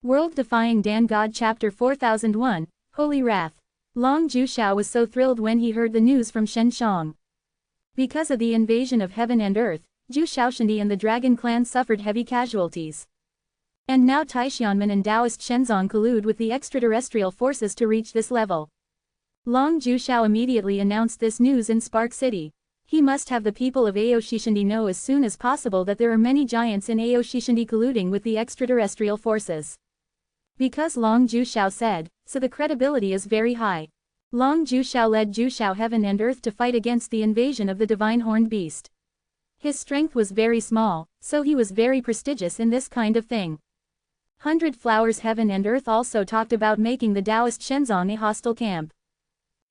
World-defying Dan God Chapter 4001, Holy Wrath. Long Jushao was so thrilled when he heard the news from Shen Shang. Because of the invasion of heaven and earth, Zhu Shaoshandi and the Dragon Clan suffered heavy casualties. And now Taishianmen and Taoist Shenzong collude with the extraterrestrial forces to reach this level. Long Jushao immediately announced this news in Spark City. He must have the people of Aoshishandi know as soon as possible that there are many giants in Aoshishandi colluding with the extraterrestrial forces. Because Long Jushao said, so the credibility is very high. Long Jushao led Jushao heaven and earth to fight against the invasion of the divine horned beast. His strength was very small, so he was very prestigious in this kind of thing. 100 Flowers Heaven and Earth also talked about making the Taoist Shenzong a hostile camp.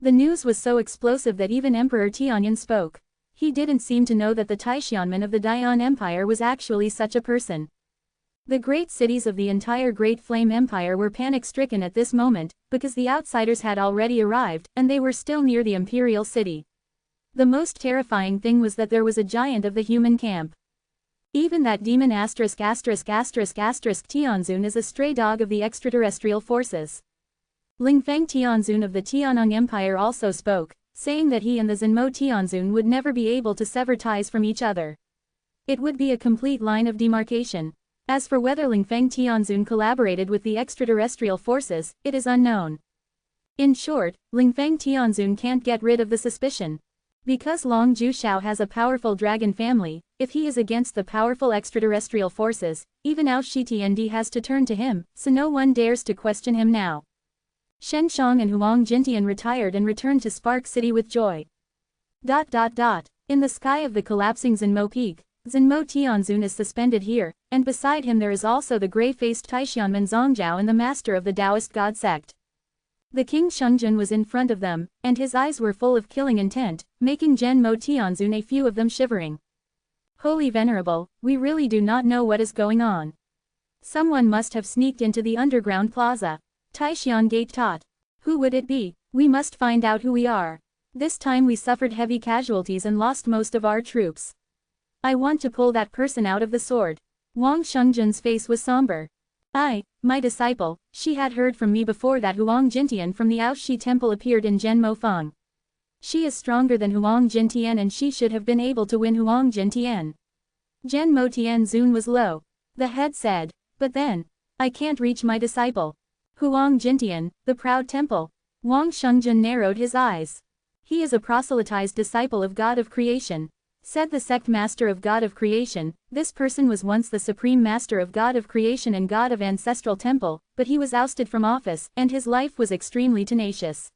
The news was so explosive that even Emperor Tianyin spoke. He didn't seem to know that the Taishianmen of the Dian Empire was actually such a person. The great cities of the entire Great Flame Empire were panic-stricken at this moment, because the outsiders had already arrived, and they were still near the imperial city. The most terrifying thing was that there was a giant of the human camp. Even that demon Tianzun is a stray dog of the extraterrestrial forces. Lingfeng Tianzun of the Tianong Empire also spoke, saying that he and the Zenmo Tianzun would never be able to sever ties from each other. It would be a complete line of demarcation. As for whether Lingfeng Tianzun collaborated with the extraterrestrial forces, it is unknown. In short, Lingfeng Tianzun can't get rid of the suspicion. Because Long Jushao has a powerful dragon family, if he is against the powerful extraterrestrial forces, even Ao Shitiandi has to turn to him, so no one dares to question him now. Shen Shang and Huang Jintian retired and returned to Spark City with joy. In the sky of the collapsing Zenmo Peak, Zenmo Tianzun is suspended here, and beside him there is also the grey-faced Taishianmen Zongzhao and the master of the Taoist God sect. The king Shungjun was in front of them, and his eyes were full of killing intent, making Zhenmo Tianzun a few of them shivering. Holy Venerable, we really do not know what is going on. Someone must have sneaked into the underground plaza. Taishian Gate taught. Who would it be? We must find out who we are. This time we suffered heavy casualties and lost most of our troops. I want to pull that person out of the sword. Wang Shungjun's face was somber. My disciple, she had heard from me before that Huang Jintian from the Aoshi temple appeared in Zhenmo Feng. She is stronger than Huang Jintian and she should have been able to win Huang Jintian. Zhenmo Tianzun was low. The head said, but then, I can't reach my disciple. Huang Jintian, the proud temple. Wang Shungjun narrowed his eyes. He is a proselytized disciple of God of Creation. Said the sect master of God of Creation, this person was once the supreme master of God of Creation and God of Ancestral Temple, but he was ousted from office, and his life was extremely tenacious.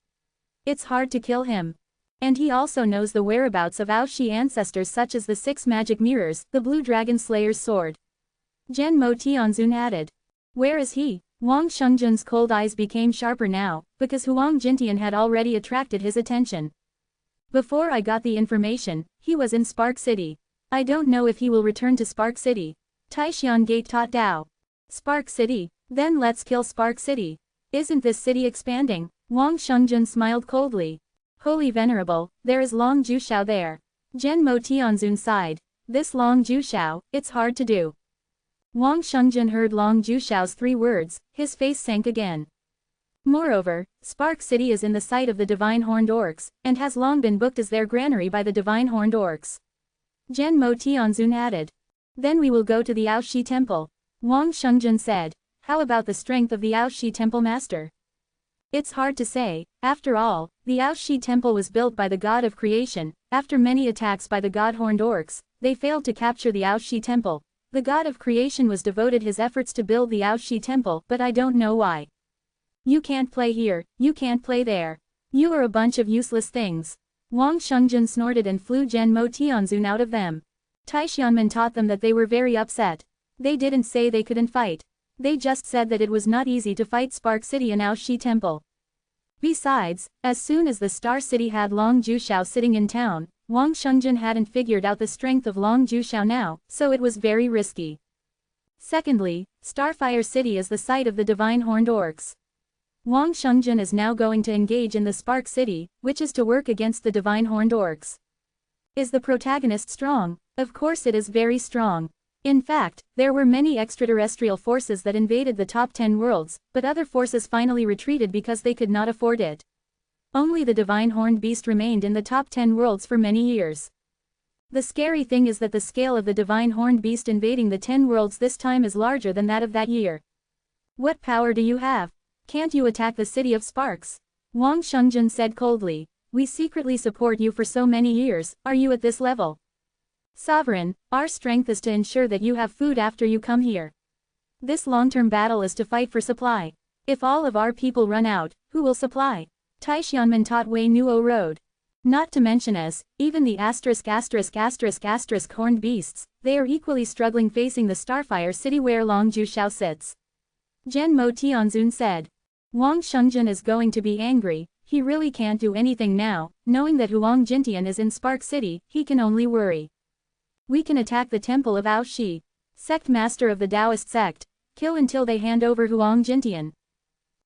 It's hard to kill him. And he also knows the whereabouts of Aoshi ancestors such as the 6 magic mirrors, the Blue Dragon Slayer's sword. Zhenmo Tianzun added. Where is he? Wang Shungjun's cold eyes became sharper now, because Huang Jintian had already attracted his attention. Before I got the information, he was in Spark City. I don't know if he will return to Spark City. Taishian Gate taught Dao. Spark City? Then let's kill Spark City. Isn't this city expanding? Wang Shungjun smiled coldly. Holy Venerable, there is Long Jushao there. Zhenmo Tianzun sighed. This Long Jushao, it's hard to do. Wang Shungjun heard Long Jushao's 3 words, his face sank again. Moreover, Spark City is in the sight of the Divine Horned Orcs, and has long been booked as their granary by the Divine Horned Orcs. Zhenmo Tianzun added. Then we will go to the Aoshi Temple. Wang Shungjun said. How about the strength of the Aoshi Temple Master? It's hard to say. After all, the Aoshi Temple was built by the God of Creation. After many attacks by the God Horned Orcs, they failed to capture the Aoshi Temple. The God of Creation was devoted his efforts to build the Aoshi Temple, but I don't know why. You can't play here, you can't play there. You are a bunch of useless things. Wang Shungjun snorted and flew Zhenmo Tianzun out of them. Taishianmen taught them that they were very upset. They didn't say they couldn't fight. They just said that it was not easy to fight Spark City and Aoshi Temple. Besides, as soon as the Star City had Long Jushao sitting in town, Wang Shungjun hadn't figured out the strength of Long Jushao now, so it was very risky. Secondly, Starfire City is the site of the Divine Horned Orcs. Wang Shungjun is now going to engage in the Spark City, which is to work against the Divine Horned Orcs. Is the protagonist strong? Of course it is very strong. In fact, there were many extraterrestrial forces that invaded the top 10 worlds, but other forces finally retreated because they could not afford it. Only the divine horned beast remained in the top 10 worlds for many years. The scary thing is that the scale of the divine horned beast invading the 10 worlds this time is larger than that of that year. What power do you have? Can't you attack the city of sparks? Wang Shungjun said coldly. We secretly support you for so many years, are you at this level? Sovereign, our strength is to ensure that you have food after you come here. This long-term battle is to fight for supply. If all of our people run out, who will supply? Taishianmen taught Wei Nuo Road. Not to mention us, even the **** horned beasts, they are equally struggling facing the Starfire city where Long Xiao sits. Zhen Mo Tianzun said. Wang Shungjun is going to be angry, he really can't do anything now, knowing that Huang Jintian is in Spark City, he can only worry. We can attack the temple of Aoshi. Sect master of the Taoist sect, kill until they hand over Huang Jintian.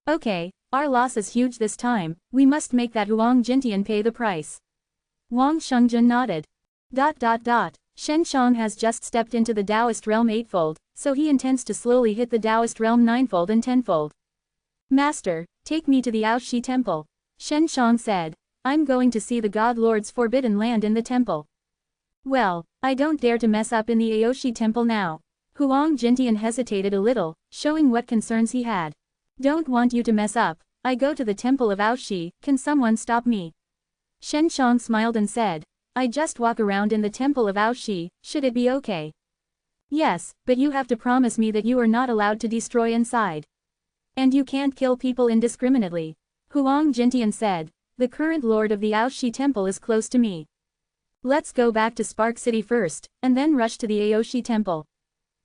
Okay, our loss is huge this time, we must make that Huang Jintian pay the price. Wang Shungjun nodded. Shen Shang has just stepped into the Taoist realm eightfold, so he intends to slowly hit the Taoist realm ninefold and tenfold. Master, take me to the Aoshi temple. Shen Shang said. I'm going to see the God Lord's forbidden land in the temple. Well, I don't dare to mess up in the Aoshi temple now. Huang Jintian hesitated a little, showing what concerns he had. Don't want you to mess up, I go to the temple of Aoshi, can someone stop me? Shen Shang smiled and said. I just walk around in the temple of Aoshi, should it be okay? Yes, but you have to promise me that you are not allowed to destroy inside. And you can't kill people indiscriminately. Huang Jintian said. The current lord of the Aoshi temple is close to me. Let's go back to Spark City first, and then rush to the Aoshi temple.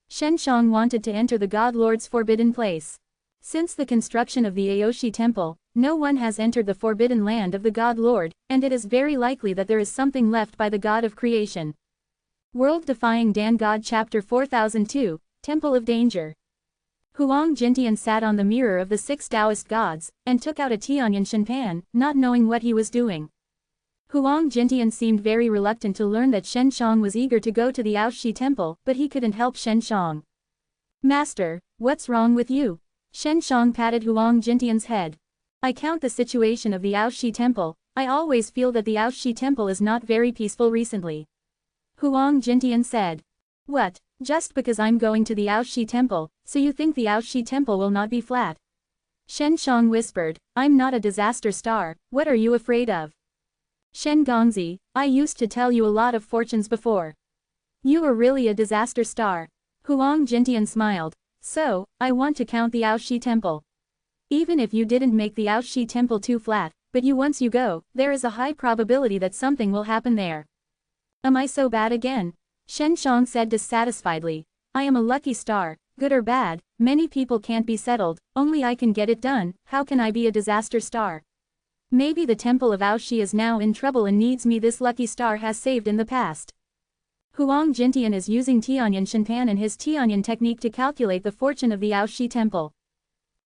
Shen Shang wanted to enter the God Lord's forbidden place. Since the construction of the Aoshi temple, no one has entered the forbidden land of the God Lord, and it is very likely that there is something left by the God of creation. World Defying Dan God Chapter 4002, Temple of Danger. Huang Jintian sat on the mirror of the 6 Taoist gods, and took out a Tianyan Shenpan, not knowing what he was doing. Huang Jintian seemed very reluctant to learn that Shen Shang was eager to go to the Aoshi temple, but he couldn't help Shen Shang. Master, what's wrong with you? Shen Shang patted Huang Jintian's head. I count the situation of the Aoshi temple, I always feel that the Aoshi temple is not very peaceful recently. Huang Jintian said. What, just because I'm going to the Aoshi temple, so you think the Aoshi temple will not be flat? Shen Shang whispered, I'm not a disaster star, what are you afraid of? Shen Gongzi, I used to tell you a lot of fortunes before. You are really a disaster star. Huang Jintian smiled. So, I want to count the Aoshi temple. Even if you didn't make the Aoshi temple too flat, but once you go, there is a high probability that something will happen there. Am I so bad again? Shen Shang said dissatisfiedly. I am a lucky star, good or bad, many people can't be settled, only I can get it done, how can I be a disaster star? Maybe the temple of Aoshi is now in trouble and needs me, this lucky star has saved in the past. Huang Jintian is using Tianyan Shenpan and his Tianyan technique to calculate the fortune of the Aoshi temple.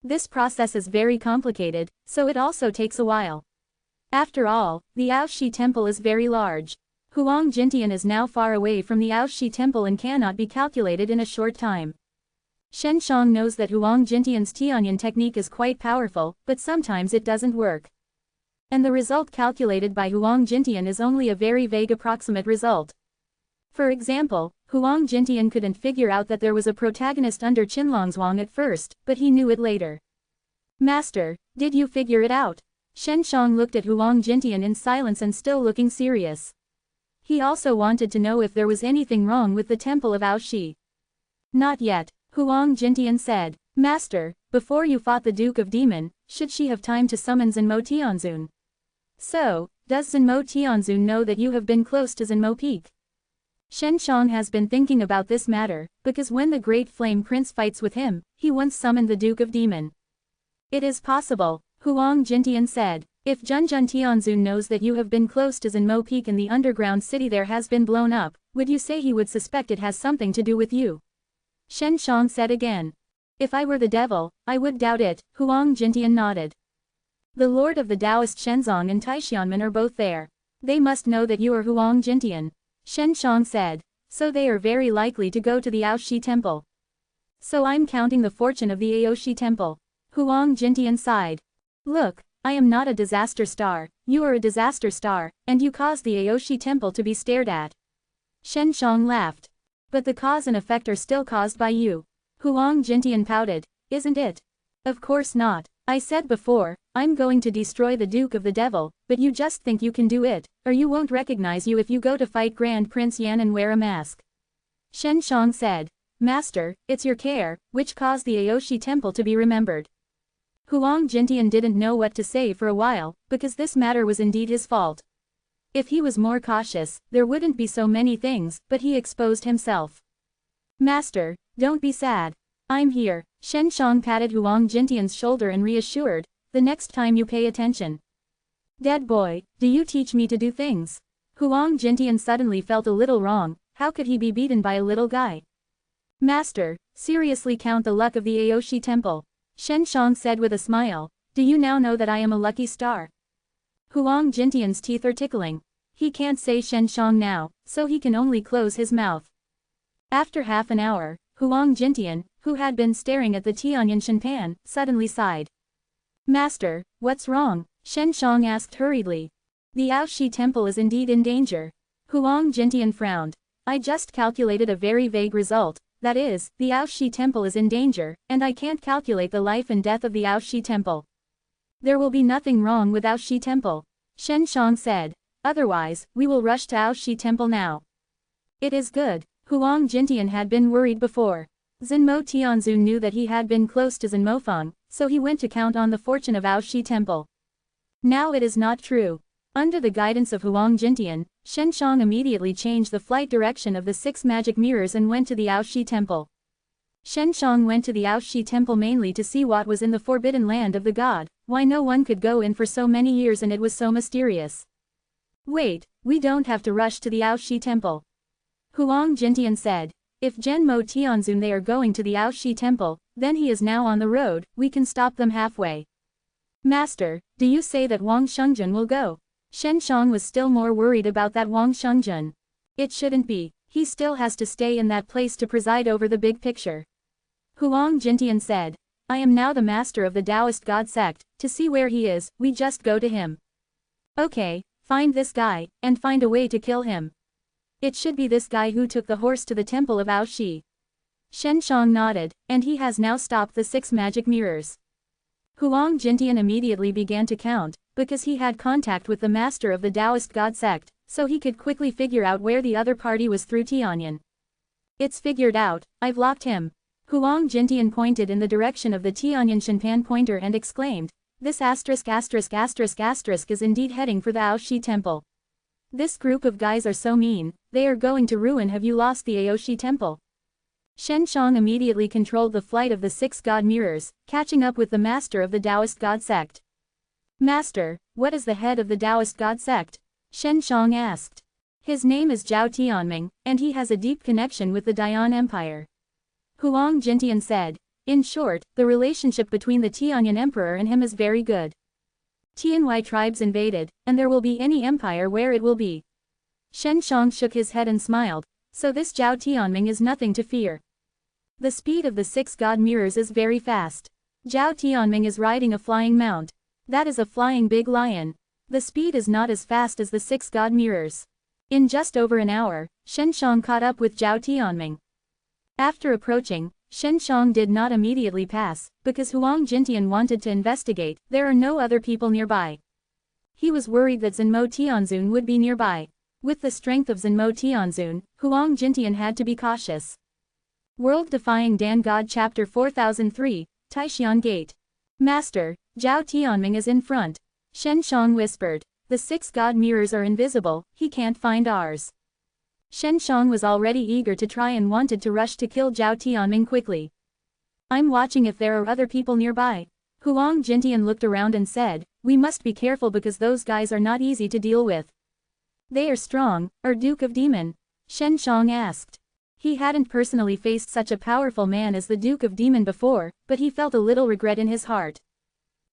This process is very complicated, so it also takes a while. After all, the Aoshi temple is very large. Huang Jintian is now far away from the Aoshi temple and cannot be calculated in a short time. Shen Shang knows that Huang Jintian's Tianyan technique is quite powerful, but sometimes it doesn't work. And the result calculated by Huang Jintian is only a very vague approximate result. For example, Huang Jintian couldn't figure out that there was a protagonist under Qinlongzhuang at first, but he knew it later. Master, did you figure it out? Shen Shang looked at Huang Jintian in silence and still looking serious. He also wanted to know if there was anything wrong with the temple of Aoshi. Not yet, Huang Jintian said. Master, before you fought the Duke of Demon, should she have time to summon Zhenmo Tianzun? So, does Zhenmo Tianzun know that you have been close to Zhenmo Peak? Shen Shang has been thinking about this matter, because when the Great Flame Prince fights with him, he once summoned the Duke of Demon. It is possible, Huang Jintian said. If Zhenjun Tianzun knows that you have been close to Zhenmo Peak and the underground city there has been blown up, would you say he would suspect it has something to do with you? Shen Shang said again. If I were the devil, I would doubt it, Huang Jintian nodded. The Lord of the Taoist Shenzong and Taishianmen are both there. They must know that you are Huang Jintian. Shen Shang said. so they are very likely to go to the Aoshi temple. So I'm counting the fortune of the Aoshi temple. Huang Jintian sighed. Look, I am not a disaster star, you are a disaster star, and you caused the Aoshi temple to be stared at. Shen Shang laughed. But the cause and effect are still caused by you. Huang Jintian pouted, isn't it? Of course not. I said before, I'm going to destroy the Duke of the Devil, but you just think you can do it, or you won't recognize you if you go to fight Grand Prince Yan and wear a mask. Shen Shang said, Master, it's your care, which caused the Aoshi temple to be remembered. Huang Jintian didn't know what to say for a while, because this matter was indeed his fault. If he was more cautious, there wouldn't be so many things, but he exposed himself. Master, don't be sad. I'm here. Shen Shang patted Huang Jintian's shoulder and reassured, the next time you pay attention. Dead boy, do you teach me to do things? Huang Jintian suddenly felt a little wrong, how could he be beaten by a little guy? Master, seriously count the luck of the Aoshi temple. Shen Shang said with a smile, do you now know that I am a lucky star? Huang Jintian's teeth are tickling. He can't say Shen Shang now, so he can only close his mouth. After half an hour, Huang Jintian, who had been staring at the Tianyan Shenpan, suddenly sighed. Master, what's wrong? Shen Shang asked hurriedly. The Aoshi temple is indeed in danger. Huang Jintian frowned. I just calculated a very vague result, that is, the Aoshi temple is in danger, and I can't calculate the life and death of the Aoshi temple. There will be nothing wrong with Aoshi temple. Shen Shang said. Otherwise, we will rush to Aoshi temple now. It is good. Huang Jintian had been worried before. Zenmo Tianzun knew that he had been close to Zenmofeng, so he went to count on the fortune of Aoshi temple. Now it is not true. Under the guidance of Huang Jintian, Shen Shang immediately changed the flight direction of the 6 magic mirrors and went to the Aoshi temple. Shen Shang went to the Aoshi temple mainly to see what was in the forbidden land of the god, why no one could go in for so many years and it was so mysterious. Wait, we don't have to rush to the Aoshi temple. Huang Jintian said, if Zhenmo Tianzun they are going to the Aoshi temple, then he is now on the road, we can stop them halfway. Master, do you say that Wang Shengzhen will go? Shen Shang was still more worried about that Wang Shengzhen. It shouldn't be, he still has to stay in that place to preside over the big picture. Huang Jintian said, I am now the master of the Taoist God sect, to see where he is, we just go to him. Okay, find this guy, and find a way to kill him. It should be this guy who took the horse to the temple of Aoshi. Shen Shang nodded, and he has now stopped the 6 magic mirrors. Huang Jintian immediately began to count, because he had contact with the master of the Taoist God sect, so he could quickly figure out where the other party was through Tianyan. It's figured out, I've locked him. Huang Jintian pointed in the direction of the Tianyan Shenpan pointer and exclaimed, this asterisk is indeed heading for the Aoshi temple. This group of guys are so mean, they are going to ruin. Have you lost the Aoshi temple? Shen Shang immediately controlled the flight of the 6 god mirrors, catching up with the master of the Taoist God sect. Master, what is the head of the Taoist God sect? Shen Shang asked. His name is Zhao Tianming, and he has a deep connection with the Dian Empire. Huang Jintian said, in short, the relationship between the Tianyan Emperor and him is very good. Tianwei tribes invaded, and there will be any empire where it will be. Shen Shang shook his head and smiled, so this Zhao Tianming is nothing to fear. The speed of the 6 god mirrors is very fast. Zhao Tianming is riding a flying mount. That is a flying big lion. The speed is not as fast as the 6 god mirrors. In just over an hour, Shen Shang caught up with Zhao Tianming. After approaching, Shen Shang did not immediately pass, because Huang Jintian wanted to investigate, there are no other people nearby. He was worried that Zenmo Tianzun would be nearby. With the strength of Zenmo Tianzun, Huang Jintian had to be cautious. World-Defying Dan God Chapter 4003, Taishan Gate. Master, Zhao Tianming is in front. Shen Shang whispered. The 6 god mirrors are invisible, he can't find ours. Shen Shang was already eager to try and wanted to rush to kill Zhao Tianming quickly. I'm watching if there are other people nearby. Huang Jintian looked around and said, we must be careful because those guys are not easy to deal with. They are strong, or Duke of Demon? Shen Shang asked. He hadn't personally faced such a powerful man as the Duke of Demon before, but he felt a little regret in his heart.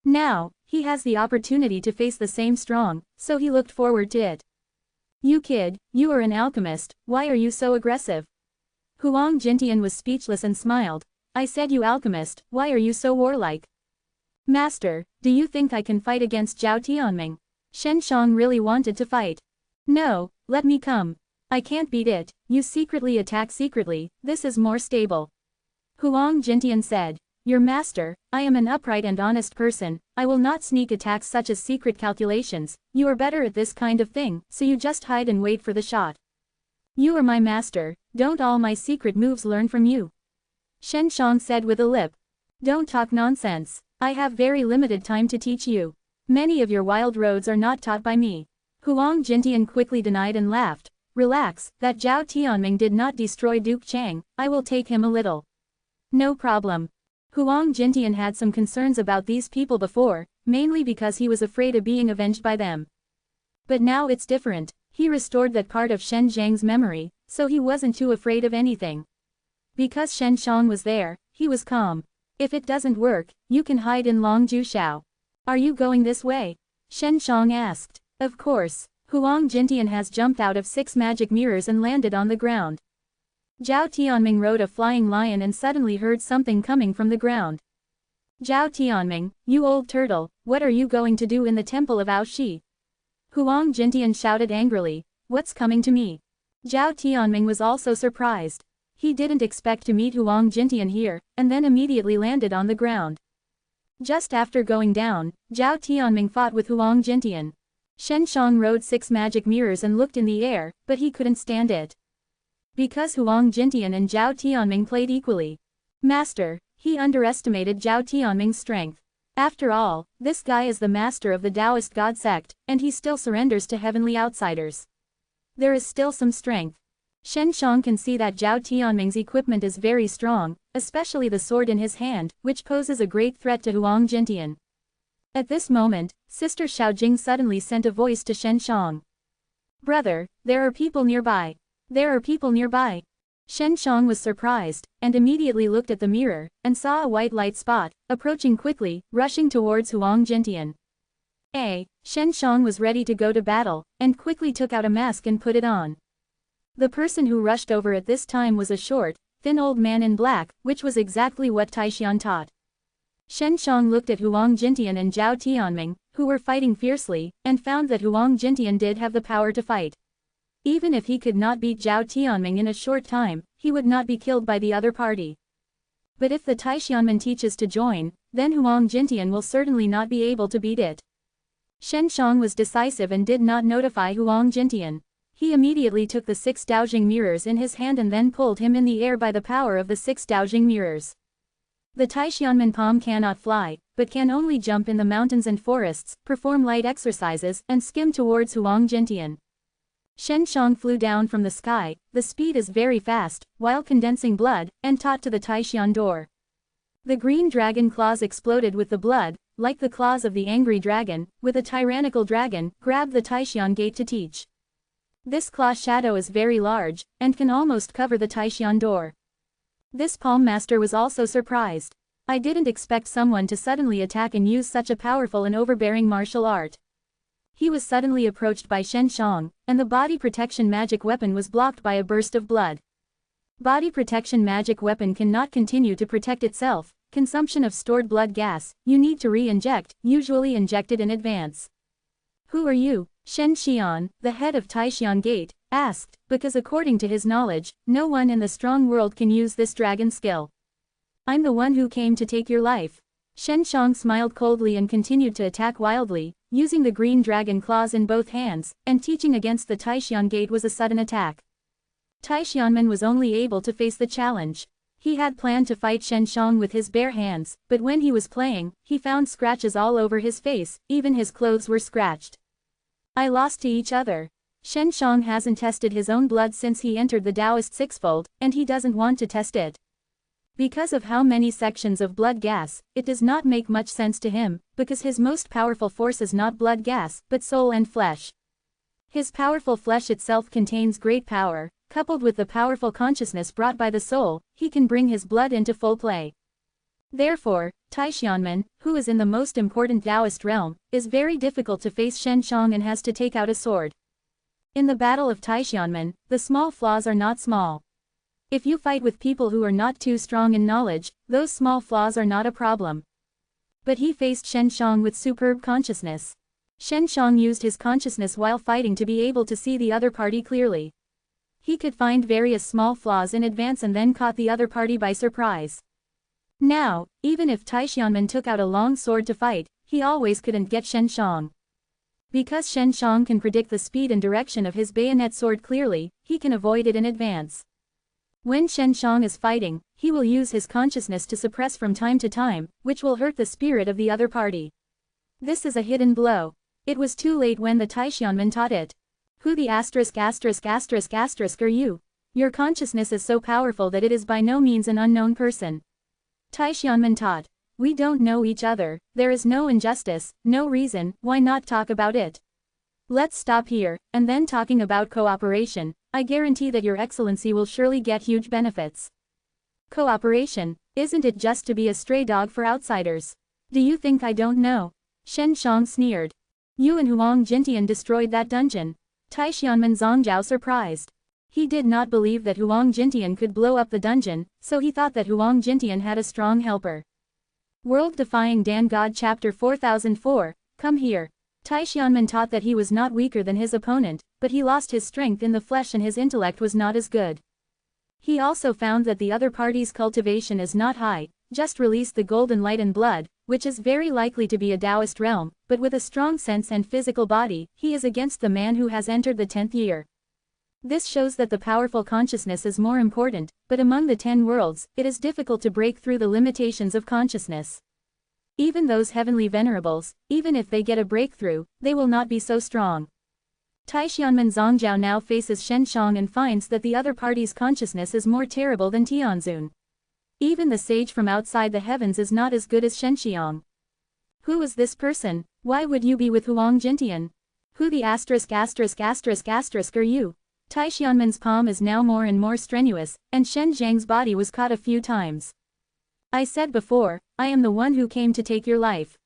Now, he has the opportunity to face the same strong, so he looked forward to it. You kid, you are an alchemist, why are you so aggressive? Huang Jintian was speechless and smiled. I said you alchemist, why are you so warlike? Master, do you think I can fight against Zhao Tianming? Shen Shang really wanted to fight. No, let me come. I can't beat it, you secretly attack secretly, this is more stable. Huang Jintian said. Your master, I am an upright and honest person, I will not sneak attacks such as secret calculations, you are better at this kind of thing, so you just hide and wait for the shot. You are my master, don't all my secret moves learn from you? Shen Shang said with a lip. Don't talk nonsense, I have very limited time to teach you. Many of your wild roads are not taught by me. Huang Jintian quickly denied and laughed. Relax, that Zhao Tianming did not destroy Duke Chang, I will take him a little. No problem. Huang Jintian had some concerns about these people before, mainly because he was afraid of being avenged by them. But now it's different, he restored that part of Shen Zhang's memory, so he wasn't too afraid of anything. Because Shen Shang was there, he was calm. If it doesn't work, you can hide in Longju Shao. Are you going this way? Shen Shang asked. Of course. Huang Jintian has jumped out of 6 magic mirrors and landed on the ground. Zhao Tianming rode a flying lion and suddenly heard something coming from the ground. Zhao Tianming, you old turtle, what are you going to do in the temple of Aoshi? Huang Jintian shouted angrily, what's coming to me? Zhao Tianming was also surprised. He didn't expect to meet Huang Jintian here, and then immediately landed on the ground. Just after going down, Zhao Tianming fought with Huang Jintian. Shen Shang rode 6 magic mirrors and looked in the air, but he couldn't stand it. Because Huang Jintian and Zhao Tianming played equally. Master, he underestimated Zhao Tianming's strength. After all, this guy is the master of the Taoist God sect, and he still surrenders to heavenly outsiders. There is still some strength. Shen Shang can see that Zhao Tianming's equipment is very strong, especially the sword in his hand, which poses a great threat to Huang Jintian. At this moment, Sister Xiaojing suddenly sent a voice to Shen Shang. Brother, there are people nearby. There are people nearby. Shen Shang was surprised, and immediately looked at the mirror, and saw a white light spot, approaching quickly, rushing towards Huang Jintian. Shen Shang was ready to go to battle, and quickly took out a mask and put it on. The person who rushed over at this time was a short, thin old man in black, which was exactly what Taixian taught. Shen Shang looked at Huang Jintian and Zhao Tianming, who were fighting fiercely, and found that Huang Jintian did have the power to fight. Even if he could not beat Zhao Tianming in a short time, he would not be killed by the other party. But if the Taixianman teaches to join, then Huang Jintian will certainly not be able to beat it. Shen Shang was decisive and did not notify Huang Jintian. He immediately took the 6 Daojing mirrors in his hand and then pulled him in the air by the power of the 6 Daojing mirrors. The Taixianman Palm cannot fly, but can only jump in the mountains and forests, perform light exercises, and skim towards Huang Jintian. Shen Shang flew down from the sky, the speed is very fast, while condensing blood, and taught to the Taixian door. The green dragon claws exploded with the blood, like the claws of the angry dragon, with a tyrannical dragon, grabbed the Taixian gate to teach. This claw shadow is very large, and can almost cover the Taixian door. This palm master was also surprised. I didn't expect someone to suddenly attack and use such a powerful and overbearing martial art. He was suddenly approached by Shen Shang, and the body protection magic weapon was blocked by a burst of blood. Body protection magic weapon cannot continue to protect itself. Consumption of stored blood gas, you need to re-inject, usually injected in advance. Who are you? Shen Xian, the head of Taixian Gate, asked, because according to his knowledge, no one in the strong world can use this dragon skill. I'm the one who came to take your life. Shen Shang smiled coldly and continued to attack wildly, using the green dragon claws in both hands, and teaching against the Taixian Gate was a sudden attack. Taixianman was only able to face the challenge. He had planned to fight Shen Shang with his bare hands, but when he was playing, he found scratches all over his face, even his clothes were scratched. I lost to each other. Shen Shang hasn't tested his own blood since he entered the Taoist Sixfold, and he doesn't want to test it. Because of how many sections of blood gas, it does not make much sense to him, because his most powerful force is not blood gas, but soul and flesh. His powerful flesh itself contains great power, coupled with the powerful consciousness brought by the soul, he can bring his blood into full play. Therefore, Taixianman, who is in the most important Taoist realm, is very difficult to face Shen Shang and has to take out a sword. In the battle of Taishanmen, the small flaws are not small. If you fight with people who are not too strong in knowledge, those small flaws are not a problem. But he faced Shen Shang with superb consciousness. Shen Shang used his consciousness while fighting to be able to see the other party clearly. He could find various small flaws in advance and then caught the other party by surprise. Now, even if Taishanmen took out a long sword to fight, he always couldn't get Shen Shang. Because Shen Shang can predict the speed and direction of his bayonet sword clearly, he can avoid it in advance. When Shen Shang is fighting, he will use his consciousness to suppress from time to time, which will hurt the spirit of the other party. This is a hidden blow. It was too late when the Taishanmen taught it. Who the **** are you? Your consciousness is so powerful that it is by no means an unknown person. Taishanmen taught. We don't know each other, there is no injustice, no reason, why not talk about it? Let's stop here, and then talking about cooperation, I guarantee that your excellency will surely get huge benefits. Cooperation, isn't it just to be a stray dog for outsiders? Do you think I don't know? Shen Shang sneered. You and Huang Jintian destroyed that dungeon. Taishanmen Zhongzhao surprised. He did not believe that Huang Jintian could blow up the dungeon, so he thought that Huang Jintian had a strong helper. World Defying Dan God Chapter 4004, Come here. Taishanmen taught that he was not weaker than his opponent, but he lost his strength in the flesh and his intellect was not as good. He also found that the other party's cultivation is not high, just released the golden light and blood, which is very likely to be a Taoist realm, but with a strong sense and physical body, he is against the man who has entered the 10th year. This shows that the powerful consciousness is more important, but among the 10 worlds, it is difficult to break through the limitations of consciousness. Even those heavenly venerables, even if they get a breakthrough, they will not be so strong. Taishanmen Zhongzhao now faces Shen Shang and finds that the other party's consciousness is more terrible than Tianzun. Even the sage from outside the heavens is not as good as Shen Xiang. Who is this person? Why would you be with Huang Jintian? Who the ***** are you? Taishanmen's palm is now more and more strenuous, and Shen Zhang's body was caught a few times. I said before, I am the one who came to take your life.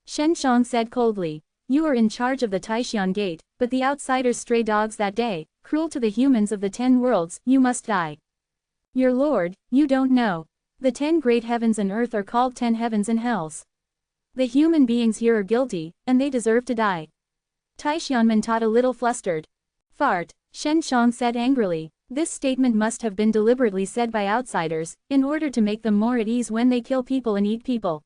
Shen Shang said coldly. You are in charge of the Taishan gate, but the outsiders stray dogs that day, cruel to the humans of the 10 worlds, you must die. Your lord, you don't know. The 10 great heavens and earth are called 10 heavens and hells. The human beings here are guilty, and they deserve to die. Taishanmen taught a little flustered. Fart, Shen Shang said angrily. This statement must have been deliberately said by outsiders, in order to make them more at ease when they kill people and eat people.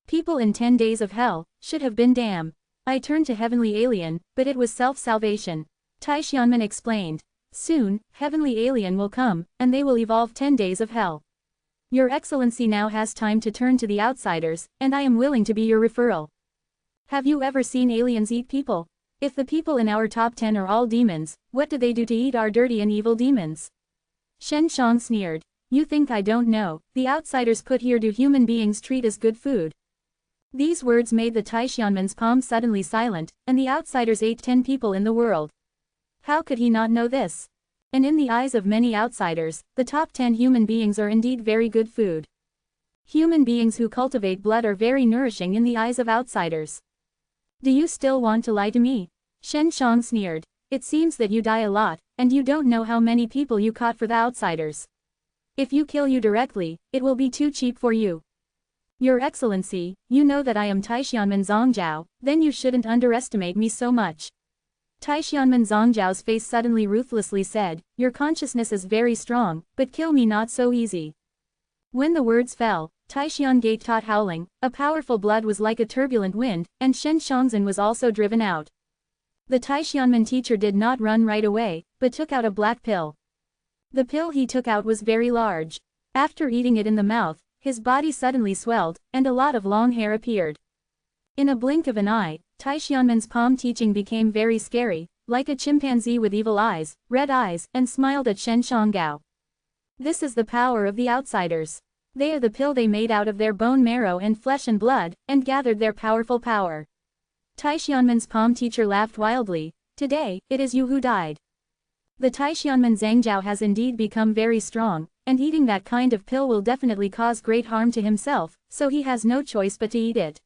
People in 10 days of hell, should have been damned. I turned to heavenly alien, but it was self-salvation. Taishanmen explained. Soon, heavenly alien will come, and they will evolve 10 days of hell. Your excellency now has time to turn to the outsiders, and I am willing to be your referral. Have you ever seen aliens eat people? If the people in our top 10 are all demons, what do they do to eat our dirty and evil demons? Shen Shang sneered. You think I don't know, the outsiders put here do human beings treat as good food. These words made the Taishanmen's palm suddenly silent, and the outsiders ate 10 people in the world. How could he not know this? And in the eyes of many outsiders, the top 10 human beings are indeed very good food. Human beings who cultivate blood are very nourishing in the eyes of outsiders. Do you still want to lie to me? Shen Shang sneered. It seems that you die a lot, and you don't know how many people you caught for the outsiders. If you kill you directly, it will be too cheap for you. Your excellency, you know that I am Taishanmen Zhongzhao, then you shouldn't underestimate me so much. Taishanmen Zhongzhao's face suddenly ruthlessly said, your consciousness is very strong, but kill me not so easy. When the words fell, Taishan gate taught howling, a powerful blood was like a turbulent wind, and Shen Shangzhen was also driven out. The Taishanmen teacher did not run right away, but took out a black pill. The pill he took out was very large. After eating it in the mouth, his body suddenly swelled, and a lot of long hair appeared. In a blink of an eye, Taishanmen's palm teaching became very scary, like a chimpanzee with evil eyes, red eyes, and smiled at Shen Shangao. This is the power of the outsiders. They are the pill they made out of their bone marrow and flesh and blood, and gathered their powerful power. Taishanmen's palm teacher laughed wildly. Today, it is you who died. The Taishanmen Zhangzhao has indeed become very strong, and eating that kind of pill will definitely cause great harm to himself, so he has no choice but to eat it.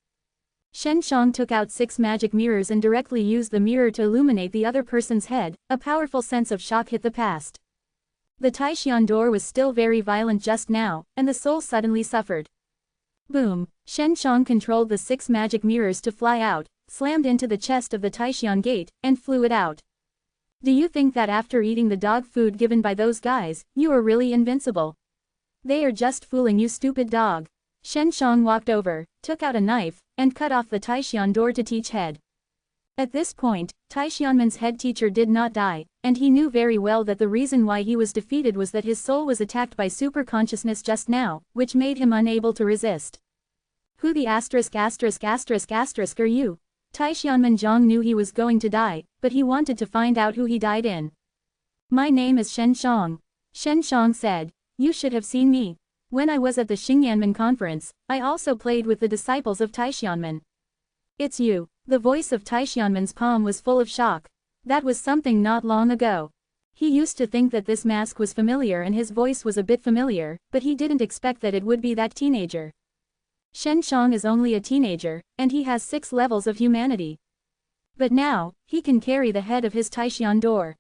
Shen Shang took out 6 magic mirrors and directly used the mirror to illuminate the other person's head. A powerful sense of shock hit the past. The Taixian door was still very violent just now, and the soul suddenly suffered. Boom! Shen Shang controlled the 6 magic mirrors to fly out, slammed into the chest of the Taixian gate, and flew it out. Do you think that after eating the dog food given by those guys, you are really invincible? They are just fooling you, stupid dog. Shen Shang walked over, took out a knife, and cut off the Taixian door to teach head. At this point, Taixianman's head teacher did not die, and he knew very well that the reason why he was defeated was that his soul was attacked by super consciousness just now, which made him unable to resist. Who the ***** are you? Taixianman Zhang knew he was going to die, but he wanted to find out who he died in. My name is Shen Shang. Shen Shang said, you should have seen me. When I was at the Xingyanmen conference, I also played with the disciples of Taixianmen. It's you. The voice of Taixianman's palm was full of shock. That was something not long ago. He used to think that this mask was familiar and his voice was a bit familiar, but he didn't expect that it would be that teenager. Shen Shang is only a teenager, and he has 6 levels of humanity. But now, he can carry the head of his Taixian door.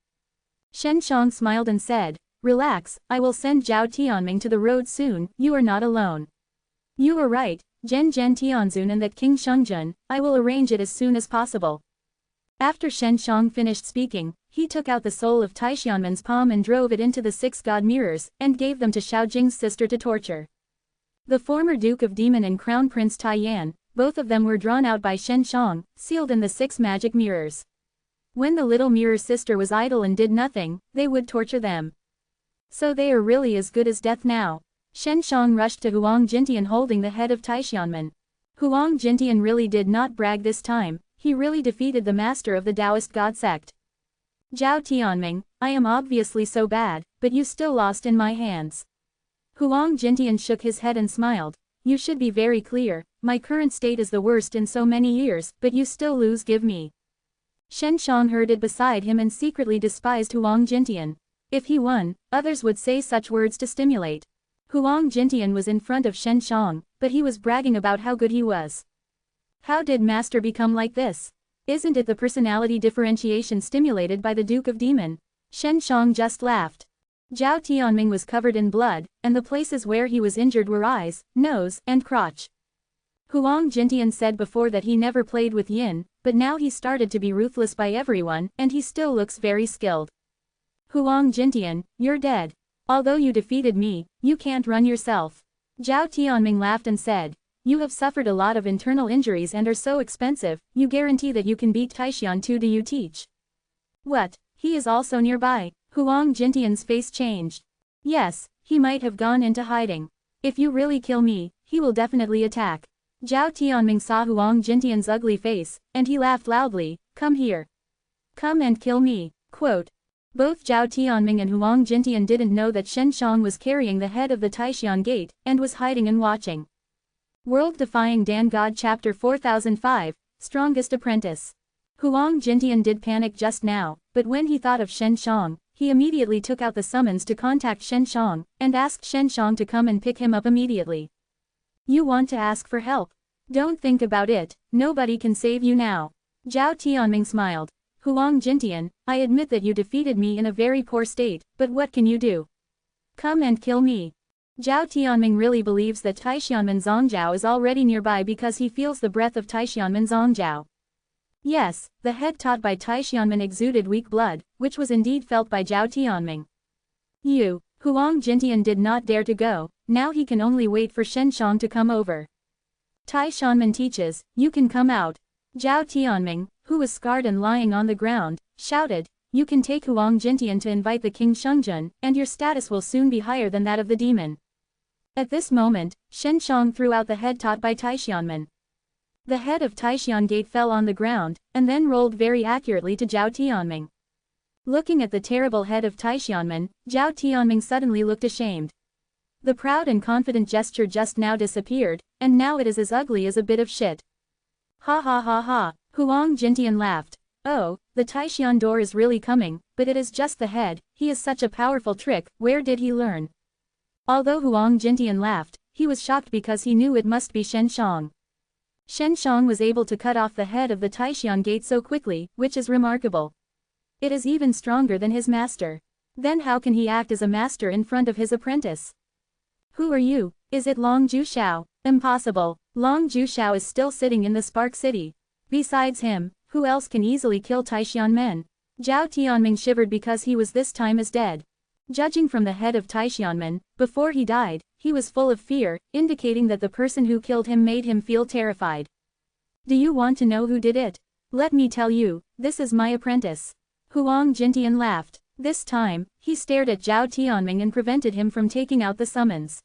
Shen Shang smiled and said, relax, I will send Zhao Tianming to the road soon, you are not alone. You are right, Zhen Tianzun and that King Shengzhen, I will arrange it as soon as possible. After Shen Shang finished speaking, he took out the soul of Taixianman's palm and drove it into the 6 god mirrors, and gave them to Xiao Jing's sister to torture. The former Duke of Demon and Crown Prince Tai Yan, both of them were drawn out by Shen Shang, sealed in the 6 magic mirrors. When the little mirror sister was idle and did nothing, they would torture them. So they are really as good as death now. Shen Shang rushed to Huang Jintian holding the head of Taixianman. Huang Jintian really did not brag this time, he really defeated the master of the Taoist god sect. Zhao Tianming, I am obviously so bad, but you still lost in my hands. Huang Jintian shook his head and smiled. You should be very clear, my current state is the worst in so many years, but you still lose. Give me. Shen Shang heard it beside him and secretly despised Huang Jintian. If he won, others would say such words to stimulate. Huang Jintian was in front of Shen Shang, but he was bragging about how good he was. How did Master become like this? Isn't it the personality differentiation stimulated by the Duke of Demon? Shen Shang just laughed. Zhao Tianming was covered in blood, and the places where he was injured were eyes, nose, and crotch. Huang Jintian said before that he never played with yin, but now he started to be ruthless by everyone, and he still looks very skilled. Huang Jintian, you're dead. Although you defeated me, you can't run yourself. Zhao Tianming laughed and said, you have suffered a lot of internal injuries and are so expensive, you guarantee that you can beat Taixian too? Do you teach? What, he is also nearby? Huang Jintian's face changed. Yes, he might have gone into hiding. If you really kill me, he will definitely attack. Zhao Tianming saw Huang Jintian's ugly face, and he laughed loudly, come here. Come and kill me. Quote. Both Zhao Tianming and Huang Jintian didn't know that Shen Shang was carrying the head of the Taixian gate, and was hiding and watching. World Defying Dan God Chapter 4005, Strongest Apprentice. Huang Jintian did panic just now, but when he thought of Shen Shang, he immediately took out the summons to contact Shen Shang, and asked Shen Shang to come and pick him up immediately. You want to ask for help? Don't think about it, nobody can save you now. Zhao Tianming smiled. Huang Jintian, I admit that you defeated me in a very poor state, but what can you do? Come and kill me. Zhao Tianming really believes that Taixianman Zongjiao is already nearby because he feels the breath of Taixianman Zongjiao. Yes, the head taught by Taixianman exuded weak blood, which was indeed felt by Zhao Tianming. Huang Jintian did not dare to go, now he can only wait for Shen Shang to come over. Taixianman teaches, you can come out. Zhao Tianming, who was scarred and lying on the ground, shouted, you can take Huang Jintian to invite the King Shengzhen, and your status will soon be higher than that of the demon. At this moment, Shen Shang threw out the head taught by Taixianman. The head of Taixian gate fell on the ground, and then rolled very accurately to Zhao Tianming. Looking at the terrible head of Taixianman, Zhao Tianming suddenly looked ashamed. The proud and confident gesture just now disappeared, and now it is as ugly as a bit of shit. Ha ha ha ha, Huang Jintian laughed. Oh, the Taixian door is really coming, but it is just the head, he is such a powerful trick, where did he learn? Although Huang Jintian laughed, he was shocked because he knew it must be Shen Shang. Shen Shang was able to cut off the head of the Taishan gate so quickly, which is remarkable. It is even stronger than his master. Then how can he act as a master in front of his apprentice? Who are you? Is it Long Jushao? Impossible. Long Jushao is still sitting in the Spark City. Besides him, who else can easily kill Taishan men? Zhao Tianming shivered because he was this time as dead. Judging from the head of Taishanmen, before he died, he was full of fear, indicating that the person who killed him made him feel terrified. Do you want to know who did it? Let me tell you, this is my apprentice. Huang Jintian laughed. This time, he stared at Zhao Tianming and prevented him from taking out the summons.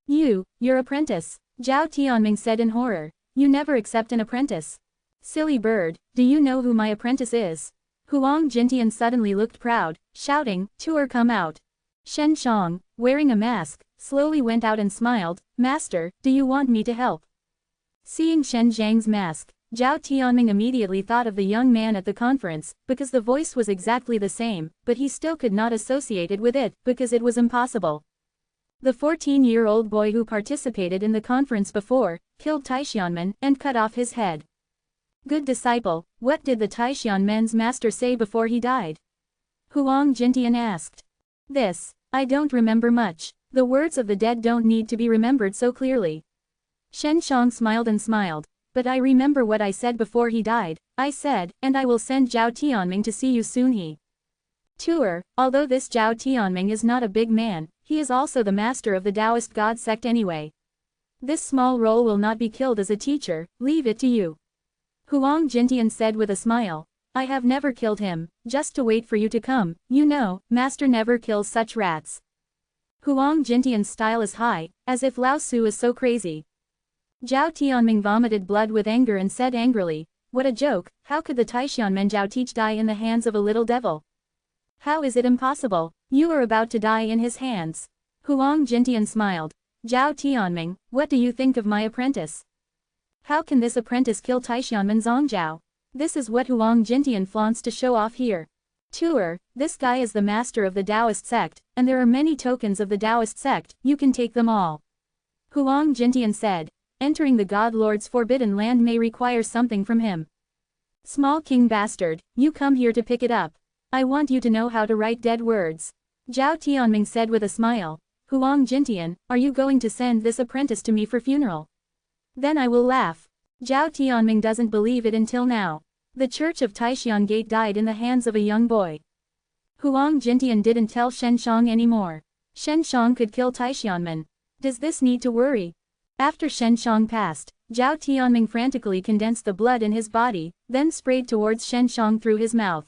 Your apprentice, Zhao Tianming said in horror. You never accept an apprentice. Silly bird, do you know who my apprentice is? Huang Jintian suddenly looked proud, shouting, "Tour come out." Shen Shang, wearing a mask, slowly went out and smiled, "Master, do you want me to help?" Seeing Shen Zhang's mask, Zhao Tianming immediately thought of the young man at the conference, because the voice was exactly the same, but he still could not associate it with it, because it was impossible. The 14-year-old boy who participated in the conference before, killed Taishanmen, and cut off his head. Good disciple, what did the Taishanmen's master say before he died? Huang Jintian asked. This, I don't remember much. The words of the dead don't need to be remembered so clearly. Shen Shang smiled and smiled. But I remember what I said before he died. I said, and I will send Zhao Tianming to see you soon. He tour, although this Zhao Tianming is not a big man, he is also the master of the Taoist God sect anyway. This small role will not be killed as a teacher, leave it to you. Huang Jintian said with a smile. I have never killed him, just to wait for you to come, you know, master never kills such rats. Huang Jintian's style is high, as if Lao Su is so crazy. Zhao Tianming vomited blood with anger and said angrily, what a joke, how could the Taishanmen Zhao teach die in the hands of a little devil? How is it impossible? You are about to die in his hands. Huang Jintian smiled. Zhao Tianming, what do you think of my apprentice? How can this apprentice kill Taishanmen Zongzhao? This is what Huang Jintian flaunts to show off here. Tour, this guy is the master of the Taoist sect, and there are many tokens of the Taoist sect, you can take them all. Huang Jintian said. Entering the God Lord's forbidden land may require something from him. Small king bastard, you come here to pick it up. I want you to know how to write dead words. Zhao Tianming said with a smile. Huang Jintian, are you going to send this apprentice to me for funeral? Then I will laugh. Zhao Tianming doesn't believe it until now. The church of Taishan Gate died in the hands of a young boy. Huang Jintian didn't tell Shen Shang anymore. Shen Shang could kill Taishanmen. Does this need to worry? After Shen Shang passed, Zhao Tianming frantically condensed the blood in his body, then sprayed towards Shen Shang through his mouth.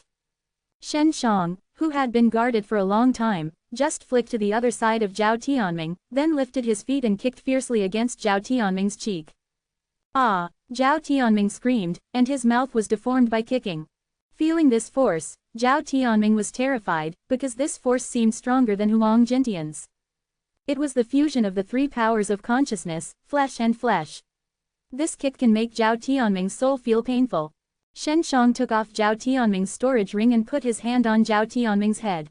Shen Shang, who had been guarded for a long time, just flicked to the other side of Zhao Tianming, then lifted his feet and kicked fiercely against Zhao Tianming's cheek. Ah! Zhao Tianming screamed, and his mouth was deformed by kicking. Feeling this force, Zhao Tianming was terrified, because this force seemed stronger than Huang Jintian's. It was the fusion of the three powers of consciousness, flesh and flesh. This kick can make Zhao Tianming's soul feel painful. Shen Shang took off Zhao Tianming's storage ring and put his hand on Zhao Tianming's head.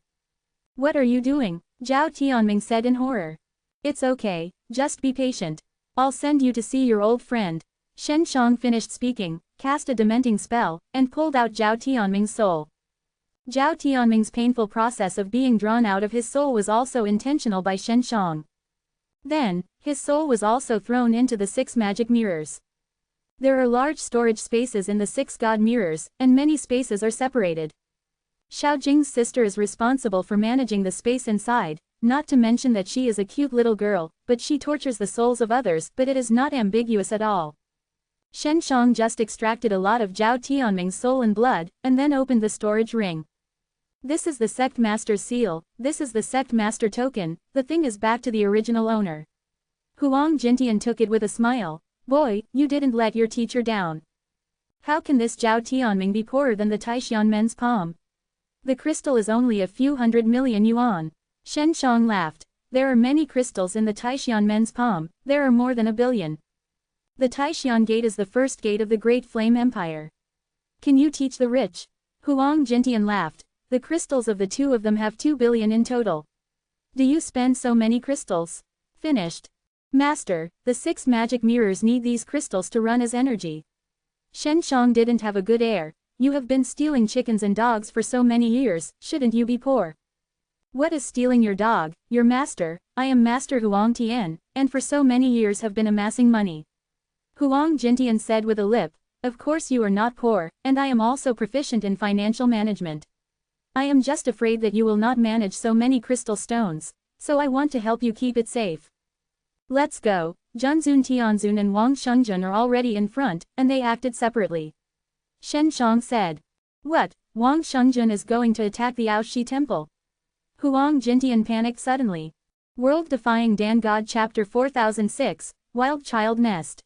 What are you doing? Zhao Tianming said in horror. It's okay, just be patient. I'll send you to see your old friend. Shen Shang finished speaking, cast a dementing spell, and pulled out Zhao Tianming's soul. Zhao Tianming's painful process of being drawn out of his soul was also intentional by Shen Shang. Then, his soul was also thrown into the 6 magic mirrors. There are large storage spaces in the 6 god mirrors, and many spaces are separated. Xiaojing's sister is responsible for managing the space inside, not to mention that she is a cute little girl, but she tortures the souls of others, but it is not ambiguous at all. Shen Shang just extracted a lot of Zhao Tianming's soul and blood, and then opened the storage ring. This is the sect master's seal, this is the sect master token, the thing is back to the original owner. Huang Jintian took it with a smile. Boy, you didn't let your teacher down. How can this Zhao Tianming be poorer than the Taishanmen's palm? The crystal is only a few 100 million yuan. Shen Shang laughed. There are many crystals in the Taishanmen's palm, there are more than 1 billion. The Taishan Gate is the first gate of the Great Flame Empire. Can you teach the rich? Huang Jintian laughed. The crystals of the 2 of them have 2 billion in total. Do you spend so many crystals? Finished. Master, the 6 magic mirrors need these crystals to run as energy. Shen Shang didn't have a good air. You have been stealing chickens and dogs for so many years, shouldn't you be poor? What is stealing your dog, your master? I am Master Huang Tian, and for so many years have been amassing money. Huang Jintian said with a lip, of course you are not poor, and I am also proficient in financial management. I am just afraid that you will not manage so many crystal stones, so I want to help you keep it safe. Let's go. Junzun Tianzun and Wang Shengjun are already in front, and they acted separately. Shen Shang said. What? Wang Shengjun is going to attack the Aoshi temple? Huang Jintian panicked suddenly. World Defying Dan God Chapter 4006, Wild Child Nest.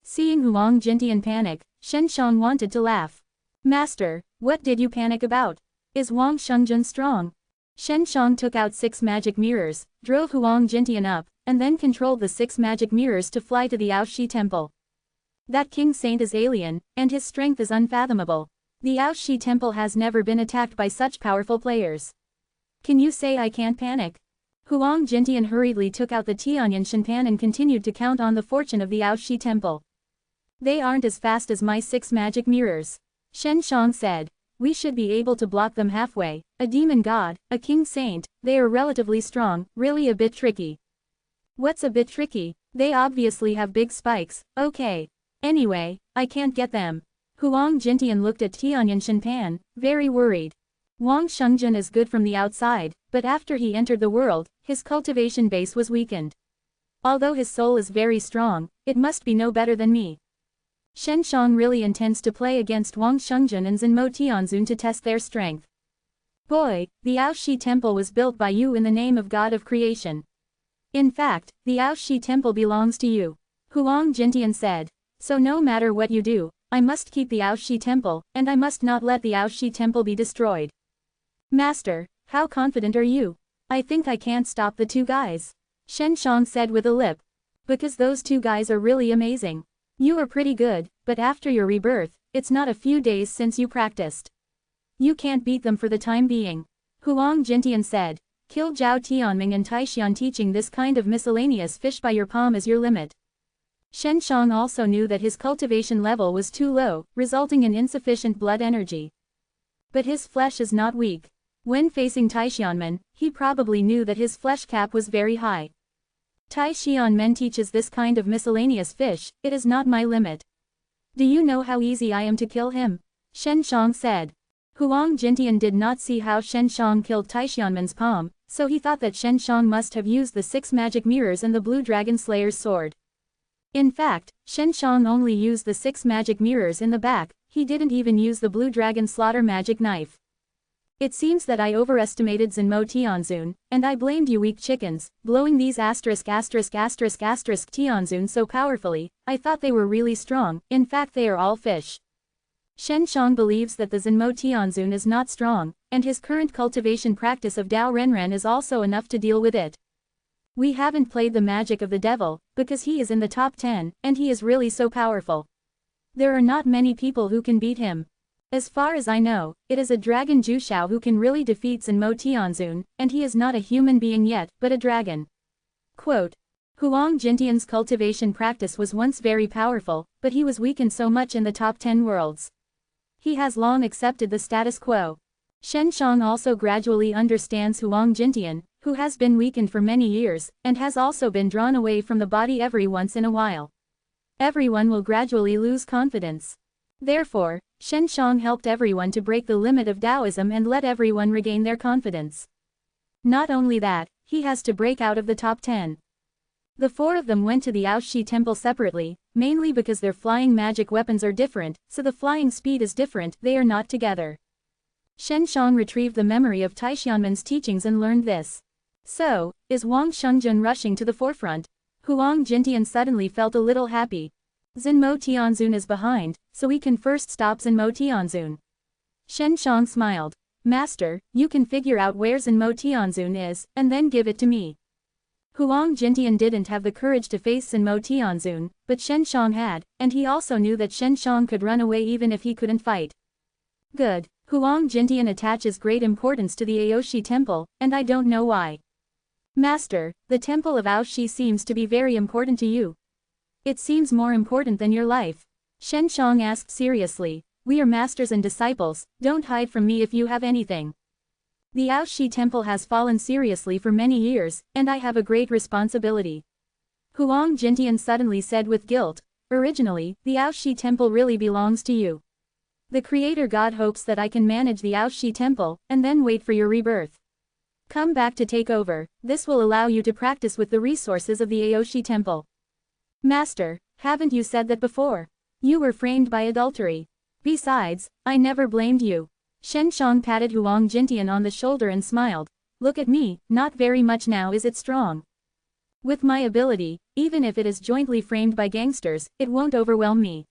Seeing Huang Jintian panic, Shen Shang wanted to laugh. Master, what did you panic about? Is Wang Shengjun strong? Shen Shang took out 6 magic mirrors, drove Huang Jintian up, and then controlled the 6 magic mirrors to fly to the Aoshi temple. That king saint is alien, and his strength is unfathomable. The Aoshi temple has never been attacked by such powerful players. Can you say I can't panic? Huang Jintian hurriedly took out the Tianyan Shenpan and continued to count on the fortune of the Aoshi temple. They aren't as fast as my 6 magic mirrors. Shen Shang said. We should be able to block them halfway. A demon god, a king saint, they are relatively strong, really a bit tricky. What's a bit tricky? They obviously have big spikes, okay. Anyway, I can't get them. Huang Jintian looked at Tianyan Shenpan, very worried. Wang Shengjun is good from the outside, but after he entered the world, his cultivation base was weakened. Although his soul is very strong, it must be no better than me. Shen Shang really intends to play against Wang Shengjun and Zhenmo Tianzun to test their strength. Boy, the Aoshi temple was built by you in the name of God of creation. In fact, the Aoshi temple belongs to you. Huang Jintian said. So no matter what you do, I must keep the Aoshi temple, and I must not let the Aoshi temple be destroyed. Master, how confident are you? I think I can't stop the 2 guys. Shen Shang said with a lip. Because those 2 guys are really amazing. You are pretty good, but after your rebirth, it's not a few days since you practiced. You can't beat them for the time being. Huang Jintian said. Kill Zhao Tianming and Taixian. Teaching this kind of miscellaneous fish by your palm is your limit. Shen Shang also knew that his cultivation level was too low, resulting in insufficient blood energy. But his flesh is not weak. When facing Taixianmen, he probably knew that his flesh cap was very high. Taixianmen teaches this kind of miscellaneous fish, it is not my limit. Do you know how easy I am to kill him? Shen Shang said. Huang Jintian did not see how Shen Shang killed Taixianmen's palm, so he thought that Shen Shang must have used the 6 magic mirrors and the Blue Dragon Slayer's sword. In fact, Shen Shang only used the 6 magic mirrors in the back, he didn't even use the Blue Dragon Slaughter magic knife. It seems that I overestimated Zhenmo Tianzun, and I blamed you weak chickens, blowing these Tianzun so powerfully, I thought they were really strong, in fact they are all fish. Shen Shang believes that the Zhenmo Tianzun is not strong, and his current cultivation practice of Dao Renren is also enough to deal with it. We haven't played the magic of the devil, because he is in the top 10, and he is really so powerful. There are not many people who can beat him. As far as I know, it is a dragon Jushao who can really defeat Zhenmo Tianzun, and he is not a human being yet, but a dragon. Quote. Huang Jintian's cultivation practice was once very powerful, but he was weakened so much in the top 10 worlds. He has long accepted the status quo. Shen Shang also gradually understands Huang Jintian, who has been weakened for many years, and has also been drawn away from the body every once in a while. Everyone will gradually lose confidence. Therefore, Shen Shang helped everyone to break the limit of Taoism and let everyone regain their confidence. Not only that, he has to break out of the top 10. The 4 of them went to the Aoshi temple separately, mainly because their flying magic weapons are different, so the flying speed is different, they are not together. Shen Shang retrieved the memory of Taixianmen's teachings and learned this. So, is Wang Shengjun rushing to the forefront? Huang Jintian suddenly felt a little happy. Zhenmo Tianzun is behind, so we can first stop Zhenmo Tianzun. Shen Shang smiled. Master, you can figure out where Zhenmo Tianzun is, and then give it to me. Huang Jintian didn't have the courage to face Zhenmo Tianzun, but Shen Shang had, and he also knew that Shen Shang could run away even if he couldn't fight. Good. Huang Jintian attaches great importance to the Aoshi temple, and I don't know why. Master, the temple of Aoshi seems to be very important to you. It seems more important than your life. Shen Shang asked seriously. We are masters and disciples, don't hide from me if you have anything. The Aoshi temple has fallen seriously for many years, and I have a great responsibility. Huang Jintian suddenly said with guilt. Originally, the Aoshi temple really belongs to you. The Creator God hopes that I can manage the Aoshi temple, and then wait for your rebirth. Come back to take over, this will allow you to practice with the resources of the Aoshi temple. Master, haven't you said that before? You were framed by adultery. Besides, I never blamed you. Shen Shang patted Huang Jintian on the shoulder and smiled. Look at me, not very much now is it strong. With my ability, even if it is jointly framed by gangsters, it won't overwhelm me.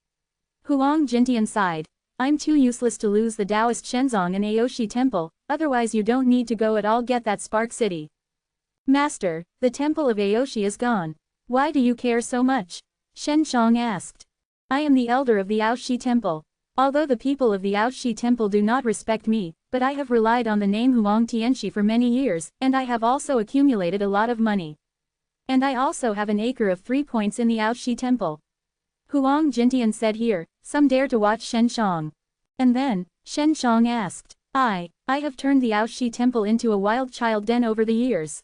Huang Jintian sighed. I'm too useless to lose the Taoist Shenzong and Aoshi temple, otherwise you don't need to go at all get that Spark City. Master, the temple of Aoshi is gone. Why do you care so much? Shen Shang asked. I am the elder of the Aoshi temple. Although the people of the Aoshi temple do not respect me, but I have relied on the name Huang Tianxi for many years, and I have also accumulated a lot of money. And I also have an acre of 3 points in the Aoshi temple. Huang Jintian said here, some dare to watch Shen Shang. And then, Shen Shang asked, I have turned the Aoshi temple into a wild child den over the years.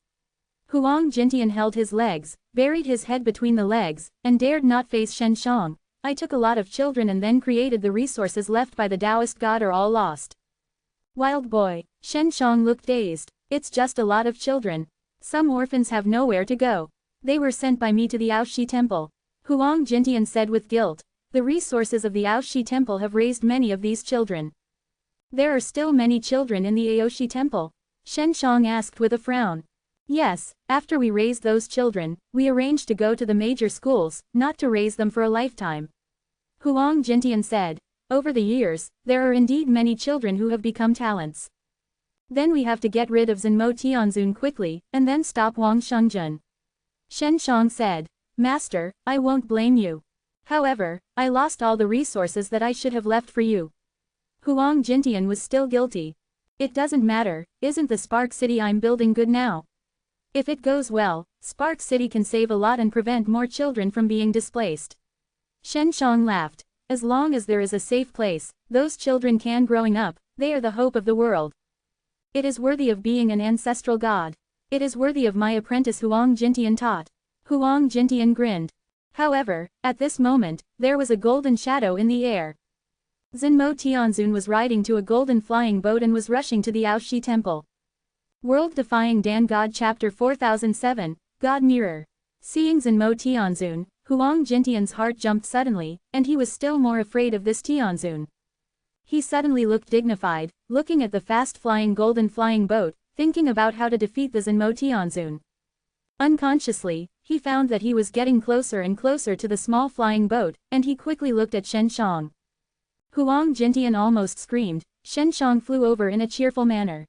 Huang Jintian held his legs, buried his head between the legs, and dared not face Shen Shang. I took a lot of children and then created the resources left by the Taoist God are all lost. Wild boy, Shen Shang looked dazed. It's just a lot of children. Some orphans have nowhere to go. They were sent by me to the Aoshi temple. Huang Jintian said with guilt. The resources of the Aoshi temple have raised many of these children. There are still many children in the Aoshi temple? Shen Shang asked with a frown. Yes, after we raised those children, we arranged to go to the major schools, not to raise them for a lifetime. Huang Jintian said. Over the years, there are indeed many children who have become talents. Then we have to get rid of Zhenmo Tianzun quickly, and then stop Wang Shengjun. Shen Shang said. Master, I won't blame you. However, I lost all the resources that I should have left for you. Huang Jintian was still guilty. It doesn't matter, isn't the Spark City I'm building good now? If it goes well, Spark City can save a lot and prevent more children from being displaced. Shen Shang laughed. As long as there is a safe place, those children can growing up, they are the hope of the world. It is worthy of being an ancestral god. It is worthy of my apprentice Huang Jintian taught. Huang Jintian grinned. However, at this moment, there was a golden shadow in the air. Zhenmo Tianzun was riding to a golden flying boat and was rushing to the Aoshi temple. World Defying Dan God Chapter 4007, God Mirror. Seeing Zhenmo Tianzun, Huang Jintian's heart jumped suddenly, and he was still more afraid of this Tianzun. He suddenly looked dignified, looking at the fast-flying golden flying boat, thinking about how to defeat the Zhenmo Tianzun. Unconsciously, he found that he was getting closer and closer to the small flying boat, and he quickly looked at Shen Shang. Huang Jintian almost screamed. Shen Shang flew over in a cheerful manner.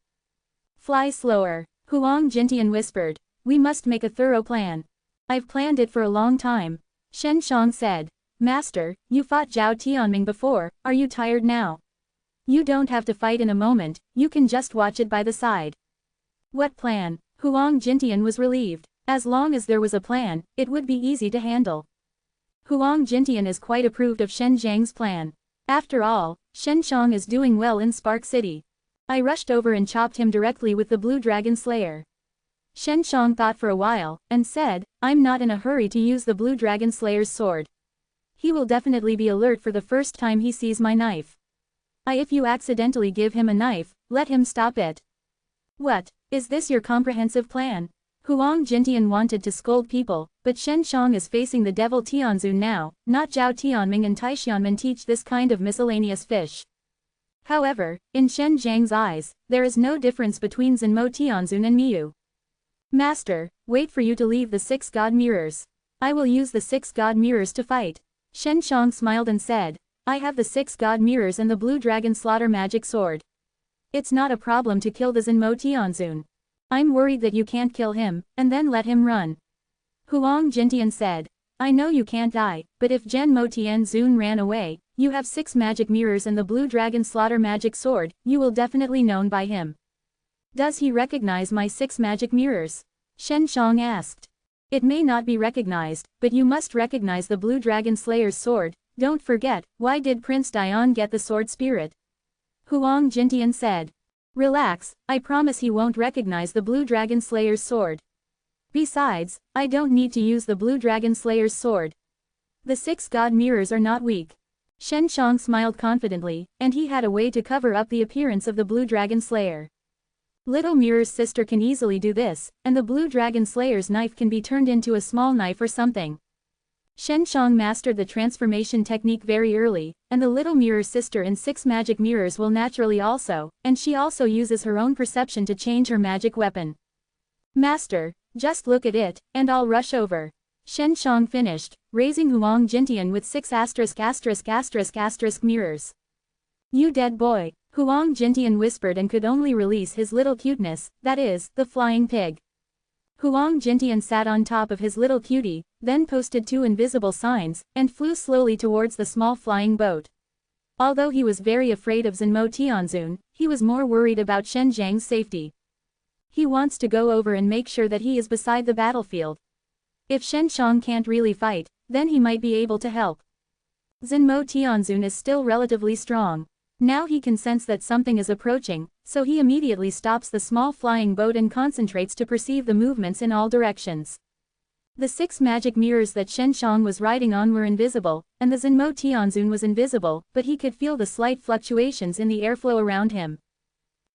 Fly slower, Huang Jintian whispered. We must make a thorough plan. I've planned it for a long time. Shen Shang said. Master, you fought Zhao Tianming before, are you tired now? You don't have to fight in a moment, you can just watch it by the side. What plan? Huang Jintian was relieved. As long as there was a plan, it would be easy to handle. Huang Jintian is quite approved of Shen Zhang's plan. After all, Shen Shang is doing well in Spark City. I rushed over and chopped him directly with the Blue Dragon Slayer. Shen Shang thought for a while, and said, I'm not in a hurry to use the Blue Dragon Slayer's sword. He will definitely be alert for the first time he sees my knife. If you accidentally give him a knife, let him stop it. What, is this your comprehensive plan? Huang Jintian wanted to scold people, but Shen Shang is facing the devil Tianzun now, not Zhao Tianming and Taixianmen teach this kind of miscellaneous fish. However, in Shen Zhang's eyes, there is no difference between Zhenmo Tianzun and Miyu. Master, wait for you to leave the 6 God Mirrors. I will use the 6 God Mirrors to fight. Shen Shang smiled and said, I have the 6 God Mirrors and the Blue Dragon Slaughter Magic Sword. It's not a problem to kill the Zhenmo Tianzun. I'm worried that you can't kill him, and then let him run. Huang Jintian said, I know you can't die, but if Zhenmo Tianzun ran away, you have 6 magic mirrors and the Blue Dragon Slaughter Magic Sword, you will definitely known by him. Does he recognize my 6 magic mirrors? Shen Shang asked. It may not be recognized, but you must recognize the Blue Dragon Slayer's sword. Don't forget, why did Prince Dion get the sword spirit? Huang Jintian said. Relax, I promise he won't recognize the Blue Dragon Slayer's sword. Besides, I don't need to use the Blue Dragon Slayer's sword. The 6 god mirrors are not weak. Shen Shang smiled confidently, and he had a way to cover up the appearance of the Blue Dragon Slayer. Little Mirror's sister can easily do this, and the Blue Dragon Slayer's knife can be turned into a small knife or something. Shen Shang mastered the transformation technique very early, and the Little Mirror's sister in 6 magic mirrors will naturally also, and she also uses her own perception to change her magic weapon. Master, just look at it, and I'll rush over. Shen Shang finished, raising Huang Jintian with 6 ***** mirrors. You dead boy, Huang Jintian whispered and could only release his little cuteness, that is, the flying pig. Huang Jintian sat on top of his little cutie, then posted 2 invisible signs, and flew slowly towards the small flying boat. Although he was very afraid of Zhenmo Tianzun, he was more worried about Shen Zhang's safety. He wants to go over and make sure that he is beside the battlefield. If Shen Shang can't really fight, then he might be able to help. Zhenmo Tianzun is still relatively strong. Now he can sense that something is approaching, so he immediately stops the small flying boat and concentrates to perceive the movements in all directions. The 6 magic mirrors that Shen Shang was riding on were invisible, and the Zhenmo Tianzun was invisible, but he could feel the slight fluctuations in the airflow around him.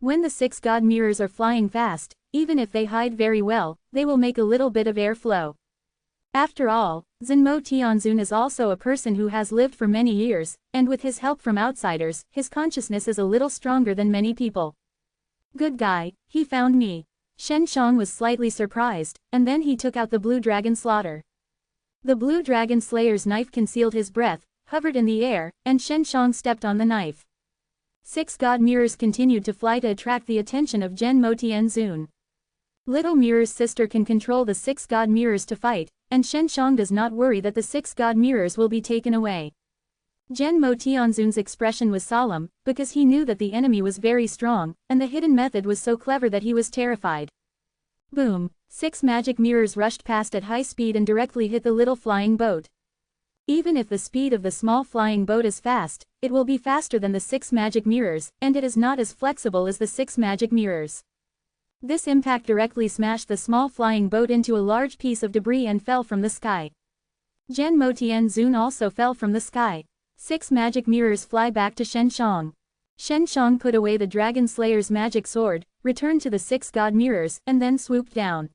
When the 6 god mirrors are flying fast, even if they hide very well, they will make a little bit of airflow. After all, Zhenmo Tianzun is also a person who has lived for many years, and with his help from outsiders, his consciousness is a little stronger than many people. Good guy, he found me. Shen Shang was slightly surprised, and then he took out the Blue Dragon Slaughter. The Blue Dragon Slayer's knife concealed his breath, hovered in the air, and Shen Shang stepped on the knife. 6 god mirrors continued to fly to attract the attention of Zhenmo Tianzun. Little Mirror's sister can control the 6 god mirrors to fight, and Shen Shang does not worry that the 6 god mirrors will be taken away. Zhenmo Tianzun's expression was solemn, because he knew that the enemy was very strong, and the hidden method was so clever that he was terrified. Boom! 6 magic mirrors rushed past at high speed and directly hit the little flying boat. Even if the speed of the small flying boat is fast, it will be faster than the 6 magic mirrors, and it is not as flexible as the 6 magic mirrors. This impact directly smashed the small flying boat into a large piece of debris and fell from the sky. Zhenmo Tianzun also fell from the sky. 6 magic mirrors fly back to Shen Shang. Shen Shang put away the Dragon Slayer's magic sword, returned to the 6 god mirrors, and then swooped down.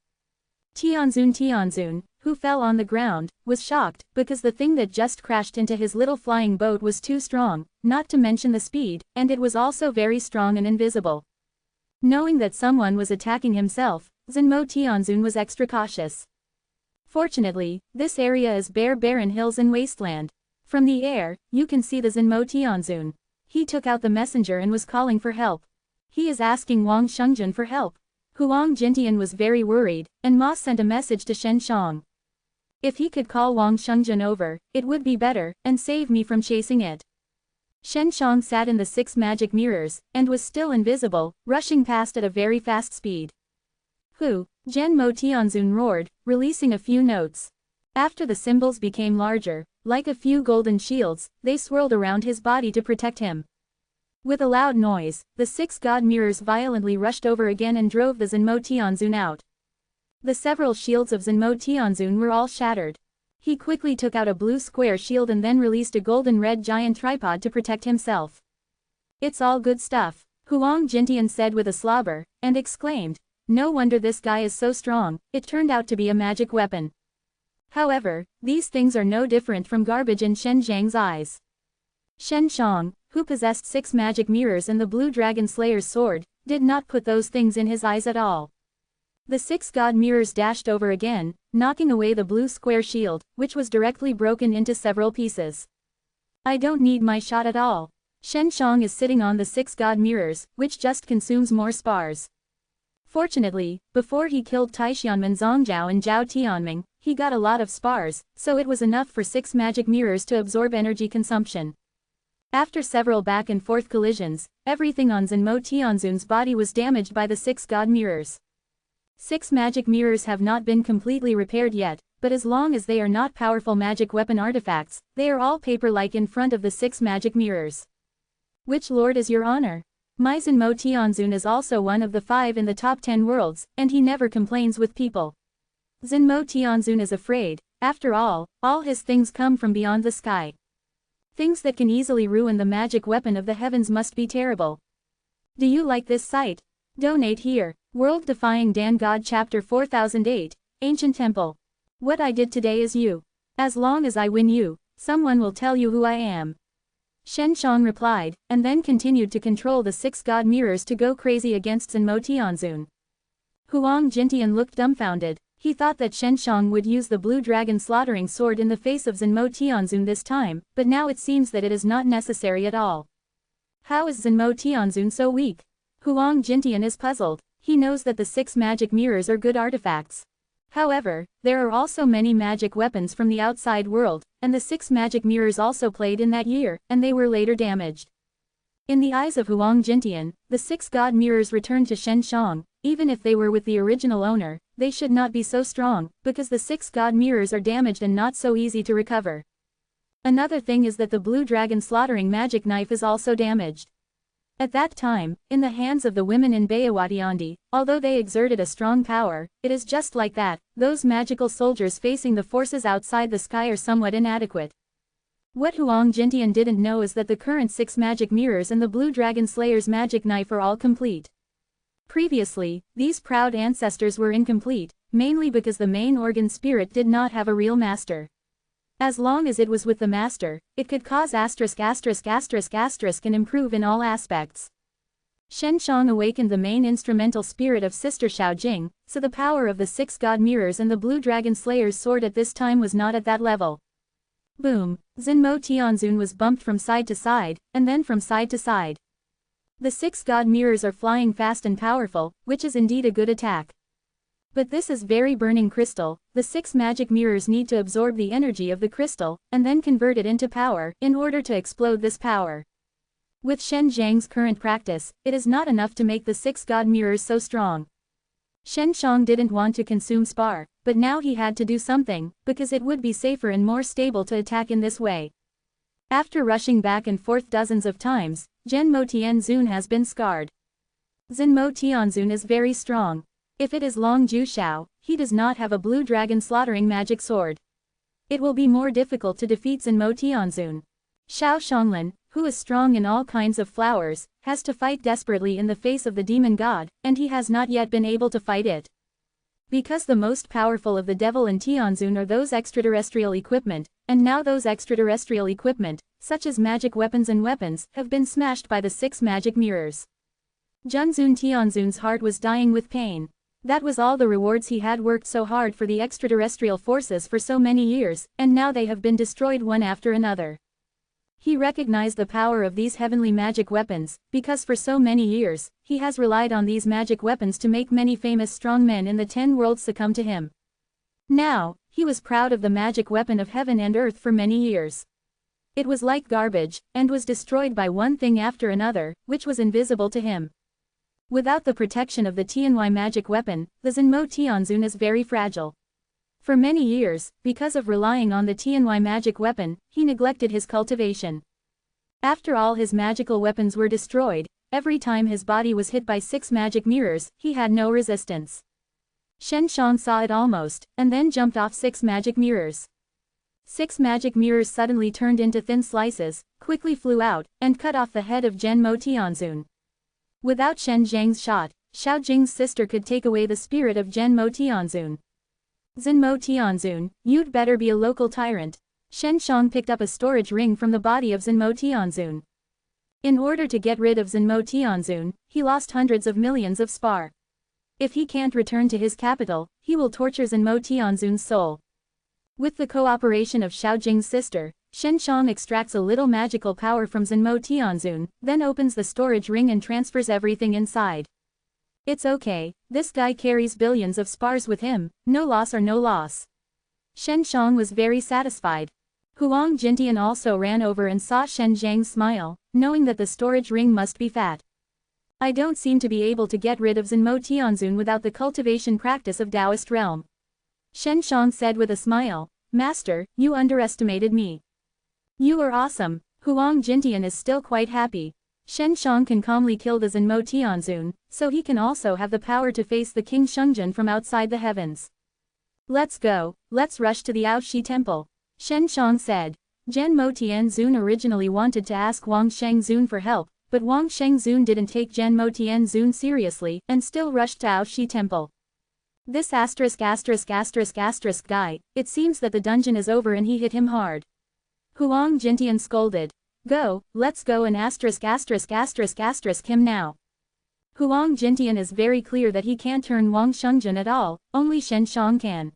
Tianzun, who fell on the ground, was shocked, because the thing that just crashed into his little flying boat was too strong, not to mention the speed, and it was also very strong and invisible. Knowing that someone was attacking himself, Zhenmo Tianzun was extra cautious. Fortunately, this area is barren hills and wasteland. From the air, you can see the Zhenmo Tianzun. He took out the messenger and was calling for help. He is asking Wang Shengjun for help. Huang Jintian was very worried, and Ma sent a message to Shen Shang. If he could call Wang Shengjun over, it would be better, and save me from chasing it. Shen Shang sat in the 6 magic mirrors, and was still invisible, rushing past at a very fast speed. Hu! Zhenmo Tianzun roared, releasing a few notes. After the symbols became larger, like a few golden shields, they swirled around his body to protect him. With a loud noise, the 6 god mirrors violently rushed over again and drove the Zhenmo Tianzun out. The several shields of Zhenmo Tianzun were all shattered. He quickly took out a blue square shield and then released a golden-red giant tripod to protect himself. It's all good stuff, Huang Jintian said with a slobber, and exclaimed, no wonder this guy is so strong, it turned out to be a magic weapon. However, these things are no different from garbage in Shen Zhang's eyes. Shen Shang, who possessed 6 magic mirrors and the Blue Dragon Slayer's sword, did not put those things in his eyes at all. The 6 god mirrors dashed over again, knocking away the blue square shield, which was directly broken into several pieces. I don't need my shot at all. Shen Shang is sitting on the 6 god mirrors, which just consumes more spars. Fortunately, before he killed Taixianmen Zhongzhao and Zhao Tianming, he got a lot of spars, so it was enough for 6 magic mirrors to absorb energy consumption. After several back and forth collisions, everything on Zhenmo Tianzun's body was damaged by the 6 god mirrors. 6 magic mirrors have not been completely repaired yet, but as long as they are not powerful magic weapon artifacts, they are all paper-like in front of the 6 magic mirrors. Which lord is your honor? My Zenmo Tianzun is also one of the 5 in the top 10 worlds, and he never complains with people. Zenmo Tianzun is afraid. After all his things come from beyond the sky. Things that can easily ruin the magic weapon of the heavens must be terrible. Do you like this site? Donate here. World Defying Dan God Chapter 4008, Ancient Temple. What I did today is you. As long as I win you, someone will tell you who I am. Shen Shang replied, and then continued to control the 6 god mirrors to go crazy against Zenmo Tianzun. Huang Jintian looked dumbfounded. He thought that Shen Shang would use the blue dragon slaughtering sword in the face of Zenmo Tianzun this time, but now it seems that it is not necessary at all. How is Zenmo Tianzun so weak? Huang Jintian is puzzled. He knows that the 6 magic mirrors are good artifacts. However, there are also many magic weapons from the outside world, and the 6 magic mirrors also played in that year, and they were later damaged. In the eyes of Huang Jintian, the 6 god mirrors returned to Shen Shang. Even if they were with the original owner, they should not be so strong, because the 6 god mirrors are damaged and not so easy to recover. Another thing is that the blue dragon slaughtering magic knife is also damaged. At that time, in the hands of the women in Bayawatiandi, although they exerted a strong power, it is just like that, those magical soldiers facing the forces outside the sky are somewhat inadequate. What Huang Jintian didn't know is that the current 6 magic mirrors and the blue dragon slayer's magic knife are all complete. Previously, these proud ancestors were incomplete, mainly because the main organ spirit did not have a real master. As long as it was with the master, it could cause ***** and improve in all aspects. Shen Shang awakened the main instrumental spirit of Sister Xiao Jing, so the power of the 6 god mirrors and the blue dragon slayer's sword at this time was not at that level. Boom! Zenmo Tianzun was bumped from side to side, and then from side to side. The 6 god mirrors are flying fast and powerful, which is indeed a good attack. But this is very burning crystal. The 6 magic mirrors need to absorb the energy of the crystal, and then convert it into power, in order to explode this power. With Shen Zhang's current practice, it is not enough to make the 6 god mirrors so strong. Shen Shang didn't want to consume spar, but now he had to do something, because it would be safer and more stable to attack in this way. After rushing back and forth dozens of times, Zenmo Tianzun has been scarred. Zenmo Tianzun is very strong. If it is Long Ju Xiao, he does not have a blue dragon slaughtering magic sword. It will be more difficult to defeat Zenmo Tianzun. Xiao Xianglin, who is strong in all kinds of flowers, has to fight desperately in the face of the demon god, and he has not yet been able to fight it. Because the most powerful of the devil and Tianzun are those extraterrestrial equipment, and now those extraterrestrial equipment, such as magic weapons and weapons, have been smashed by the 6 magic mirrors. Junzun Tianzun's heart was dying with pain. That was all the rewards he had worked so hard for the extraterrestrial forces for so many years, and now they have been destroyed one after another. He recognized the power of these heavenly magic weapons, because for so many years, he has relied on these magic weapons to make many famous strong men in the 10 worlds succumb to him. Now, he was proud of the magic weapon of heaven and earth for many years. It was like garbage, and was destroyed by one thing after another, which was invisible to him. Without the protection of the Tianhui magic weapon, the Zenmo Tianzun is very fragile. For many years, because of relying on the Tianhui magic weapon, he neglected his cultivation. After all his magical weapons were destroyed, every time his body was hit by 6 magic mirrors, he had no resistance. Shen Shang saw it almost, and then jumped off 6 magic mirrors. 6 magic mirrors suddenly turned into thin slices, quickly flew out, and cut off the head of Zenmo Tianzun. Without Shen Zhang's shot, Xiao Jing's sister could take away the spirit of Zenmo Tianzun. Zenmo Tianzun, you'd better be a local tyrant. Shen Shang picked up a storage ring from the body of Zenmo Tianzun. In order to get rid of Zenmo Tianzun, he lost hundreds of millions of spar. If he can't return to his capital, he will torture Zenmo Tianzun's soul. With the cooperation of Xiao Jing's sister, Shen Shang extracts a little magical power from Zenmo Tianzun, then opens the storage ring and transfers everything inside. It's okay, this guy carries billions of spars with him, no loss or no loss. Shen Shang was very satisfied. Huang Jintian also ran over and saw Shen Zhang's smile, knowing that the storage ring must be fat. I don't seem to be able to get rid of Zenmo Tianzun without the cultivation practice of Taoist realm. Shen Shang said with a smile, Master, you underestimated me. You are awesome. Huang Jintian is still quite happy. Shen Shang can calmly kill the Zenmo Tianzun, so he can also have the power to face the King Shengzhen from outside the heavens. Let's go, let's rush to the Aoshi temple. Shen Shang said. Zhenmo Tianzun originally wanted to ask Wang Shengzun for help, but Wang Shengzun didn't take Zhenmo Tianzun seriously and still rushed to Aoshi temple. This asterisk guy, it seems that the dungeon is over and he hit him hard. Huang Jintian scolded. Go, let's go and asterisk him now. Huang Jintian is very clear that he can't turn Wang Shengzhen at all, only Shen Shang can.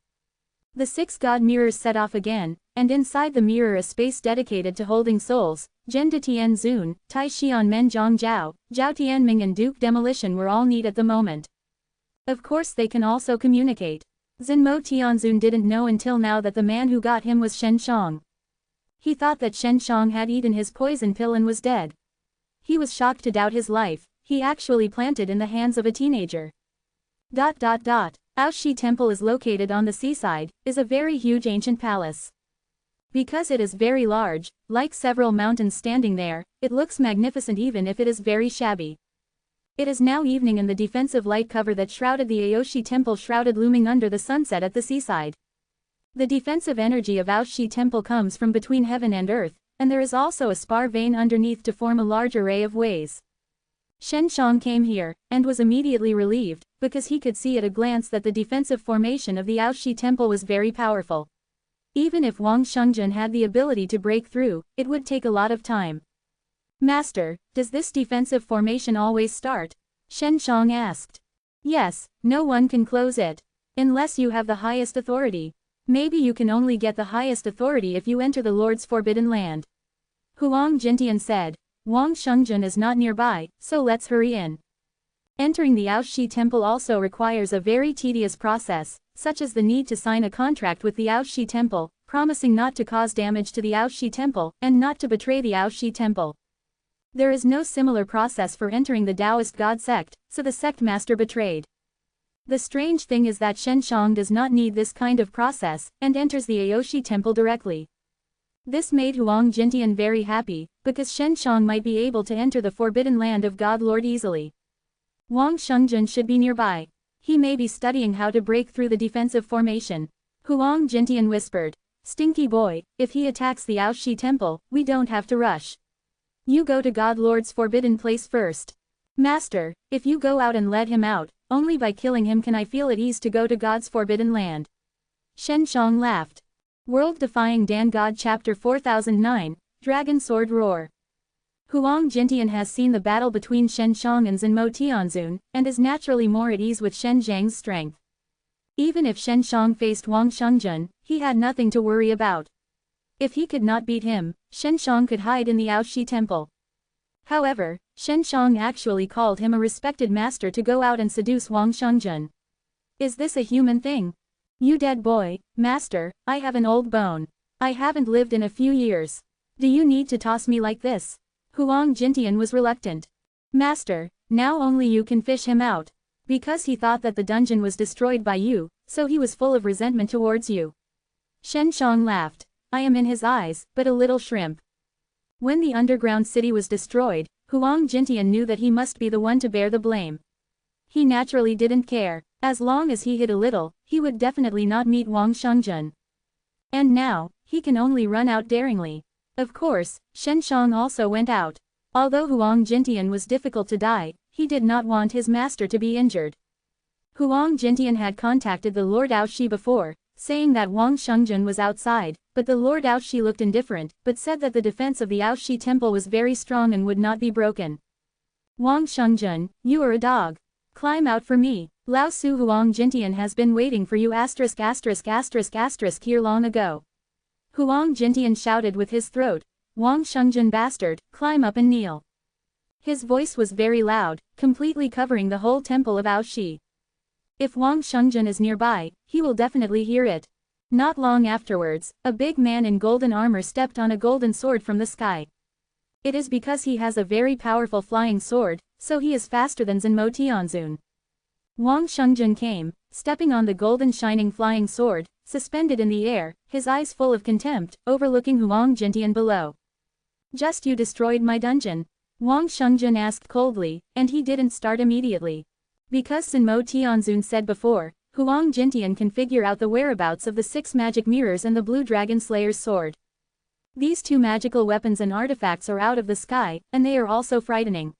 The 6 god mirrors set off again, and inside the mirror a space dedicated to holding souls, Zhen De Tianzun, Tai Xian Men Zhang Zhao, Zhao Tianming and Duke Demolition were all need at the moment. Of course they can also communicate. Zenmo Tianzun didn't know until now that the man who got him was Shen Shang. He thought that Shen Shang had eaten his poison pill and was dead. He was shocked to doubt his life, he actually planted in the hands of a teenager. Aoshi Temple is located on the seaside, is a very huge ancient palace. Because it is very large, like several mountains standing there, it looks magnificent even if it is very shabby. It is now evening and the defensive light cover that shrouded the Aoshi Temple shrouded looming under the sunset at the seaside. The defensive energy of Aoshi Temple comes from between heaven and earth, and there is also a spar vein underneath to form a large array of ways. Shen Shang came here, and was immediately relieved, because he could see at a glance that the defensive formation of the Aoshi Temple was very powerful. Even if Wang Shengzhen had the ability to break through, it would take a lot of time. Master, does this defensive formation always start? Shen Shang asked. Yes, no one can close it. Unless you have the highest authority. Maybe you can only get the highest authority if you enter the Lord's Forbidden Land. Huang Jintian said. Wang Shengzhen is not nearby, so let's hurry in. Entering the Aoshi Temple also requires a very tedious process, such as the need to sign a contract with the Aoshi Temple, promising not to cause damage to the Aoshi Temple, and not to betray the Aoshi Temple. There is no similar process for entering the Taoist God sect, so the sect master betrayed. The strange thing is that Shen Shang does not need this kind of process, and enters the Aoshi Temple directly. This made Huang Jintian very happy, because Shen Shang might be able to enter the Forbidden Land of God Lord easily. Wang Shengzhen should be nearby. He may be studying how to break through the defensive formation. Huang Jintian whispered. Stinky boy, if he attacks the Aoshi Temple, we don't have to rush. You go to God Lord's forbidden place first. Master, if you go out and let him out, only by killing him can I feel at ease to go to God's forbidden land. Shen Shang laughed. World Defying Dan God Chapter 4009, Dragon Sword Roar. Huang Jintian has seen the battle between Shen Shang and Zenmo Tianzun, and is naturally more at ease with Shen Zhang's strength. Even if Shen Shang faced Wang Shengzhen, he had nothing to worry about. If he could not beat him, Shen Shang could hide in the Aoshi Temple. However, Shen Shang actually called him a respected master to go out and seduce Wang Shengzhen. Is this a human thing? You dead boy, master, I have an old bone. I haven't lived in a few years. Do you need to toss me like this? Huang Jintian was reluctant. Master, now only you can fish him out. Because he thought that the dungeon was destroyed by you, so he was full of resentment towards you. Shen Shang laughed. I am in his eyes, but a little shrimp. When the underground city was destroyed, Huang Jintian knew that he must be the one to bear the blame. He naturally didn't care. As long as he hid a little, he would definitely not meet Wang Shengzhen. And now, he can only run out daringly. Of course, Shen Shang also went out. Although Huang Jintian was difficult to die, he did not want his master to be injured. Huang Jintian had contacted the Lord Aoshi before, saying that Wang Shengzhen was outside, but the Lord Aoshi looked indifferent, but said that the defense of the Aoshi Temple was very strong and would not be broken. Wang Shengzhen, you are a dog. Climb out for me. Lao Su Huang Jintian has been waiting for you here long ago. Huang Jintian shouted with his throat, Wang Shengzhen bastard, climb up and kneel. His voice was very loud, completely covering the whole temple of Aoshi. If Wang Shengzhen is nearby, he will definitely hear it. Not long afterwards, a big man in golden armor stepped on a golden sword from the sky. It is because he has a very powerful flying sword, So he is faster than Zenmo Tianzun. Wang Shungjun came, stepping on the golden shining flying sword, suspended in the air, his eyes full of contempt, overlooking Huang Jintian below. Just you destroyed my dungeon? Wang Shungjun asked coldly, and he didn't start immediately. Because Zenmo Tianzun said before, Huang Jintian can figure out the whereabouts of the 6 magic mirrors and the blue dragon slayer's sword. These 2 magical weapons and artifacts are out of the sky, and they are also frightening.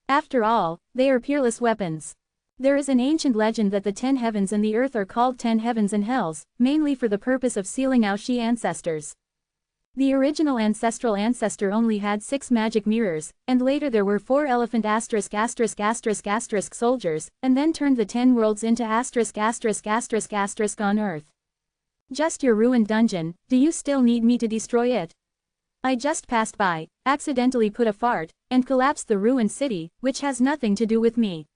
After all, they are peerless weapons. There is an ancient legend that the 10 heavens and the earth are called 10 heavens and hells, mainly for the purpose of sealing Aoshi ancestors. The original ancestral ancestor only had 6 magic mirrors, and later there were 4 elephant ***** soldiers, and then turned the 10 worlds into ***** on earth. Just your ruined dungeon, do you still need me to destroy it? I just passed by, accidentally put a fart, and collapsed the ruined city, which has nothing to do with me.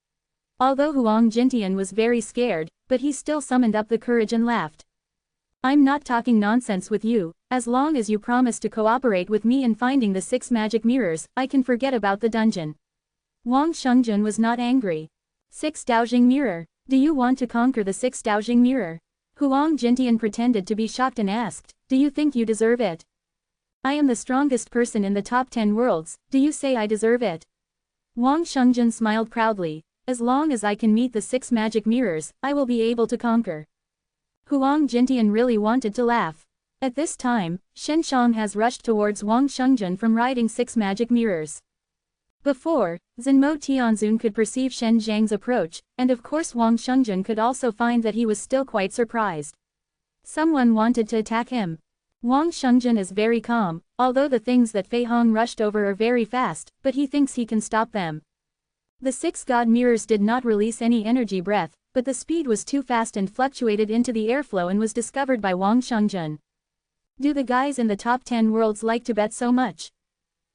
Although Huang Jintian was very scared, but he still summoned up the courage and laughed. I'm not talking nonsense with you, as long as you promise to cooperate with me in finding the 6 magic mirrors, I can forget about the dungeon. Wang Shungjun was not angry. 6 Daojing mirror, do you want to conquer the 6 Daojing mirror? Huang Jintian pretended to be shocked and asked, do you think you deserve it? I am the strongest person in the top 10 worlds, do you say I deserve it? Wang Shungjun smiled proudly. As long as I can meet the 6 magic mirrors, I will be able to conquer. Huang Jintian really wanted to laugh. At this time, Shen Shang has rushed towards Wang Shungjun from riding 6 magic mirrors. Before, Zenmo Tianzun could perceive Shen Zhang's approach, and of course Wang Shungjun could also find that he was still quite surprised. Someone wanted to attack him. Wang Shungjun is very calm, although the things that Fei Hong rushed over are very fast, but he thinks he can stop them. The 6 god mirrors did not release any energy breath, but the speed was too fast and fluctuated into the airflow and was discovered by Wang Shungjun. Do the guys in the top 10 worlds like to bet so much?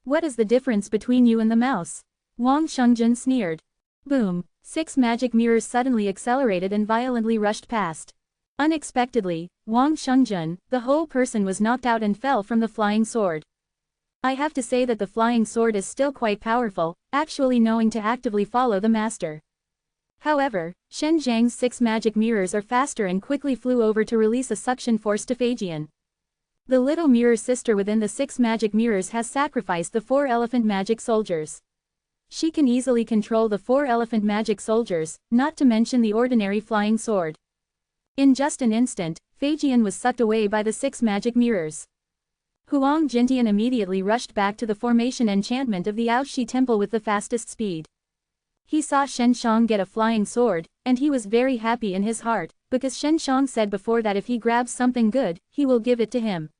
What is the difference between you and the mouse? Wang Shungjun sneered. Boom! 6 magic mirrors suddenly accelerated and violently rushed past. Unexpectedly, Wang Shungjun, the whole person was knocked out and fell from the flying sword. I have to say that the flying sword is still quite powerful, actually knowing to actively follow the master. However, Shen Zhang's 6 magic mirrors are faster and quickly flew over to release a suction force to Feijian. The little mirror sister within the 6 magic mirrors has sacrificed the 4 elephant magic soldiers. She can easily control the 4 elephant magic soldiers, not to mention the ordinary flying sword. In just an instant, Feijian was sucked away by the 6 magic mirrors. Huang Jintian immediately rushed back to the formation enchantment of the Aoshi temple with the fastest speed. He saw Shen Shang get a flying sword, and he was very happy in his heart, because Shen Shang said before that if he grabs something good, he will give it to him.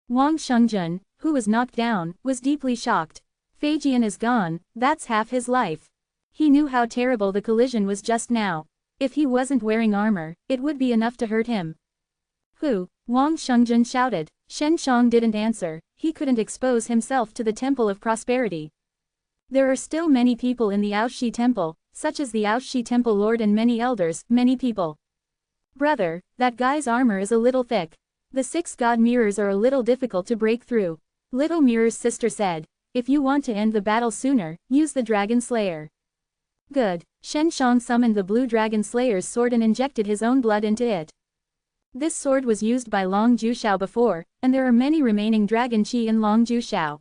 Wang Shungjun, who was knocked down, was deeply shocked. Feijian is gone, that's half his life. He knew how terrible the collision was just now. If he wasn't wearing armor, it would be enough to hurt him. Who? Wang Shungjun shouted. Shen Shang didn't answer, he couldn't expose himself to the Temple of Prosperity. There are still many people in the Aoshi Temple, such as the Aoshi Temple Lord and many elders, many people. Brother, that guy's armor is a little thick. The 6 god mirrors are a little difficult to break through. Little Mirror's sister said, if you want to end the battle sooner, use the Dragon Slayer. Good. Shen Shang summoned the blue Dragon Slayer's sword and injected his own blood into it. This sword was used by Long Jushao before, and there are many remaining dragon chi in Long Jushao.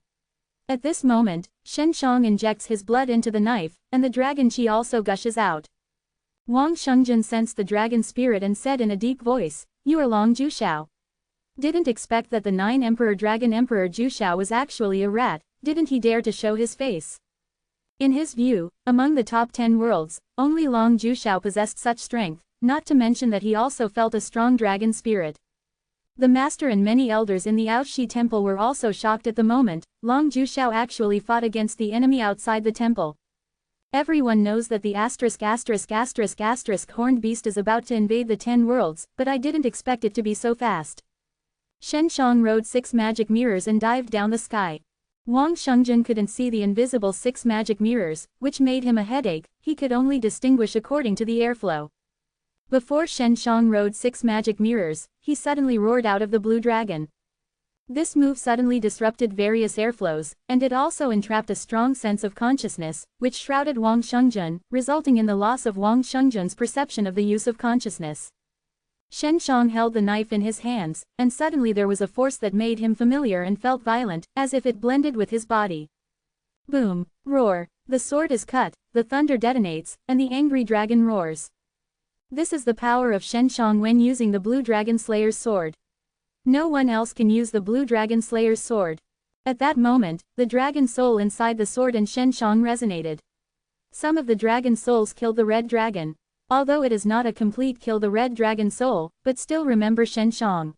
At this moment, Shen Shang injects his blood into the knife, and the dragon chi also gushes out. Wang Shungjun sensed the dragon spirit and said in a deep voice, you are Long Jushao. Didn't expect that the 9 Emperor Dragon Emperor Jushao was actually a rat, didn't he dare to show his face? In his view, among the top 10 worlds, only Long Jushao possessed such strength, not to mention that he also felt a strong dragon spirit. The master and many elders in the Aoshi temple were also shocked at the moment. Long Jushao actually fought against the enemy outside the temple. Everyone knows that the ***** horned beast is about to invade the 10 worlds, but I didn't expect it to be so fast. Shen Shang rode 6 magic mirrors and dived down the sky. Wang Shungjun couldn't see the invisible 6 magic mirrors, which made him a headache, he could only distinguish according to the airflow. Before Shen Shang rode 6 magic mirrors, he suddenly roared out of the blue dragon. This move suddenly disrupted various airflows, and it also entrapped a strong sense of consciousness, which shrouded Wang Shengzhen, resulting in the loss of Wang Shengzhen's perception of the use of consciousness. Shen Shang held the knife in his hands, and suddenly there was a force that made him familiar and felt violent, as if it blended with his body. Boom! Roar! The sword is cut, the thunder detonates, and the angry dragon roars. This is the power of Shen Shang when using the Blue Dragon Slayer's sword. No one else can use the Blue Dragon Slayer's sword. At that moment, the dragon soul inside the sword and Shen Shang resonated. Some of the dragon souls killed the red dragon. Although it is not a complete kill the red dragon soul, but still remember Shen Shang.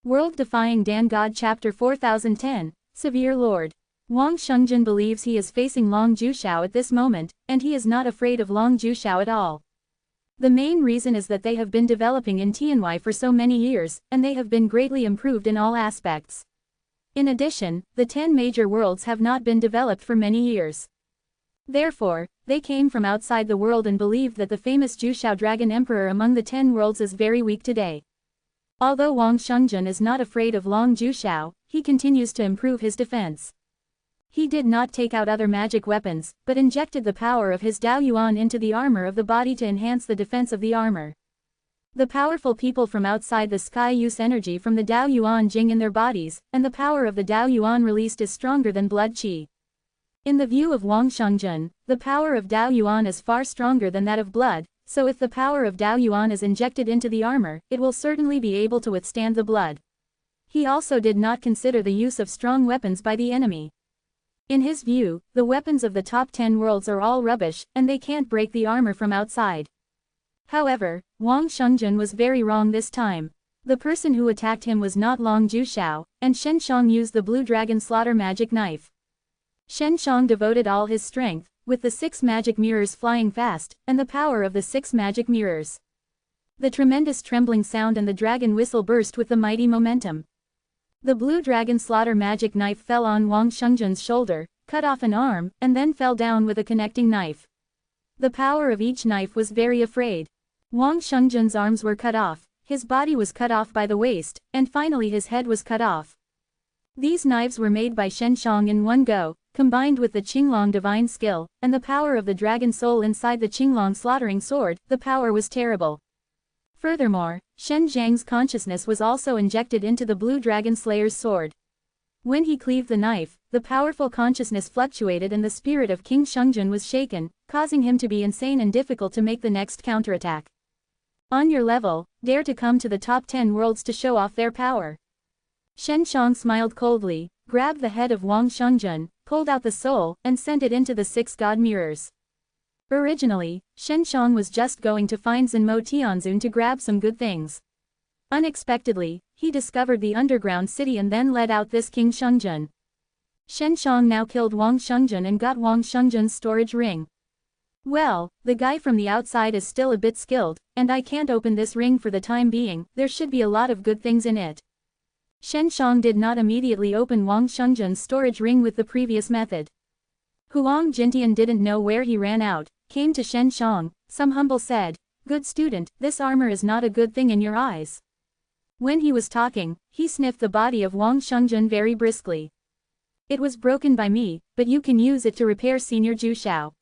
World Defying Dan God Chapter 4010, Severe Lord. Wang Shengzhen believes he is facing Long Jushao at this moment, and he is not afraid of Long Jushao at all. The main reason is that they have been developing in Tianwei for so many years, and they have been greatly improved in all aspects. In addition, the 10 major worlds have not been developed for many years. Therefore, they came from outside the world and believed that the famous Jushao Dragon Emperor among the 10 worlds is very weak today. Although Wang Shengzhen is not afraid of Long Jushao, he continues to improve his defense. He did not take out other magic weapons, but injected the power of his Dao Yuan into the armor of the body to enhance the defense of the armor. The powerful people from outside the sky use energy from the Dao Yuan Jing in their bodies, and the power of the Dao Yuan released is stronger than blood qi. In the view of Wang Shengzhen, the power of Dao Yuan is far stronger than that of blood, so if the power of Dao Yuan is injected into the armor, it will certainly be able to withstand the blood. He also did not consider the use of strong weapons by the enemy. In his view, the weapons of the top 10 worlds are all rubbish, and they can't break the armor from outside. However, Wang Shengzhen was very wrong this time. The person who attacked him was not Long Jushao, and Shen Shang used the Blue Dragon Slaughter magic knife. Shen Shang devoted all his strength, with the 6 magic mirrors flying fast, and the power of the 6 magic mirrors. The tremendous trembling sound and the dragon whistle burst with the mighty momentum. The Blue Dragon Slaughter magic knife fell on Wang Shengzhen's shoulder, cut off an arm, and then fell down with a connecting knife. The power of each knife was very afraid. Wang Shengzhen's arms were cut off, his body was cut off by the waist, and finally his head was cut off. These knives were made by Shen Shang in one go, combined with the Qinglong divine skill, and the power of the dragon soul inside the Qinglong slaughtering sword, the power was terrible. Furthermore, Shen Zhang's consciousness was also injected into the Blue Dragon Slayer's sword. When he cleaved the knife, the powerful consciousness fluctuated and the spirit of King Shengzhen was shaken, causing him to be insane and difficult to make the next counterattack. On your level, dare to come to the top 10 worlds to show off their power. Shen Shang smiled coldly, grabbed the head of Wang Shengzhen, pulled out the soul, and sent it into the 6 god mirrors. Originally, Shen Shang was just going to find Zhenmo Tianzun to grab some good things. Unexpectedly, he discovered the underground city and then led out this King Shengzhen. Shen Shang now killed Wang Shengzhen and got Wang Shengzhen's storage ring. Well, the guy from the outside is still a bit skilled, and I can't open this ring for the time being, there should be a lot of good things in it. Shen Shang did not immediately open Wang Shengzhen's storage ring with the previous method. Huang Jintian didn't know where he ran out, came to Shen Shang, some humble said, "Good student, this armor is not a good thing in your eyes." When he was talking, he sniffed the body of Wang Shengzhen very briskly. "It was broken by me, but you can use it to repair Senior Jushao."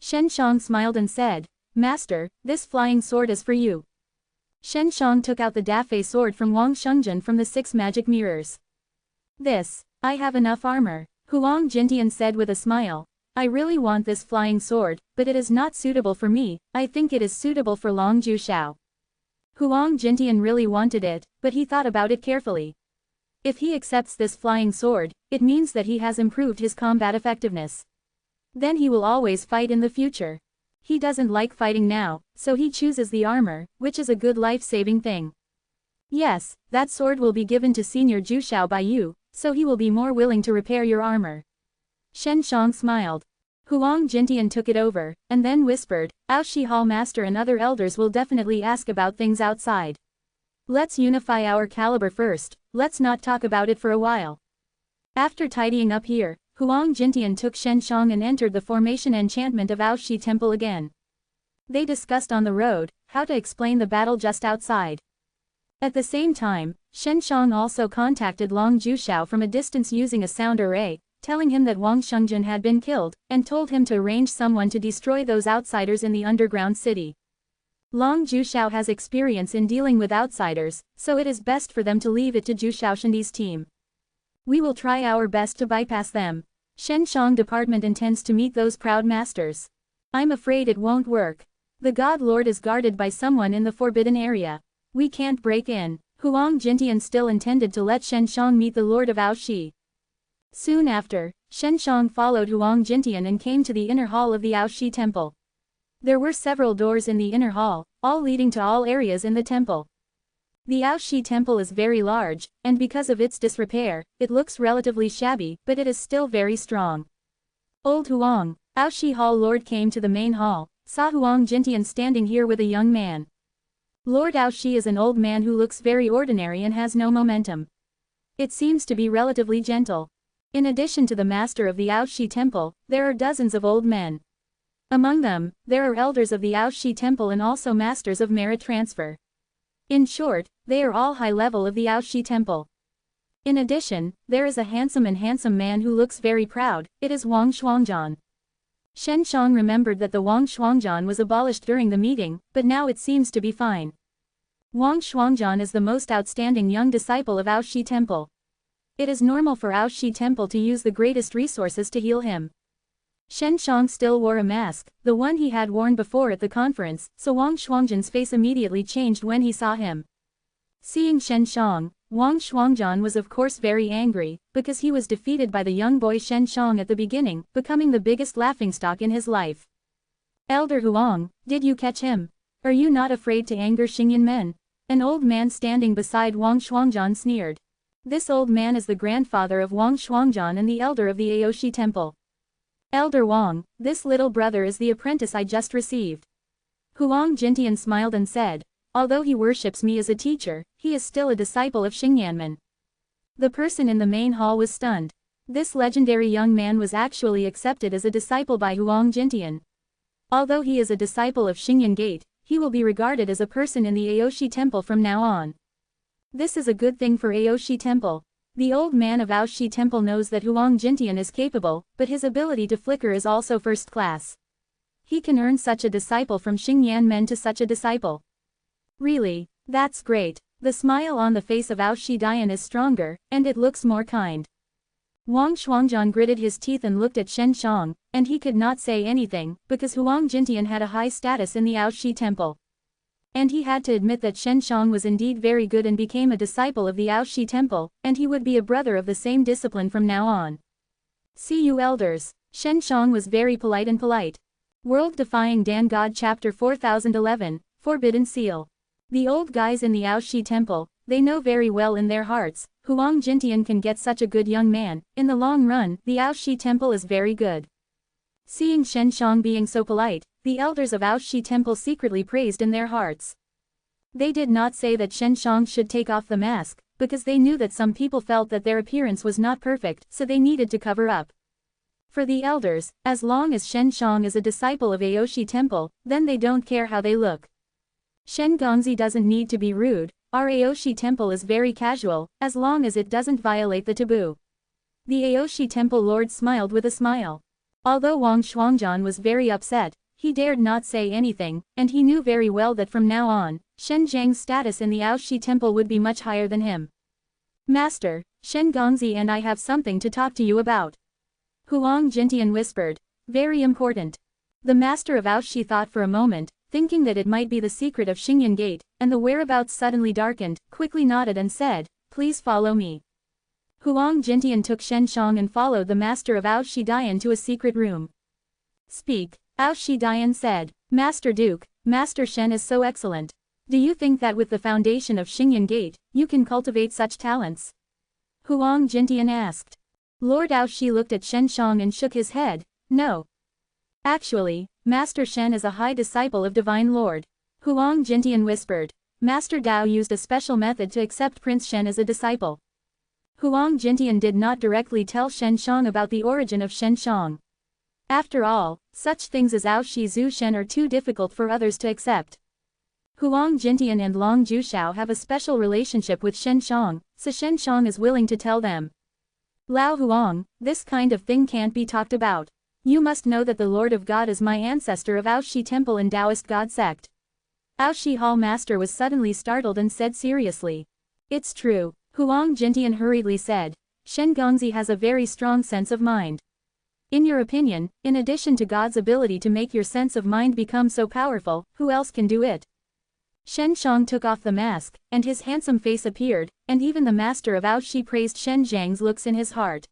Shen Shang smiled and said, "Master, this flying sword is for you." Shen Shang took out the Dafei sword from Wang Shengzhen from the 6 magic mirrors. I have enough armor," Huang Jintian said with a smile. "I really want this flying sword, but it is not suitable for me, I think it is suitable for Long Jushao." Huang Jintian really wanted it, but he thought about it carefully. If he accepts this flying sword, it means that he has improved his combat effectiveness. Then he will always fight in the future. He doesn't like fighting now, so he chooses the armor, which is a good life-saving thing. Yes, that sword will be given to Senior Jushao by you, so he will be more willing to repair your armor. Shen Shang smiled. Huang Jintian took it over, and then whispered, "Aoshi Hall Master and other elders will definitely ask about things outside. Let's unify our caliber first, let's not talk about it for a while." After tidying up here, Huang Jintian took Shen Shang and entered the formation enchantment of Aoshi Temple again. They discussed on the road, how to explain the battle just outside. At the same time, Shen Shang also contacted Long Jushao from a distance using a sound array, telling him that Wang Shengjun had been killed, and told him to arrange someone to destroy those outsiders in the underground city. Long Jushao has experience in dealing with outsiders, so it is best for them to leave it to Jushao Shendi's team. We will try our best to bypass them. Shen Shang department intends to meet those proud masters. I'm afraid it won't work. The God Lord is guarded by someone in the forbidden area. We can't break in. Huang Jintian still intended to let Shen Shang meet the Lord of Aoshi. Soon after, Shen Shang followed Huang Jintian and came to the inner hall of the Aoshi temple. There were several doors in the inner hall, all leading to all areas in the temple. The Aoshi temple is very large, and because of its disrepair, it looks relatively shabby, but it is still very strong. Old Huang, Aoshi Hall Lord came to the main hall, saw Huang Jintian standing here with a young man. Lord Aoshi is an old man who looks very ordinary and has no momentum. It seems to be relatively gentle. In addition to the master of the Aoshi temple, there are dozens of old men. Among them, there are elders of the Aoshi temple and also masters of merit transfer. In short, they are all high level of the Aoshi temple. In addition, there is a handsome man who looks very proud. It is Wang Shuangjian. Shen Shang remembered that the Wang Shuangjian was abolished during the meeting, but now it seems to be fine. Wang Shuangjian is the most outstanding young disciple of Aoshi temple. It is normal for Aoshi temple to use the greatest resources to heal him. Shen Shang still wore a mask, the one he had worn before at the conference, so Wang Shuangjian's face immediately changed when he saw him. Seeing Shen Shang, Wang Shuangjian was of course very angry, because he was defeated by the young boy Shen Shang at the beginning, becoming the biggest laughingstock in his life. Elder Huang, did you catch him? Are you not afraid to anger Xingyan men? An old man standing beside Wang Shuangjian sneered. This old man is the grandfather of Wang Shuangjian and the elder of the Aoshi temple. Elder Wang, this little brother is the apprentice I just received. Huang Jintian smiled and said, although he worships me as a teacher, he is still a disciple of Xingyanmen. The person in the main hall was stunned. This legendary young man was actually accepted as a disciple by Huang Jintian. Although he is a disciple of Xingyan Gate, he will be regarded as a person in the Aoshi temple from now on. This is a good thing for Aoshi temple. The old man of Aoshi temple knows that Huang Jintian is capable, but his ability to flicker is also first class. He can earn such a disciple from Xingyan men to such a disciple. Really, that's great. The smile on the face of Aoshi Dian is stronger, and it looks more kind. Wang Shuangjian gritted his teeth and looked at Shen Shang, and he could not say anything, because Huang Jintian had a high status in the Aoshi temple. And he had to admit that Shen Shang was indeed very good and became a disciple of the Aoshi temple, and he would be a brother of the same discipline from now on. See you elders. Shen Shang was very polite and polite. World Defying Dan God Chapter 4011, Forbidden Seal. The old guys in the Aoshi temple, they know very well in their hearts, Huang Jintian can get such a good young man. In the long run, the Aoshi temple is very good. Seeing Shen Shang being so polite, the elders of Aoshi temple secretly praised in their hearts. They did not say that Shen Shang should take off the mask, because they knew that some people felt that their appearance was not perfect, so they needed to cover up. For the elders, as long as Shen Shang is a disciple of Aoshi temple, then they don't care how they look. Shen Gongzi doesn't need to be rude, our Aoshi temple is very casual, as long as it doesn't violate the taboo. The Aoshi temple lord smiled with a smile. Although Wang Shuangjian was very upset, he dared not say anything, and he knew very well that from now on, Shen Zhang's status in the Aoshi temple would be much higher than him. Master, Shen Gongzi and I have something to talk to you about. Huang Jintian whispered. Very important. The master of Aoshi thought for a moment, thinking that it might be the secret of Xingyan Gate, and the whereabouts suddenly darkened, quickly nodded and said, please follow me. Huang Jintian took Shen Shang and followed the master of Aoshi Dian to a secret room. Speak, Aoshi Dian said. Master Duke, Master Shen is so excellent. Do you think that with the foundation of Xingyan Gate, you can cultivate such talents? Huang Jintian asked. Lord Aoshi looked at Shen Shang and shook his head. No. Actually, Master Shen is a high disciple of Divine Lord. Huang Jintian whispered. Master Dao used a special method to accept Prince Shen as a disciple. Huang Jintian did not directly tell Shen Shang about the origin of Shen Shang. After all, such things as Aoshi Zhu Shen are too difficult for others to accept. Huang Jintian and Long Jushao have a special relationship with Shen Shang, so Shen Shang is willing to tell them. Lao Huang, this kind of thing can't be talked about. You must know that the Lord of God is my ancestor of Aoshi Temple in Taoist God sect. Aoshi Hall Master was suddenly startled and said seriously. It's true, Huang Jintian hurriedly said. Shen Gongzi has a very strong sense of mind. In your opinion, in addition to God's ability to make your sense of mind become so powerful, who else can do it? Shen Shang took off the mask, and his handsome face appeared, and even the master of Aoshi praised Shen Zhang's looks in his heart.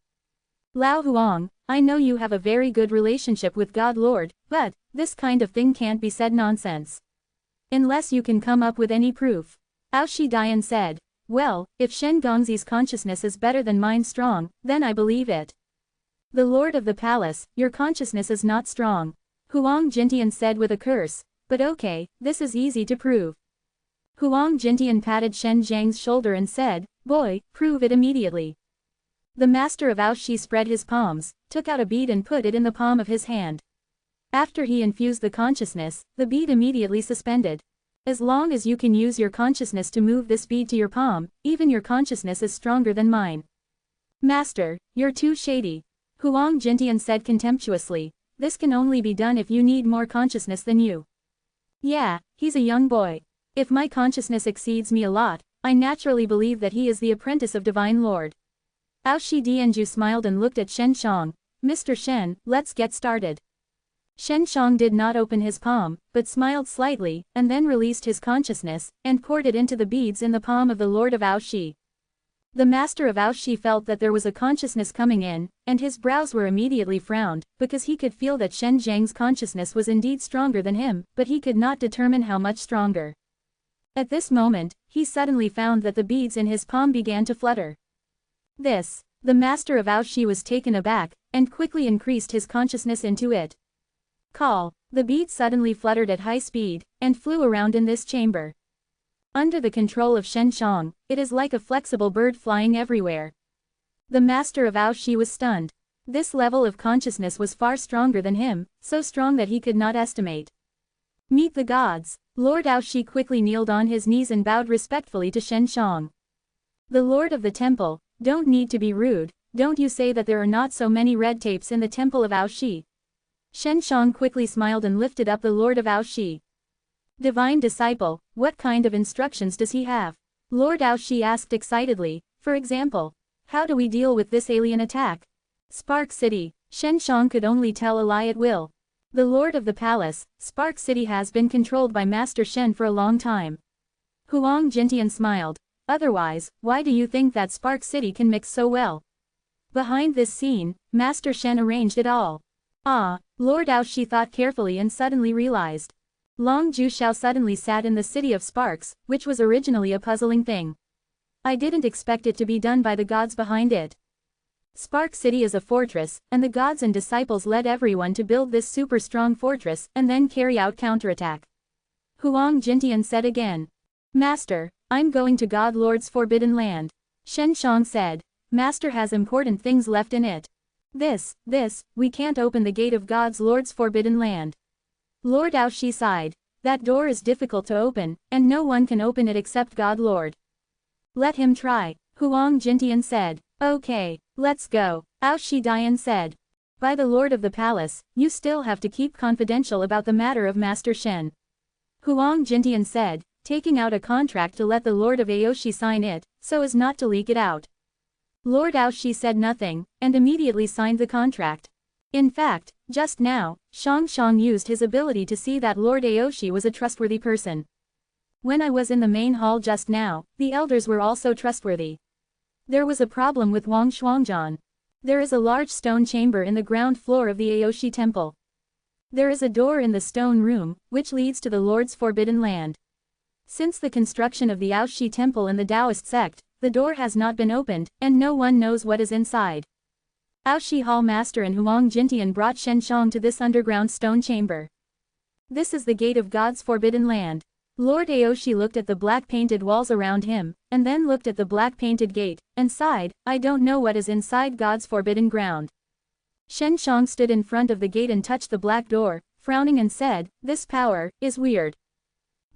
Lao Huang, I know you have a very good relationship with God Lord, but, this kind of thing can't be said nonsense. Unless you can come up with any proof. Aoshi Dian said. Well, if Shen Gongzi's consciousness is better than mine strong, then I believe it. The Lord of the Palace, your consciousness is not strong. Huang Jintian said with a curse, but okay, this is easy to prove. Huang Jintian patted Shen Zhang's shoulder and said, boy, prove it immediately. The master of Aoshi spread his palms, took out a bead and put it in the palm of his hand. After he infused the consciousness, the bead immediately suspended. As long as you can use your consciousness to move this bead to your palm, even your consciousness is stronger than mine. Master, you're too shady. Huang Jintian said contemptuously. This can only be done if you need more consciousness than you. Yeah, he's a young boy. If my consciousness exceeds me a lot, I naturally believe that he is the apprentice of Divine Lord. Aoshi Dianju smiled and looked at Shen Shang. Mr. Shen, let's get started. Shen Shang did not open his palm, but smiled slightly, and then released his consciousness, and poured it into the beads in the palm of the Lord of Aoshi. The master of Aoshi felt that there was a consciousness coming in, and his brows were immediately frowned, because he could feel that Shen Zhang's consciousness was indeed stronger than him, but he could not determine how much stronger. At this moment, he suddenly found that the beads in his palm began to flutter. The master of Aoshi was taken aback, and quickly increased his consciousness into it. Call. The beads suddenly fluttered at high speed, and flew around in this chamber. Under the control of Shen Shang, it is like a flexible bird flying everywhere. The master of Aoshi was stunned. This level of consciousness was far stronger than him, so strong that he could not estimate. Meet the gods. Lord Aoshi quickly kneeled on his knees and bowed respectfully to Shen Shang. The Lord of the Temple, don't need to be rude, don't you say that there are not so many red tapes in the Temple of Aoshi. Shen Shang quickly smiled and lifted up the Lord of Aoshi. Divine disciple, what kind of instructions does he have? Lord Aoshi asked excitedly, for example, how do we deal with this alien attack? Spark City, Shen Shang could only tell a lie at will. The Lord of the Palace, Spark City has been controlled by Master Shen for a long time. Huang Jintian smiled. Otherwise, why do you think that Spark City can mix so well? Behind this scene, Master Shen arranged it all. Ah, Lord Aoshi thought carefully and suddenly realized. Long Jushao suddenly sat in the city of Sparks, which was originally a puzzling thing. I didn't expect it to be done by the gods behind it. Spark City is a fortress, and the gods and disciples led everyone to build this super strong fortress and then carry out counterattack. Huang Jintian said again. Master, I'm going to God Lord's forbidden land. Shen Shang said. Master has important things left in it. We can't open the gate of God's Lord's forbidden land. Lord Aoshi sighed. That door is difficult to open, and no one can open it except God Lord. Let him try, Huang Jintian said. Okay, let's go, Aoshi Dian said. By the Lord of the Palace, you still have to keep confidential about the matter of Master Shen. Huang Jintian said, taking out a contract to let the Lord of Aoshi sign it, so as not to leak it out. Lord Aoshi said nothing, and immediately signed the contract. In fact, just now, Shang used his ability to see that Lord Aoshi was a trustworthy person. When I was in the main hall just now, the elders were also trustworthy. There was a problem with Wang Shuangjian. There is a large stone chamber in the ground floor of the Aoshi temple. There is a door in the stone room, which leads to the Lord's forbidden land. Since the construction of the Aoshi temple in the Taoist sect, the door has not been opened, and no one knows what is inside. Aoshi Hall Master and Huang Jintian brought Shen Shang to this underground stone chamber. This is the gate of God's forbidden land. Lord Aoshi looked at the black painted walls around him, and then looked at the black painted gate, and sighed, I don't know what is inside God's forbidden ground. Shen Shang stood in front of the gate and touched the black door, frowning and said, this power is weird.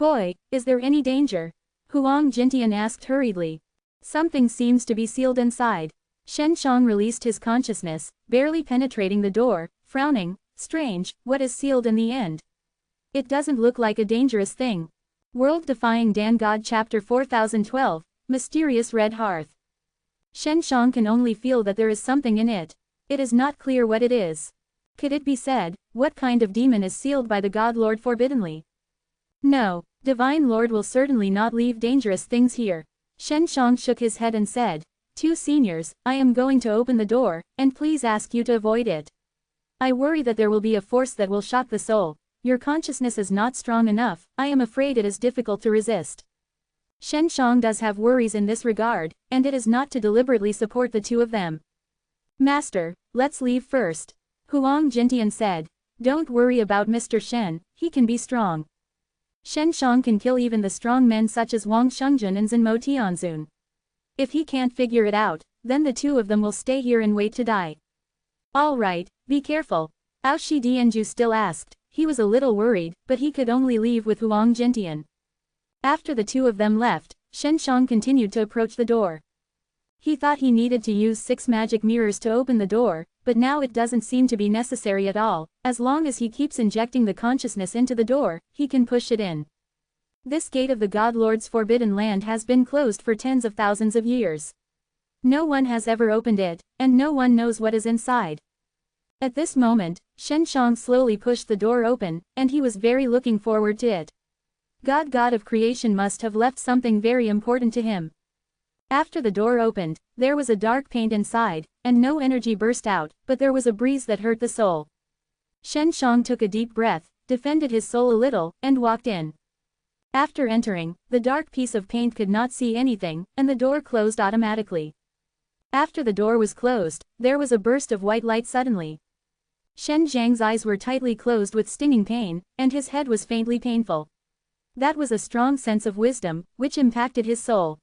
Boy, is there any danger? Huang Jintian asked hurriedly. Something seems to be sealed inside. Shen Shang released his consciousness, barely penetrating the door, frowning. Strange, what is sealed in the end? It doesn't look like a dangerous thing. World-Defying Dan God Chapter 4012, Mysterious Red Hearth. Shen Shang can only feel that there is something in it. It is not clear what it is. Could it be said, what kind of demon is sealed by the God Lord forbiddenly? No, Divine Lord will certainly not leave dangerous things here. Shen Shang shook his head and said, "Two seniors, I am going to open the door, and please ask you to avoid it. I worry that there will be a force that will shock the soul. Your consciousness is not strong enough, I am afraid it is difficult to resist." Shen Shang does have worries in this regard, and it is not to deliberately support the two of them. "Master, let's leave first," Huang Jintian said. "Don't worry about Mr. Shen, he can be strong. Shen Shang can kill even the strong men such as Wang Shengjun and Zhenmo Tianzun. If he can't figure it out, then the two of them will stay here and wait to die." "All right, be careful," Aoshi Dianju still asked. He was a little worried, but he could only leave with Huang Jintian. After the two of them left, Shen Shang continued to approach the door. He thought he needed to use 6 magic mirrors to open the door, but now it doesn't seem to be necessary at all. As long as he keeps injecting the consciousness into the door, he can push it in. This gate of the God Lord's forbidden land has been closed for tens of thousands of years. No one has ever opened it, and no one knows what is inside. At this moment, Shen Shang slowly pushed the door open, and he was very looking forward to it. God of creation must have left something very important to him. After the door opened, there was a dark paint inside, and no energy burst out, but there was a breeze that hurt the soul. Shen Shang took a deep breath, defended his soul a little, and walked in. After entering, the dark piece of paint could not see anything, and the door closed automatically. After the door was closed, there was a burst of white light suddenly. Shen Zhang's eyes were tightly closed with stinging pain, and his head was faintly painful. That was a strong sense of wisdom, which impacted his soul.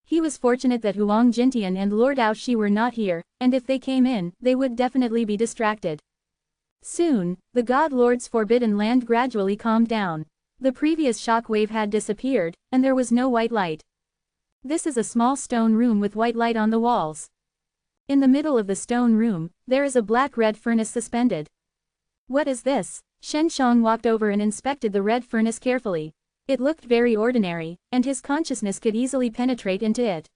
He was fortunate that Huang Jintian and Lord Aoshi were not here, and if they came in, they would definitely be distracted. Soon, the God Lord's forbidden land gradually calmed down. The previous shock wave had disappeared, and there was no white light. This is a small stone room with white light on the walls. In the middle of the stone room, there is a black-red furnace suspended. What is this? Shen Shang walked over and inspected the red furnace carefully. It looked very ordinary, and his consciousness could easily penetrate into it.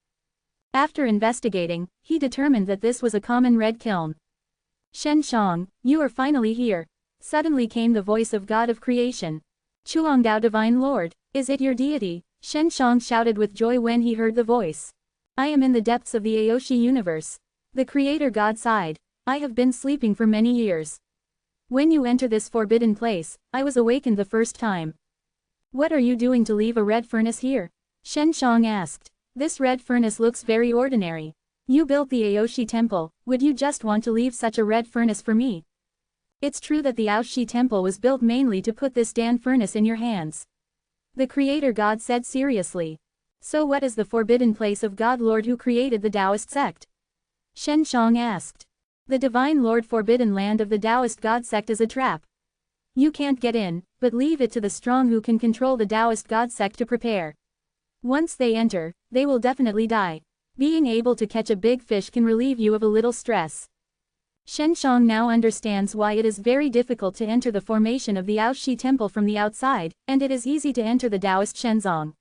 After investigating, he determined that this was a common red kiln. "Shen Shang, you are finally here." Suddenly came the voice of God of creation. "Chuangdao Divine Lord, is it your deity?" Shen Shang shouted with joy when he heard the voice. "I am in the depths of the Aoshi universe." The Creator God sighed. "I have been sleeping for many years. When you enter this forbidden place, I was awakened the first time." "What are you doing to leave a red furnace here?" Shen Shang asked. "This red furnace looks very ordinary. You built the Aoshi temple, would you just want to leave such a red furnace for me?" "It's true that the Aoshi temple was built mainly to put this Dan furnace in your hands," the Creator God said seriously. "So what is the forbidden place of God Lord who created the Taoist sect?" Shen Shang asked. "The Divine Lord forbidden land of the Taoist God sect is a trap. You can't get in, but leave it to the strong who can control the Taoist God sect to prepare. Once they enter, they will definitely die. Being able to catch a big fish can relieve you of a little stress." Shen Shang now understands why it is very difficult to enter the formation of the Aoshi temple from the outside, and it is easy to enter the Taoist Shenzong.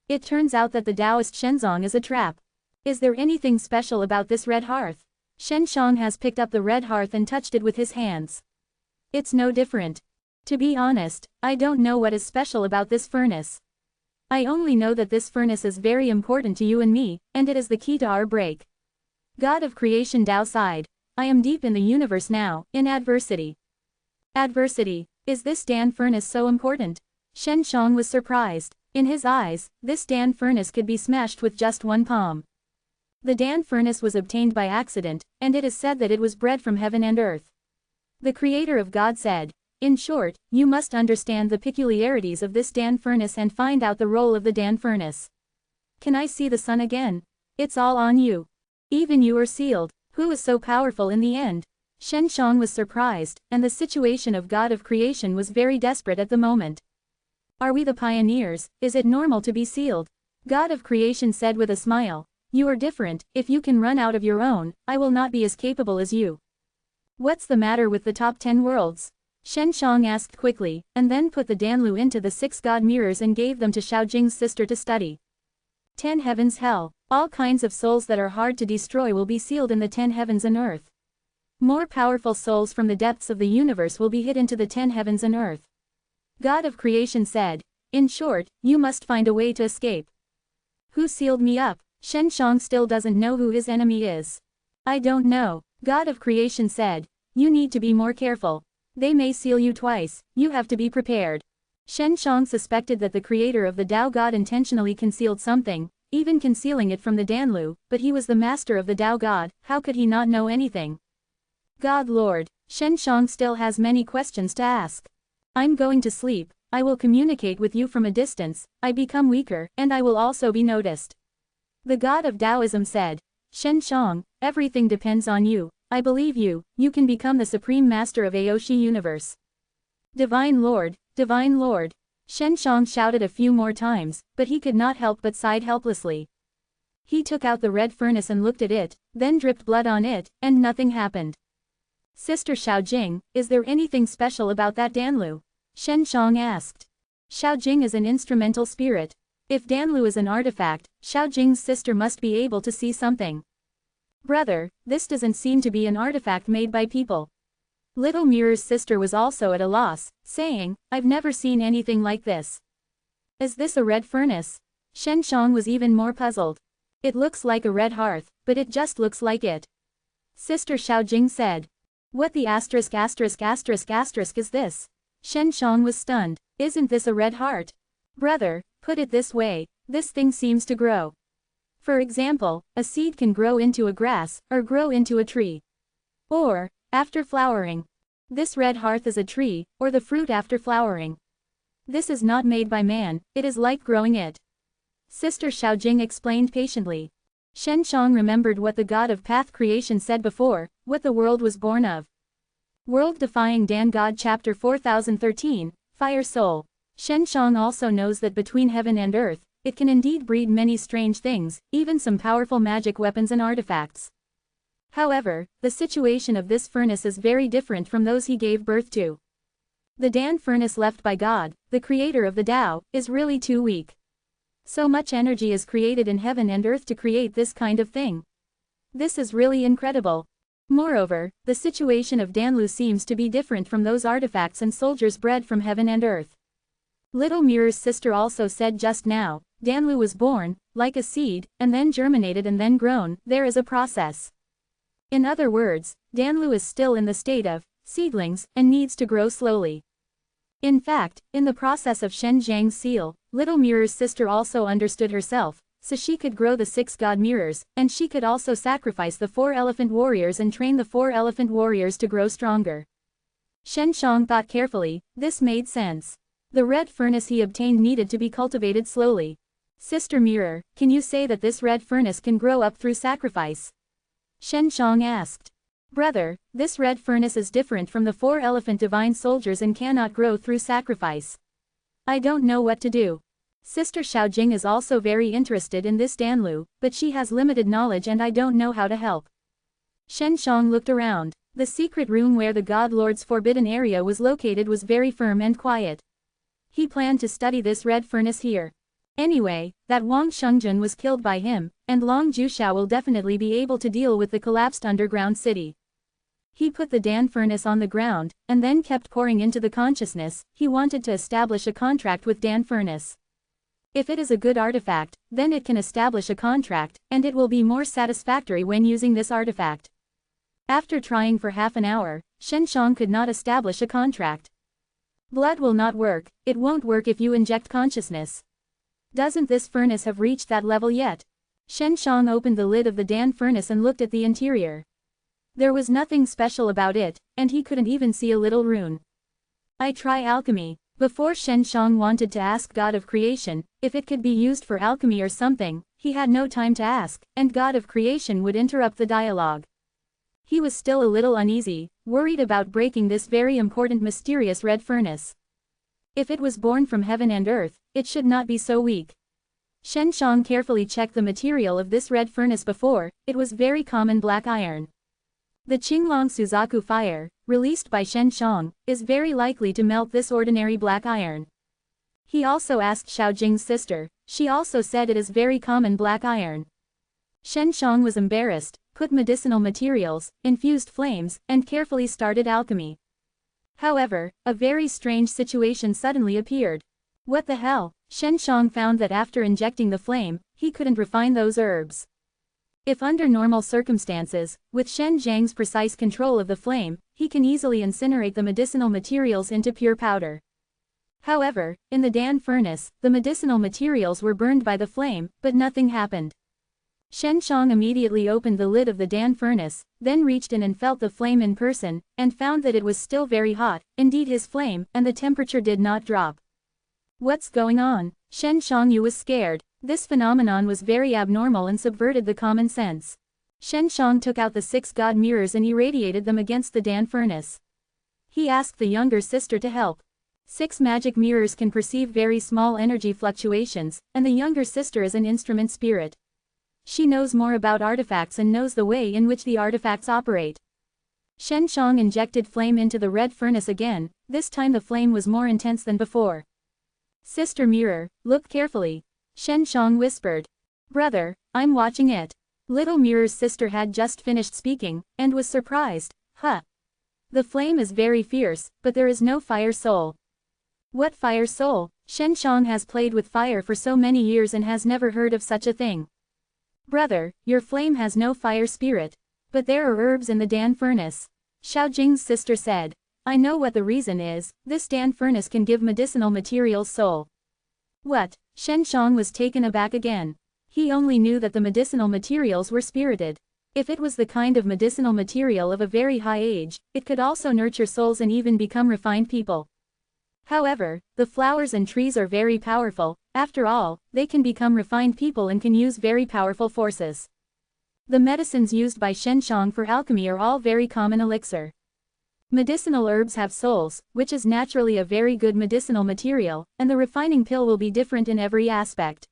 It turns out that the Taoist Shenzong is a trap. Is there anything special about this red hearth? Shen Shang has picked up the red hearth and touched it with his hands. It's no different. To be honest, I don't know what is special about this furnace. I only know that this furnace is very important to you and me, and it is the key to our break. God of creation Tao sighed. I am deep in the universe now, in adversity. Adversity, is this Dan furnace so important? Shen Shang was surprised. In his eyes, this Dan furnace could be smashed with just one palm. The Dan furnace was obtained by accident, and it is said that it was bred from heaven and earth. The Creator of God said, "In short, you must understand the peculiarities of this Dan furnace and find out the role of the Dan furnace." "Can I see the sun again?" "It's all on you. Even you are sealed. Who is so powerful in the end?" Shen Shang was surprised, and the situation of God of creation was very desperate at the moment. Are we the pioneers? Is it normal to be sealed? God of creation said with a smile. You are different. If you can run out of your own, I will not be as capable as you. What's the matter with the top 10 worlds? Shen Shang asked quickly, and then put the Danlu into the 6 god mirrors and gave them to Xiao Jing's sister to study. 10 heavens hell. All kinds of souls that are hard to destroy will be sealed in the 10 heavens and earth. More powerful souls from the depths of the universe will be hid into the 10 heavens and earth. God of creation said. In short, you must find a way to escape. Who sealed me up? Shen Shang still doesn't know who his enemy is. I don't know. God of creation said. You need to be more careful. They may seal you twice, you have to be prepared. Shen Shang suspected that the creator of the Tao God intentionally concealed something, even concealing it from the Danlu, but he was the master of the Tao God, how could he not know anything? God Lord, Shen Shang still has many questions to ask. I'm going to sleep, I will communicate with you from a distance, I become weaker, and I will also be noticed. The God of Taoism said. Shen Shang, everything depends on you, I believe you, you can become the supreme master of Aoshi universe. Divine Lord, Divine Lord. Shen Shang shouted a few more times, but he could not help but sighed helplessly. He took out the red furnace and looked at it, then dripped blood on it, and nothing happened. Sister Xiao Jing, is there anything special about that Danlu? Shen Shang asked. Xiao Jing is an instrumental spirit. If Danlu is an artifact, Xiao Jing's sister must be able to see something. Brother, this doesn't seem to be an artifact made by people. Little Mirror's sister was also at a loss, saying, I've never seen anything like this. Is this a red furnace? Shen Shang was even more puzzled. It looks like a red hearth, but it just looks like it. Sister Xiao Jing said. What the asterisk is this? Shen Shang was stunned. Isn't this a red heart? Brother, put it this way, this thing seems to grow. For example, a seed can grow into a grass, or grow into a tree. Or, after flowering. This red hearth is a tree, or the fruit after flowering. This is not made by man, it is like growing it. Sister Xiao Jing explained patiently. Shen Shang remembered what the god of path creation said before, what the world was born of. World Defying Dan God Chapter 4013, Fire Soul. Shen Shang also knows that between heaven and earth, it can indeed breed many strange things, even some powerful magic weapons and artifacts. However, the situation of this furnace is very different from those he gave birth to. The Dan furnace left by God, the creator of the Tao, is really too weak. So much energy is created in heaven and earth to create this kind of thing. This is really incredible. Moreover, the situation of Danlu seems to be different from those artifacts and soldiers bred from heaven and earth. Little Mirror's sister also said just now, Danlu was born, like a seed, and then germinated and then grown, there is a process. In other words, Danlu is still in the state of seedlings, and needs to grow slowly. In fact, in the process of Shen Zhang's seal, Little Mirror's sister also understood herself, so she could grow the 6 god mirrors, and she could also sacrifice the 4 elephant warriors and train the 4 elephant warriors to grow stronger. Shen Shang thought carefully, this made sense. The red furnace he obtained needed to be cultivated slowly. Sister Mirror, can you say that this red furnace can grow up through sacrifice? Shen Shang asked. Brother, this red furnace is different from the 4 elephant divine soldiers and cannot grow through sacrifice. I don't know what to do. Sister Xiao Jing is also very interested in this Danlu, but she has limited knowledge and I don't know how to help. Shen Shang looked around. The secret room where the God Lord's forbidden area was located was very firm and quiet. He planned to study this red furnace here. Anyway, that Wang Shengjun was killed by him, and Long Juxiao will definitely be able to deal with the collapsed underground city. He put the Dan furnace on the ground, and then kept pouring into the consciousness. He wanted to establish a contract with Dan furnace. If it is a good artifact, then it can establish a contract, and it will be more satisfactory when using this artifact. After trying for half an hour, Shen Shang could not establish a contract. Blood will not work, it won't work if you inject consciousness. Doesn't this furnace have reached that level yet? Shen Shang opened the lid of the Dan furnace and looked at the interior. There was nothing special about it, and he couldn't even see a little rune. I try alchemy. Before Shen Shang wanted to ask God of Creation if it could be used for alchemy or something, he had no time to ask, and God of Creation would interrupt the dialogue. He was still a little uneasy, worried about breaking this very important mysterious red furnace. If it was born from heaven and earth, it should not be so weak. Shen Shang carefully checked the material of this red furnace before, it was very common black iron. The Qinglong Suzaku fire, released by Shen Shang, is very likely to melt this ordinary black iron. He also asked Xiao Jing's sister, she also said it is very common black iron. Shen Shang was embarrassed, put medicinal materials, infused flames, and carefully started alchemy. However, a very strange situation suddenly appeared. What the hell? Shen Shang found that after injecting the flame, he couldn't refine those herbs. If under normal circumstances, with Shen Zhang's precise control of the flame, he can easily incinerate the medicinal materials into pure powder. However, in the Dan furnace, the medicinal materials were burned by the flame, but nothing happened. Shen Shang immediately opened the lid of the Dan furnace, then reached in and felt the flame in person, and found that it was still very hot, indeed his flame, and the temperature did not drop. What's going on? Shen Shangyu was scared. This phenomenon was very abnormal and subverted the common sense. Shen Shang took out the 6 god mirrors and irradiated them against the Dan furnace. He asked the younger sister to help. 6 magic mirrors can perceive very small energy fluctuations, and the younger sister is an instrument spirit. She knows more about artifacts and knows the way in which the artifacts operate. Shen Shang injected flame into the red furnace again, this time the flame was more intense than before. Sister Mirror, look carefully. Shen Shang whispered. Brother, I'm watching it. Little Mirror's sister had just finished speaking, and was surprised. Huh. The flame is very fierce, but there is no fire soul. What fire soul? Shen Shang has played with fire for so many years and has never heard of such a thing. Brother, your flame has no fire spirit. But there are herbs in the Dan furnace. Xiao Jing's sister said. I know what the reason is, this Dan furnace can give medicinal materials soul. What? Shen Shang was taken aback again. He only knew that the medicinal materials were spirited. If it was the kind of medicinal material of a very high age, it could also nurture souls and even become refined people. However, the flowers and trees are very powerful, after all, they can become refined people and can use very powerful forces. The medicines used by Shen Shang for alchemy are all very common elixir. Medicinal herbs have souls, which is naturally a very good medicinal material, and the refining pill will be different in every aspect.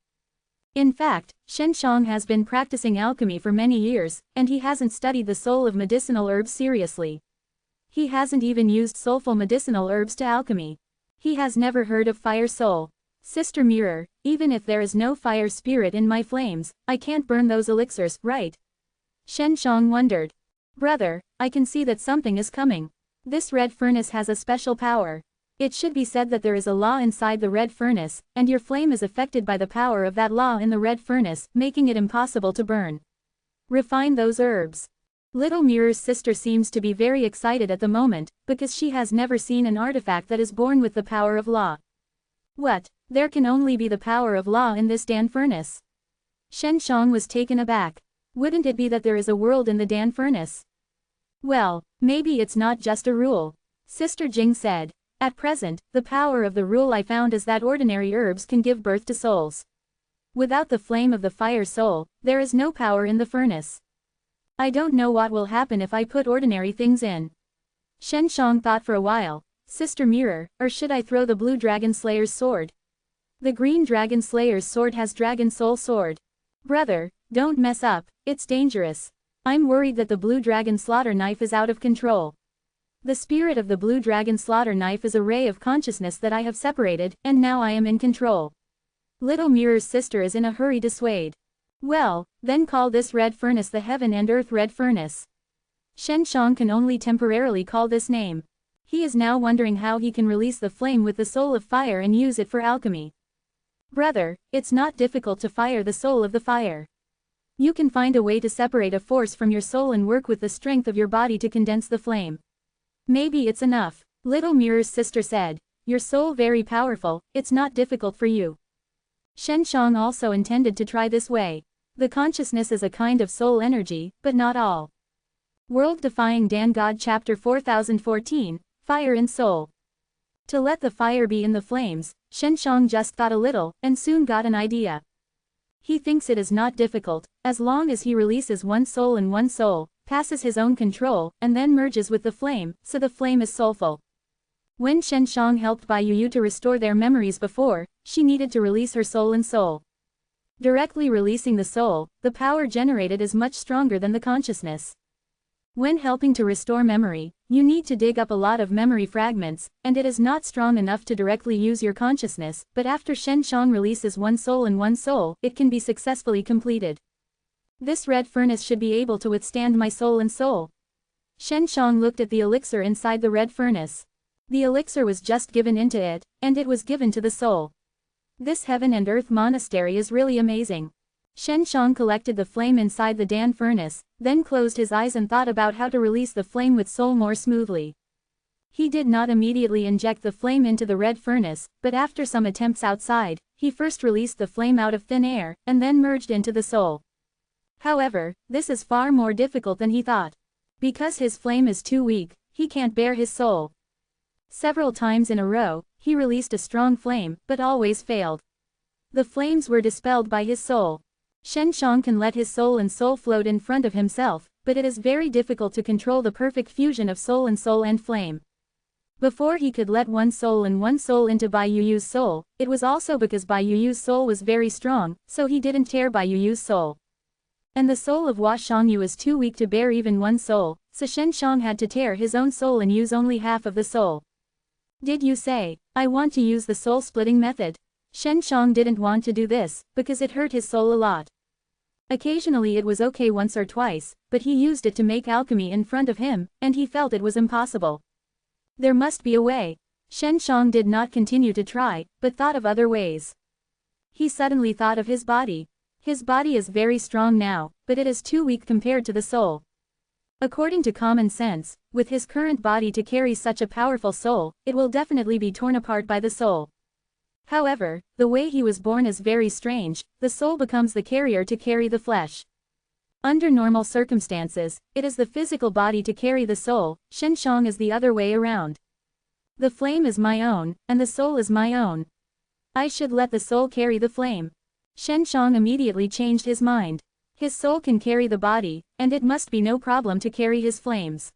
In fact, Shen Shang has been practicing alchemy for many years, and he hasn't studied the soul of medicinal herbs seriously. He hasn't even used soulful medicinal herbs to alchemy. He has never heard of fire soul. Sister Mirror, even if there is no fire spirit in my flames, I can't burn those elixirs, right? Shen Shang wondered. Brother, I can see that something is coming. This red furnace has a special power. It should be said that there is a law inside the red furnace, and your flame is affected by the power of that law in the red furnace, making it impossible to burn. Refine those herbs. Little Mirror's sister seems to be very excited at the moment, because she has never seen an artifact that is born with the power of law. What? There can only be the power of law in this Dan furnace. Shen Shang was taken aback. Wouldn't it be that there is a world in the Dan furnace? Well, maybe it's not just a rule. Sister Jing said. At present, the power of the rule I found is that ordinary herbs can give birth to souls. Without the flame of the fire soul, there is no power in the furnace. I don't know what will happen if I put ordinary things in. Shen Shang thought for a while. Sister Mirror, or should I throw the blue dragon slayer's sword? The green dragon slayer's sword has dragon soul sword. Brother, don't mess up, it's dangerous. I'm worried that the blue dragon slaughter knife is out of control. The spirit of the blue dragon slaughter knife is a ray of consciousness that I have separated, and now I am in control. Little Mirror's sister is in a hurry to dissuade. Well, then call this red furnace the heaven and earth red furnace. Shen Shang can only temporarily call this name. He is now wondering how he can release the flame with the soul of fire and use it for alchemy. Brother, it's not difficult to fire the soul of the fire. You can find a way to separate a force from your soul and work with the strength of your body to condense the flame. Maybe it's enough. Little Mirror's sister said. Your soul very powerful, it's not difficult for you. Shen Shang also intended to try this way. The consciousness is a kind of soul energy, but not all. World Defying Dan God Chapter 4014, Fire in Soul. To let the fire be in the flames, Shen Shang just thought a little, and soon got an idea. He thinks it is not difficult, as long as he releases one soul in one soul, passes his own control, and then merges with the flame, so the flame is soulful. When Shen Shang helped Bai Yu to restore their memories before, she needed to release her soul and soul. Directly releasing the soul, the power generated is much stronger than the consciousness. When helping to restore memory, you need to dig up a lot of memory fragments, and it is not strong enough to directly use your consciousness, but after Shen Shang releases one soul and one soul, it can be successfully completed. This red furnace should be able to withstand my soul and soul. Shen Shang looked at the elixir inside the red furnace. The elixir was just given into it, and it was given to the soul. This heaven and earth monastery is really amazing. Shen Shang collected the flame inside the Dan furnace, then closed his eyes and thought about how to release the flame with soul more smoothly. He did not immediately inject the flame into the red furnace, but after some attempts outside, he first released the flame out of thin air, and then merged into the soul. However, this is far more difficult than he thought. Because his flame is too weak, he can't bear his soul. Several times in a row, he released a strong flame, but always failed. The flames were dispelled by his soul. Shen Shang can let his soul and soul float in front of himself, but it is very difficult to control the perfect fusion of soul and flame. Before he could let one soul into Bai Yu's soul, it was also because Bai Yu's soul was very strong, so he didn't tear Bai Yu's soul. And the soul of Hua Shangyu is too weak to bear even one soul, so Shen Shang had to tear his own soul and use only half of the soul. Did you say, I want to use the soul-splitting method? Shen Shang didn't want to do this, because it hurt his soul a lot. Occasionally it was okay once or twice, but he used it to make alchemy in front of him, and he felt it was impossible. There must be a way. Shen Shang did not continue to try, but thought of other ways. He suddenly thought of his body. His body is very strong now, but it is too weak compared to the soul. According to common sense, with his current body to carry such a powerful soul, it will definitely be torn apart by the soul. However, the way he was born is very strange, the soul becomes the carrier to carry the flesh. Under normal circumstances, it is the physical body to carry the soul, Shen Shang is the other way around. The flame is my own, and the soul is my own. I should let the soul carry the flame. Shen Shang immediately changed his mind. His soul can carry the body, and it must be no problem to carry his flames.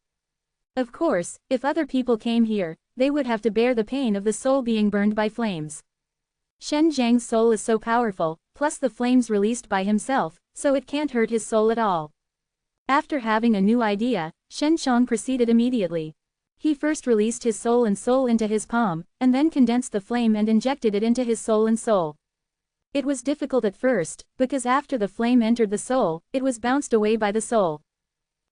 Of course, if other people came here, they would have to bear the pain of the soul being burned by flames. Shen Zhang's soul is so powerful, plus the flames released by himself, so it can't hurt his soul at all. After having a new idea, Shen Shang proceeded immediately. He first released his soul into his palm, and then condensed the flame and injected it into his soul. It was difficult at first, because after the flame entered the soul, it was bounced away by the soul.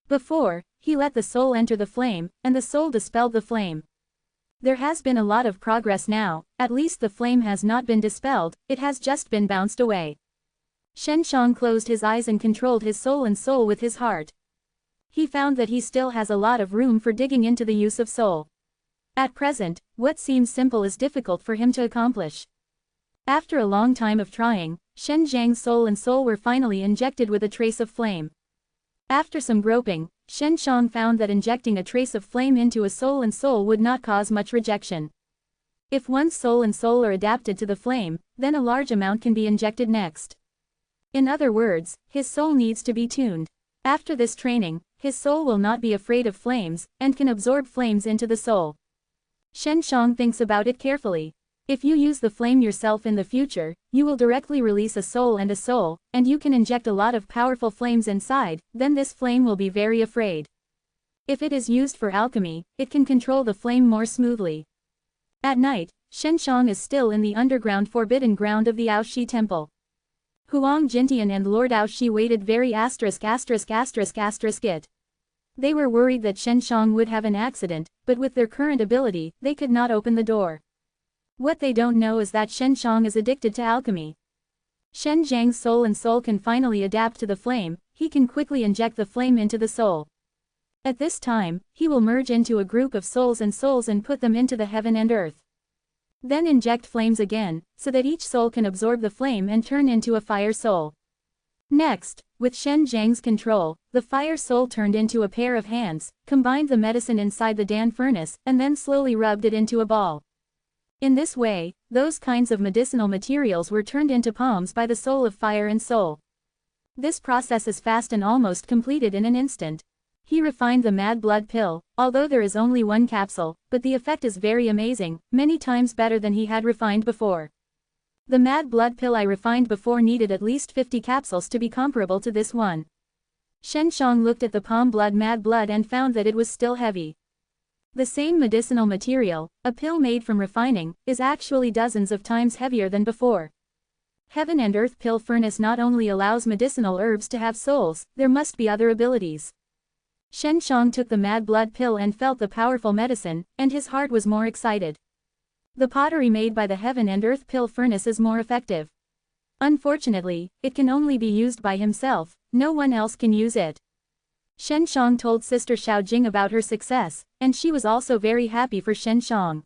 Before, he let the soul enter the flame, and the soul dispelled the flame. There has been a lot of progress now, at least the flame has not been dispelled, it has just been bounced away. Shen Shang closed his eyes and controlled his soul with his heart. He found that he still has a lot of room for digging into the use of soul. At present, what seems simple is difficult for him to accomplish. After a long time of trying, Shen Zhang's soul were finally injected with a trace of flame. After some groping, Shen Shang found that injecting a trace of flame into a soul would not cause much rejection. If one's soul are adapted to the flame, then a large amount can be injected next. In other words, his soul needs to be tuned. After this training, his soul will not be afraid of flames, and can absorb flames into the soul. Shen Shang thinks about it carefully. If you use the flame yourself in the future, you will directly release a soul, and you can inject a lot of powerful flames inside, then this flame will be very afraid. If it is used for alchemy, it can control the flame more smoothly. At night, Shen Shang is still in the underground forbidden ground of the Aoshi temple. Huang Jintian and Lord Aoshi waited very it. They were worried that Shen Shang would have an accident, but with their current ability, they could not open the door. What they don't know is that Shen Shang is addicted to alchemy. Shen Zhang's soul can finally adapt to the flame, he can quickly inject the flame into the soul. At this time, he will merge into a group of souls and put them into the heaven and earth. Then inject flames again, so that each soul can absorb the flame and turn into a fire soul. Next, with Shen Zhang's control, the fire soul turned into a pair of hands, combined the medicine inside the Dan furnace, and then slowly rubbed it into a ball. In this way, those kinds of medicinal materials were turned into palms by the soul of fire and soul. This process is fast and almost completed in an instant. He refined the mad blood pill, although there is only one capsule, but the effect is very amazing, many times better than he had refined before. The mad blood pill I refined before needed at least 50 capsules to be comparable to this one. Shen Shang looked at the palm blood mad blood and found that it was still heavy. The same medicinal material, a pill made from refining, is actually dozens of times heavier than before. Heaven and Earth Pill Furnace not only allows medicinal herbs to have souls, there must be other abilities. Shen Shang took the mad blood pill and felt the powerful medicine, and his heart was more excited. The pottery made by the Heaven and Earth Pill Furnace is more effective. Unfortunately, it can only be used by himself, no one else can use it. Shen Shang told Sister Xiaojing about her success, and she was also very happy for Shen Shang.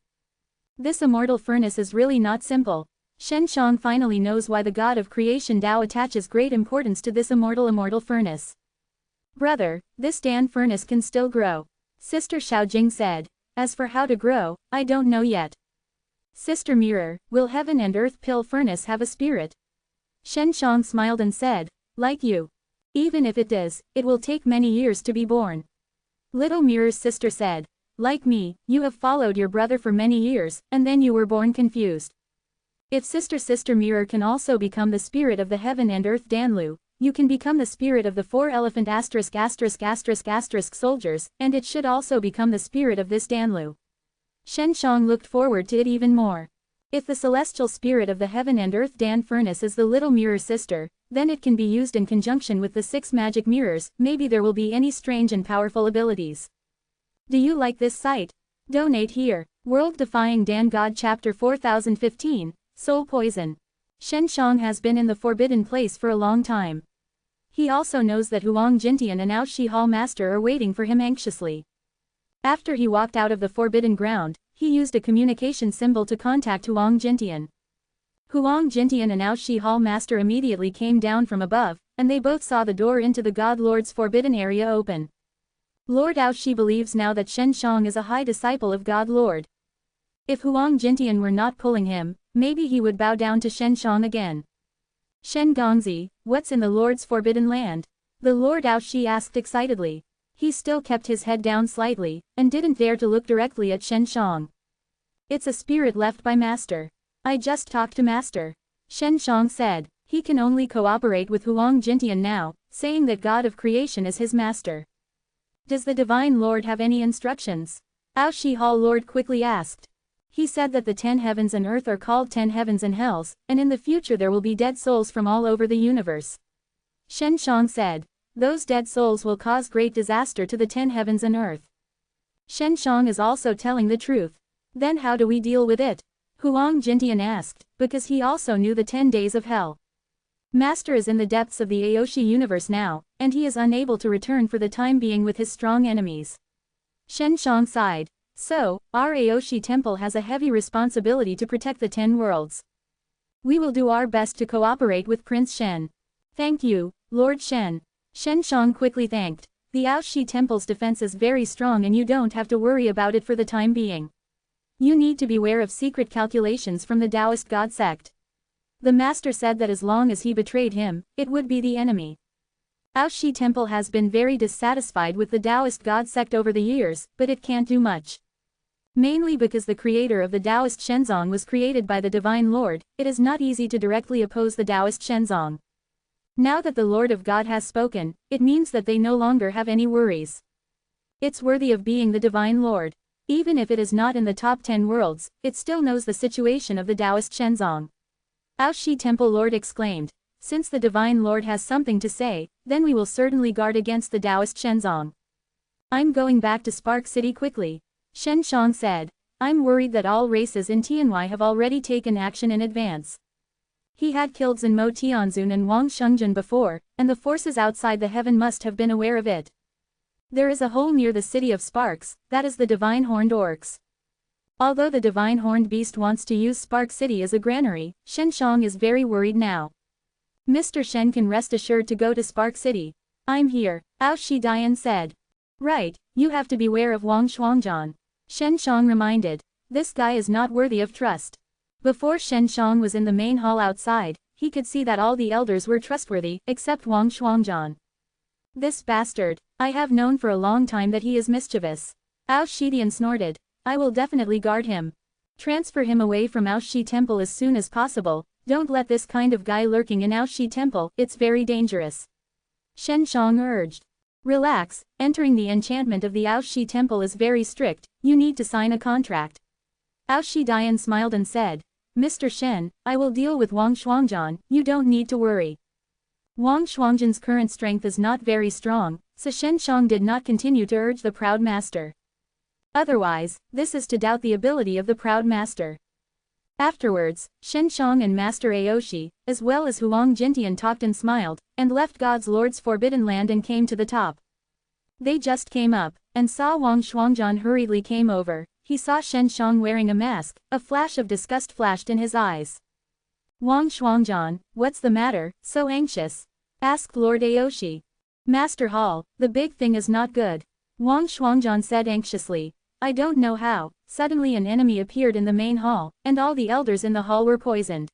This immortal furnace is really not simple. Shen Shang finally knows why the god of creation Tao attaches great importance to this immortal furnace. Brother, this Dan furnace can still grow. Sister Xiaojing said. As for how to grow, I don't know yet. Sister Mirror, will Heaven and Earth Pill Furnace have a spirit? Shen Shang smiled and said, like you. Even if it does, it will take many years to be born. Little Mirror's sister said, like me, you have followed your brother for many years, and then you were born confused. If Sister Mirror can also become the spirit of the Heaven and Earth Danlu, you can become the spirit of the 4 elephant ***** soldiers, and it should also become the spirit of this Danlu. Shen Shang looked forward to it even more. If the celestial spirit of the Heaven and Earth Dan Furnace is the little mirror sister, then it can be used in conjunction with the 6 magic mirrors, maybe there will be any strange and powerful abilities. Do you like this site? Donate here. World Defying Dan God Chapter 4015, Soul Poison. Shen Shang has been in the Forbidden Place for a long time. He also knows that Huang Jintian and Ao Shi Hall Master are waiting for him anxiously. After he walked out of the Forbidden Ground, he used a communication symbol to contact Huang Jintian. Huang Jintian and Ao Shi Hall Master immediately came down from above, and they both saw the door into the God Lord's forbidden area open. Lord Ao Shi believes now that Shen Shang is a high disciple of God Lord. If Huang Jintian were not pulling him, maybe he would bow down to Shen Shang again. Shen Gongzi, what's in the Lord's forbidden land? The Lord Ao Shi asked excitedly. He still kept his head down slightly, and didn't dare to look directly at Shen Shang. It's a spirit left by Master. I just talked to Master. Shen Shang said. He can only cooperate with Huang Jintian now, saying that God of creation is his master. Does the Divine Lord have any instructions? Ao Shi Hall Lord quickly asked. He said that the 10 heavens and earth are called 10 heavens and hells, and in the future there will be dead souls from all over the universe. Shen Shang said. Those dead souls will cause great disaster to the 10 heavens and earth. Shen Shang is also telling the truth. Then how do we deal with it? Huang Jintian asked, because he also knew the 10 days of hell. Master is in the depths of the Aoshi universe now, and he is unable to return for the time being with his strong enemies. Shen Shang sighed. So, our Aoshi temple has a heavy responsibility to protect the 10 worlds. We will do our best to cooperate with Prince Shen. Thank you, Lord Shen. Shen Shang quickly thanked. The Ao Shi temple's defense is very strong and you don't have to worry about it for the time being. You need to beware of secret calculations from the Taoist God sect. The master said that as long as he betrayed him, it would be the enemy. Ao Shi temple has been very dissatisfied with the Taoist God sect over the years, but it can't do much. Mainly because the creator of the Taoist Shenzong was created by the Divine Lord, it is not easy to directly oppose the Taoist Shenzong. Now that the Lord of God has spoken, it means that they no longer have any worries. It's worthy of being the Divine Lord. Even if it is not in the top 10 worlds, it still knows the situation of the Taoist Shenzong. Ao Shi Temple Lord exclaimed. Since the Divine Lord has something to say, then we will certainly guard against the Taoist Shenzong. I'm going back to Spark City quickly. Shen Shang said. I'm worried that all races in Tianwei have already taken action in advance. He had killed Zhenmo Tianzun and Wang Shengjun before, and the forces outside the heaven must have been aware of it. There is a hole near the city of Sparks, that is the Divine Horned Orcs. Although the Divine Horned Beast wants to use Spark City as a granary, Shen Shang is very worried now. Mr. Shen can rest assured to go to Spark City. I'm here, Ao Shi Dian said. Right, you have to beware of Wang Shuangjian. Shen Shang reminded. This guy is not worthy of trust. Before Shen Shang was in the main hall outside, he could see that all the elders were trustworthy, except Wang Shuangjian. This bastard. I have known for a long time that he is mischievous. Ao Shidian snorted. I will definitely guard him. Transfer him away from Aoshi Temple as soon as possible. Don't let this kind of guy lurking in Aoshi Temple, it's very dangerous. Shen Shang urged. Relax, entering the enchantment of the Aoshi Temple is very strict, you need to sign a contract. Aoshi Dian smiled and said, Mr. Shen, I will deal with Wang Shuangjian, you don't need to worry. Wang Shuangjian's current strength is not very strong, so Shen Shang did not continue to urge the proud master. Otherwise, this is to doubt the ability of the proud master. Afterwards, Shen Shang and Master Aoshi, as well as Huang Jintian talked and smiled, and left God's Lord's forbidden land and came to the top. They just came up, and saw Wang Shuangjian hurriedly came over. He saw Shen Shang wearing a mask, a flash of disgust flashed in his eyes. Wang Shuangjian, what's the matter, so anxious? Asked Lord Aoshi. Master Hall, the big thing is not good. Wang Shuangjian said anxiously. I don't know how, suddenly an enemy appeared in the main hall, and all the elders in the hall were poisoned.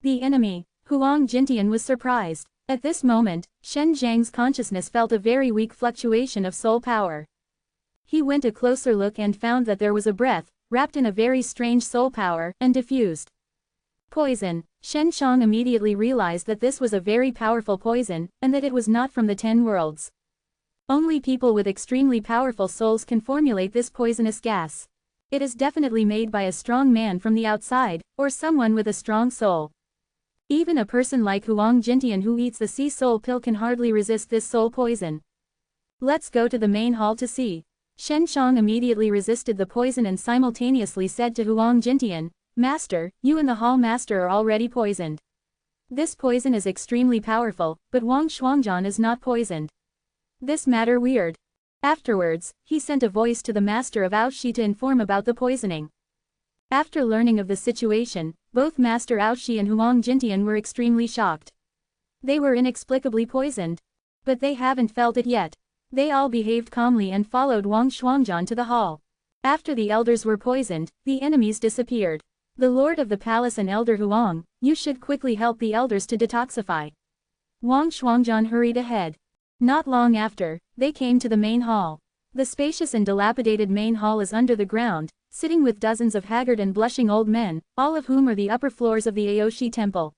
The enemy? Huang Jintian was surprised. At this moment, Shen Zhang's consciousness felt a very weak fluctuation of soul power. He went a closer look and found that there was a breath, wrapped in a very strange soul power, and diffused. Poison. Shen Shang immediately realized that this was a very powerful poison, and that it was not from the 10 worlds. Only people with extremely powerful souls can formulate this poisonous gas. It is definitely made by a strong man from the outside, or someone with a strong soul. Even a person like Huang Jintian who eats the sea soul pill can hardly resist this soul poison. Let's go to the main hall to see. Shen Shang immediately resisted the poison and simultaneously said to Huang Jintian, Master, you and the hall master are already poisoned. This poison is extremely powerful, but Wang Shuangjian is not poisoned. This matter weird. Afterwards, he sent a voice to the master of Aoshi to inform about the poisoning. After learning of the situation, both Master Aoshi and Huang Jintian were extremely shocked. They were inexplicably poisoned. But they haven't felt it yet. They all behaved calmly and followed Wang Shuangjian to the hall. After the elders were poisoned, the enemies disappeared. The lord of the palace and Elder Huang, you should quickly help the elders to detoxify. Wang Shuangjian hurried ahead. Not long after, they came to the main hall. The spacious and dilapidated main hall is under the ground, sitting with dozens of haggard and blushing old men, all of whom are the upper floors of the Aoshi Temple.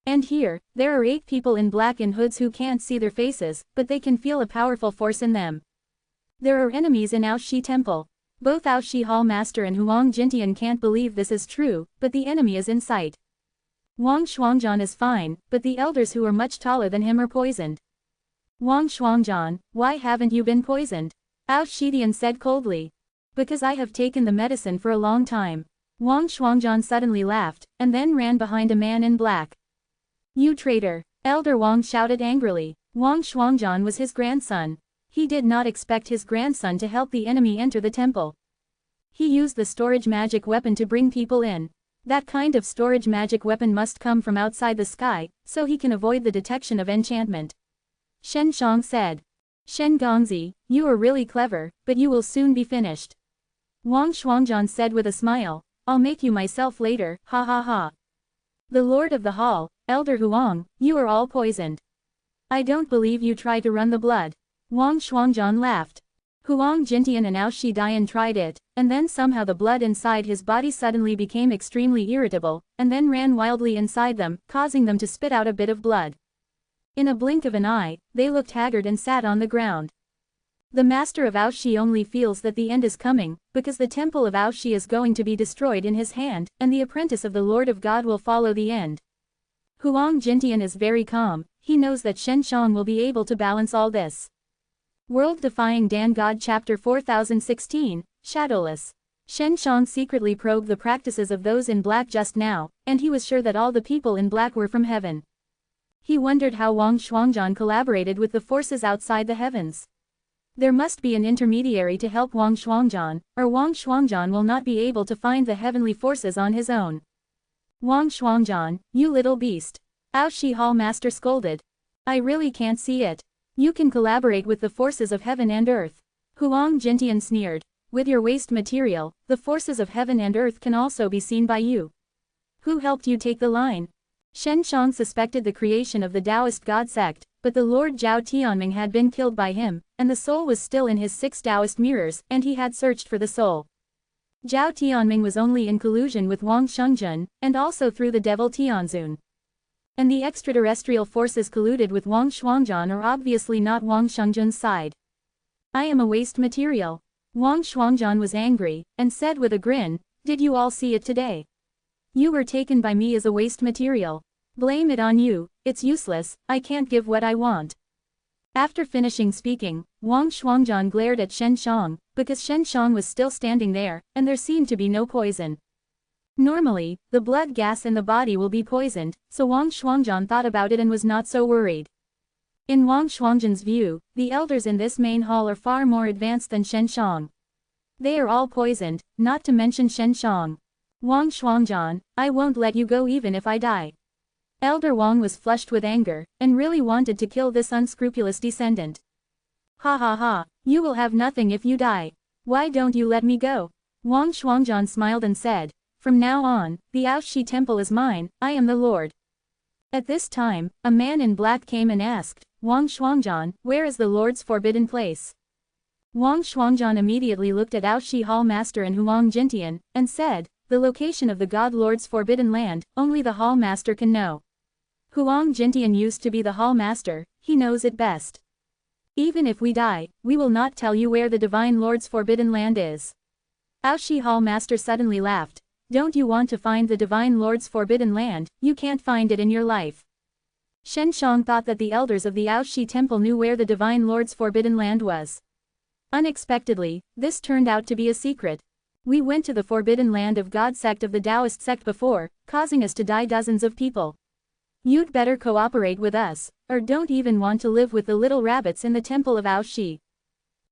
And here, there are 8 people in black in hoods who can't see their faces, but they can feel a powerful force in them. There are enemies in Aoshi Temple. Both Aoshi Hall Master and Huang Jintian can't believe this is true, but the enemy is in sight. Wang Shuangjian is fine, but the elders who are much taller than him are poisoned. Wang Shuangjian, why haven't you been poisoned? Ao Shidian said coldly. Because I have taken the medicine for a long time. Wang Shuangjian suddenly laughed, and then ran behind a man in black. You traitor! Elder Wang shouted angrily. Wang Shuangjian was his grandson. He did not expect his grandson to help the enemy enter the temple. He used the storage magic weapon to bring people in. That kind of storage magic weapon must come from outside the sky, so he can avoid the detection of enchantment. Shen Shang said. Shen Gongzi, you are really clever, but you will soon be finished. Wang Shuangjian said with a smile, I'll make you myself later, ha ha ha. The lord of the hall, Elder Huang, you are all poisoned. I don't believe you try to run the blood. Wang Shuangjian laughed. Huang Jintian and Aoshi Dian tried it, and then somehow the blood inside his body suddenly became extremely irritable, and then ran wildly inside them, causing them to spit out a bit of blood. In a blink of an eye, they looked haggard and sat on the ground. The master of Aoshi only feels that the end is coming, because the temple of Aoshi is going to be destroyed in his hand, and the apprentice of the Lord of God will follow the end. Huang Jintian is very calm, he knows that Shen Shang will be able to balance all this. World Defying Dan God Chapter 4016, Shadowless. Shen Shang secretly probed the practices of those in black just now, and he was sure that all the people in black were from heaven. He wondered how Wang Shuangjian collaborated with the forces outside the heavens. There must be an intermediary to help Wang Shuangjian, or Wang Shuangjian will not be able to find the heavenly forces on his own. Wang Shuangjian, you little beast. Aoshi Hall Master scolded. I really can't see it. You can collaborate with the forces of heaven and earth. Huang Jintian sneered. With your waste material, the forces of heaven and earth can also be seen by you. Who helped you take the line? Shen Shang suspected the creation of the Taoist God sect, but the Lord Zhao Tianming had been killed by him, and the soul was still in his 6 Taoist mirrors, and he had searched for the soul. Zhao Tianming was only in collusion with Wang Shengjun, and also through the devil Tianzun. And the extraterrestrial forces colluded with Wang Shuangjian are obviously not Wang Shengjun's side. I am a waste material. Wang Shuangjian was angry, and said with a grin, "Did you all see it today? You were taken by me as a waste material. Blame it on you, it's useless, I can't give what I want." After finishing speaking, Wang Shuangjian glared at Shen Shang, because Shen Shang was still standing there, and there seemed to be no poison. Normally, the blood gas in the body will be poisoned, so Wang Shuangjian thought about it and was not so worried. In Wang Shuangjian's view, the elders in this main hall are far more advanced than Shen Shang. They are all poisoned, not to mention Shen Shang. Wang Shuangjian, I won't let you go even if I die. Elder Wang was flushed with anger, and really wanted to kill this unscrupulous descendant. Ha ha ha, you will have nothing if you die. Why don't you let me go? Wang Shuangjian smiled and said, "From now on, the Aoshi temple is mine, I am the Lord." At this time, a man in black came and asked, "Wang Shuangjian, where is the Lord's forbidden place?" Wang Shuangjian immediately looked at Aoshi Hall Master and Huang Jintian, and said, "The location of the God Lord's forbidden land, only the Hall Master can know." Huang Jintian used to be the Hall Master, he knows it best. "Even if we die, we will not tell you where the Divine Lord's forbidden land is." Aoshi Hall Master suddenly laughed. "Don't you want to find the Divine Lord's forbidden land? You can't find it in your life." Shen Shang thought that the elders of the Aoshi temple knew where the Divine Lord's forbidden land was. Unexpectedly, this turned out to be a secret. "We went to the forbidden land of God sect of the Taoist sect before, causing us to die dozens of people. You'd better cooperate with us, or don't even want to live with the little rabbits in the temple of Aoshi."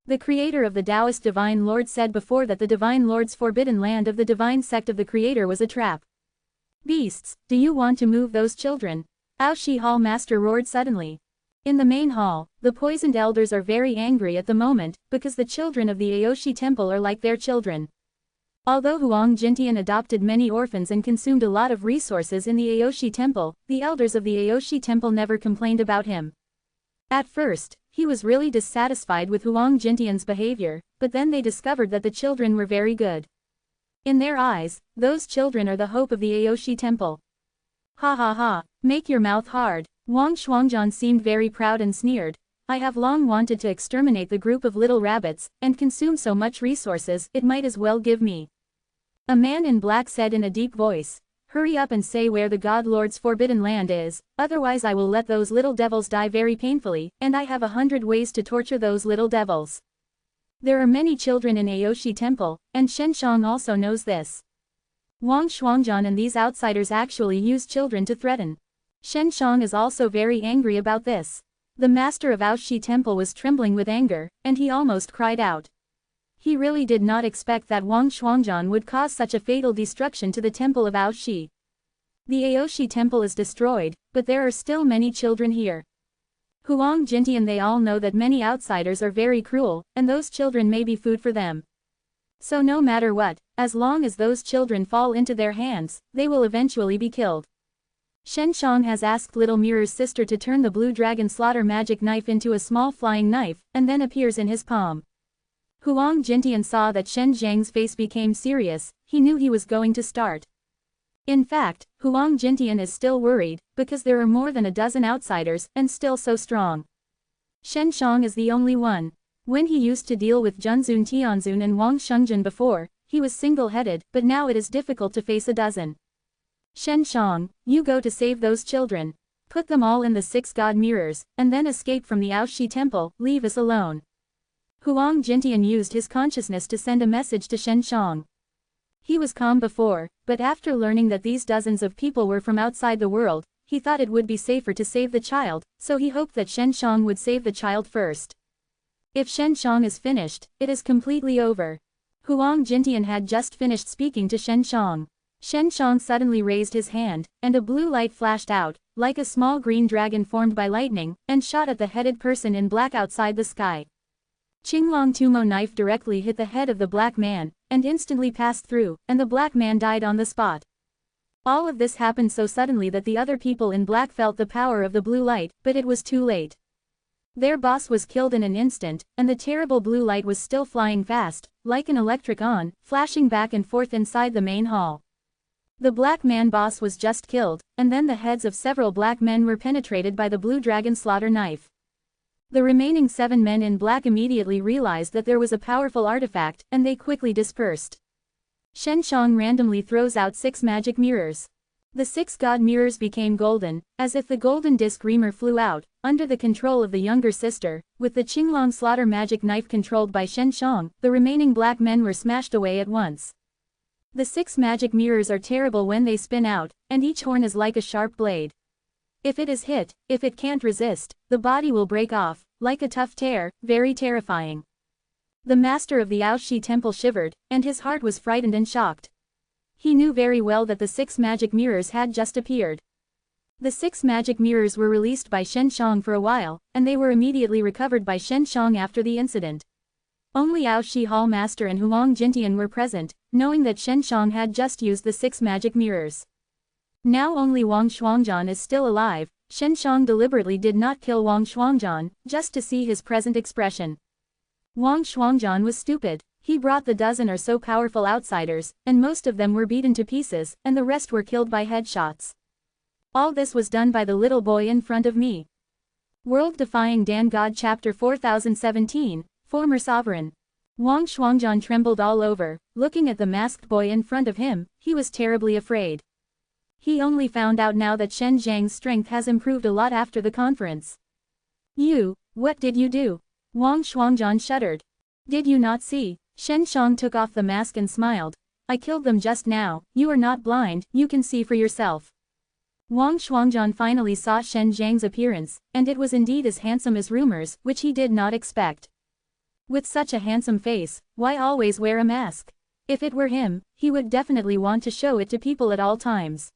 The creator of the Taoist Divine Lord said before that the Divine Lord's forbidden land of the divine sect of the creator was a trap. "Beasts, do you want to move those children?" Aoshi Hall Master roared suddenly. In the main hall, the poisoned elders are very angry at the moment, because the children of the Aoshi temple are like their children. Although Huang Jintian adopted many orphans and consumed a lot of resources in the Aoshi temple, the elders of the Aoshi temple never complained about him. At first, he was really dissatisfied with Huang Jintian's behavior, but then they discovered that the children were very good. In their eyes, those children are the hope of the Aoshi temple. Ha ha ha, make your mouth hard. Wang Shuangjian seemed very proud and sneered. "I have long wanted to exterminate the group of little rabbits, and consume so much resources, it might as well give me." A man in black said in a deep voice, "Hurry up and say where the God Lord's forbidden land is, otherwise I will let those little devils die very painfully, and I have 100 ways to torture those little devils." There are many children in Aoshi temple, and Shen Shang also knows this. Wang Shuangjian and these outsiders actually use children to threaten. Shen Shang is also very angry about this. The master of Aoshi temple was trembling with anger, and he almost cried out. He really did not expect that Wang Shuangjian would cause such a fatal destruction to the temple of Aoshi. The Aoshi temple is destroyed, but there are still many children here. Huang Jintian, they all know that many outsiders are very cruel, and those children may be food for them. So no matter what, as long as those children fall into their hands, they will eventually be killed. Shen Shang has asked Little Mirror's sister to turn the blue dragon slaughter magic knife into a small flying knife, and then appears in his palm. Huang Jintian saw that Shen Zhang's face became serious, he knew he was going to start. In fact, Huang Jintian is still worried, because there are more than a dozen outsiders, and still so strong. Shen Shang is the only one. When he used to deal with Junzun Tianzun and Wang Shengjun before, he was single-headed, but now it is difficult to face a dozen. Shen Shang, you go to save those children. Put them all in the 6 god mirrors, and then escape from the Aoshi temple, leave us alone. Huang Jintian used his consciousness to send a message to Shen Shang. He was calm before, but after learning that these dozens of people were from outside the world, he thought it would be safer to save the child, so he hoped that Shen Shang would save the child first. If Shen Shang is finished, it is completely over. Huang Jintian had just finished speaking to Shen Shang. Shen Shang suddenly raised his hand, and a blue light flashed out, like a small green dragon formed by lightning, and shot at the headed person in black outside the sky. Qinglong Tumo knife directly hit the head of the black man, and instantly passed through, and the black man died on the spot. All of this happened so suddenly that the other people in black felt the power of the blue light, but it was too late. Their boss was killed in an instant, and the terrible blue light was still flying fast, like an electric on, flashing back and forth inside the main hall. The black man boss was just killed, and then the heads of several black men were penetrated by the blue dragon slaughter knife. The remaining 7 men in black immediately realized that there was a powerful artifact, and they quickly dispersed. Shen Shang randomly throws out 6 magic mirrors. The 6 god mirrors became golden, as if the golden disc reamer flew out, under the control of the younger sister. With the Qinglong slaughter magic knife controlled by Shen Shang, the remaining black men were smashed away at once. The 6 magic mirrors are terrible when they spin out, and each horn is like a sharp blade. If it is hit, if it can't resist, the body will break off, like a tough tear, very terrifying. The master of the Aoshi temple shivered, and his heart was frightened and shocked. He knew very well that the 6 magic mirrors had just appeared. The 6 magic mirrors were released by Shen Shang for a while, and they were immediately recovered by Shen Shang after the incident. Only Aoshi Hall Master and Huang Jintian were present, knowing that Shen Shang had just used the 6 magic mirrors. Now only Wang Shuangjian is still alive. Shen Shang deliberately did not kill Wang Shuangjian, just to see his present expression. Wang Shuangjian was stupid. He brought the dozen or so powerful outsiders, and most of them were beaten to pieces, and the rest were killed by headshots. All this was done by the little boy in front of me. World Defying Dan God Chapter 4017, Former Sovereign. Wang Shuangjian trembled all over, looking at the masked boy in front of him. He was terribly afraid. He only found out now that Shen Zhang's strength has improved a lot after the conference. What did you do? Wang Shuangjian shuddered. Did you not see? Shen Shang took off the mask and smiled. I killed them just now. You are not blind, you can see for yourself. Wang Shuangjian finally saw Shen Zhang's appearance, and it was indeed as handsome as rumors, which he did not expect. With such a handsome face, why always wear a mask? If it were him, he would definitely want to show it to people at all times.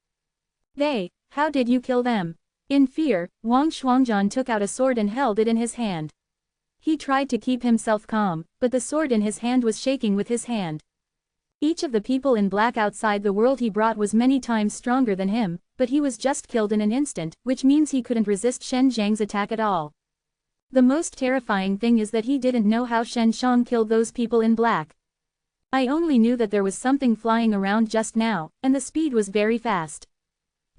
How did you kill them? In fear, Wang Shuangjian took out a sword and held it in his hand. He tried to keep himself calm, but the sword in his hand was shaking with his hand. Each of the people in black outside the world he brought was many times stronger than him, but he was just killed in an instant, which means he couldn't resist Shen Zhang's attack at all. The most terrifying thing is that he didn't know how Shen Shang killed those people in black. I only knew that there was something flying around just now, and the speed was very fast.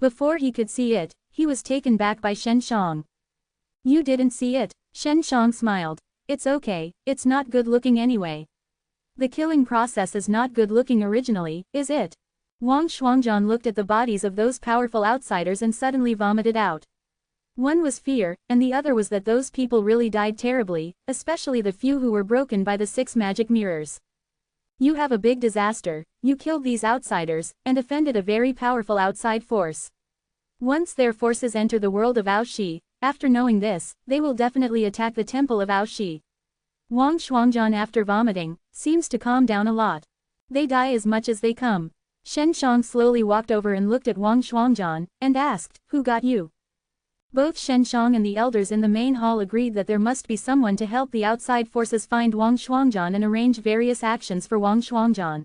Before he could see it, he was taken back by Shen Shang. You didn't see it? Shen Shang smiled. It's okay, it's not good looking anyway. The killing process is not good looking originally, is it? Wang Shuangjian looked at the bodies of those powerful outsiders and suddenly vomited out. One was fear, and the other was that those people really died terribly, especially the few who were broken by the 6 magic mirrors. You have a big disaster. You killed these outsiders, and offended a very powerful outside force. Once their forces enter the world of Aoshi, after knowing this, they will definitely attack the temple of Aoshi. Wang Shuangjian after vomiting, seems to calm down a lot. They die as much as they come. Shen Shang slowly walked over and looked at Wang Shuangjian, and asked, who got you? Both Shen Shang and the elders in the main hall agreed that there must be someone to help the outside forces find Wang Shuangjian and arrange various actions for Wang Shuangjian.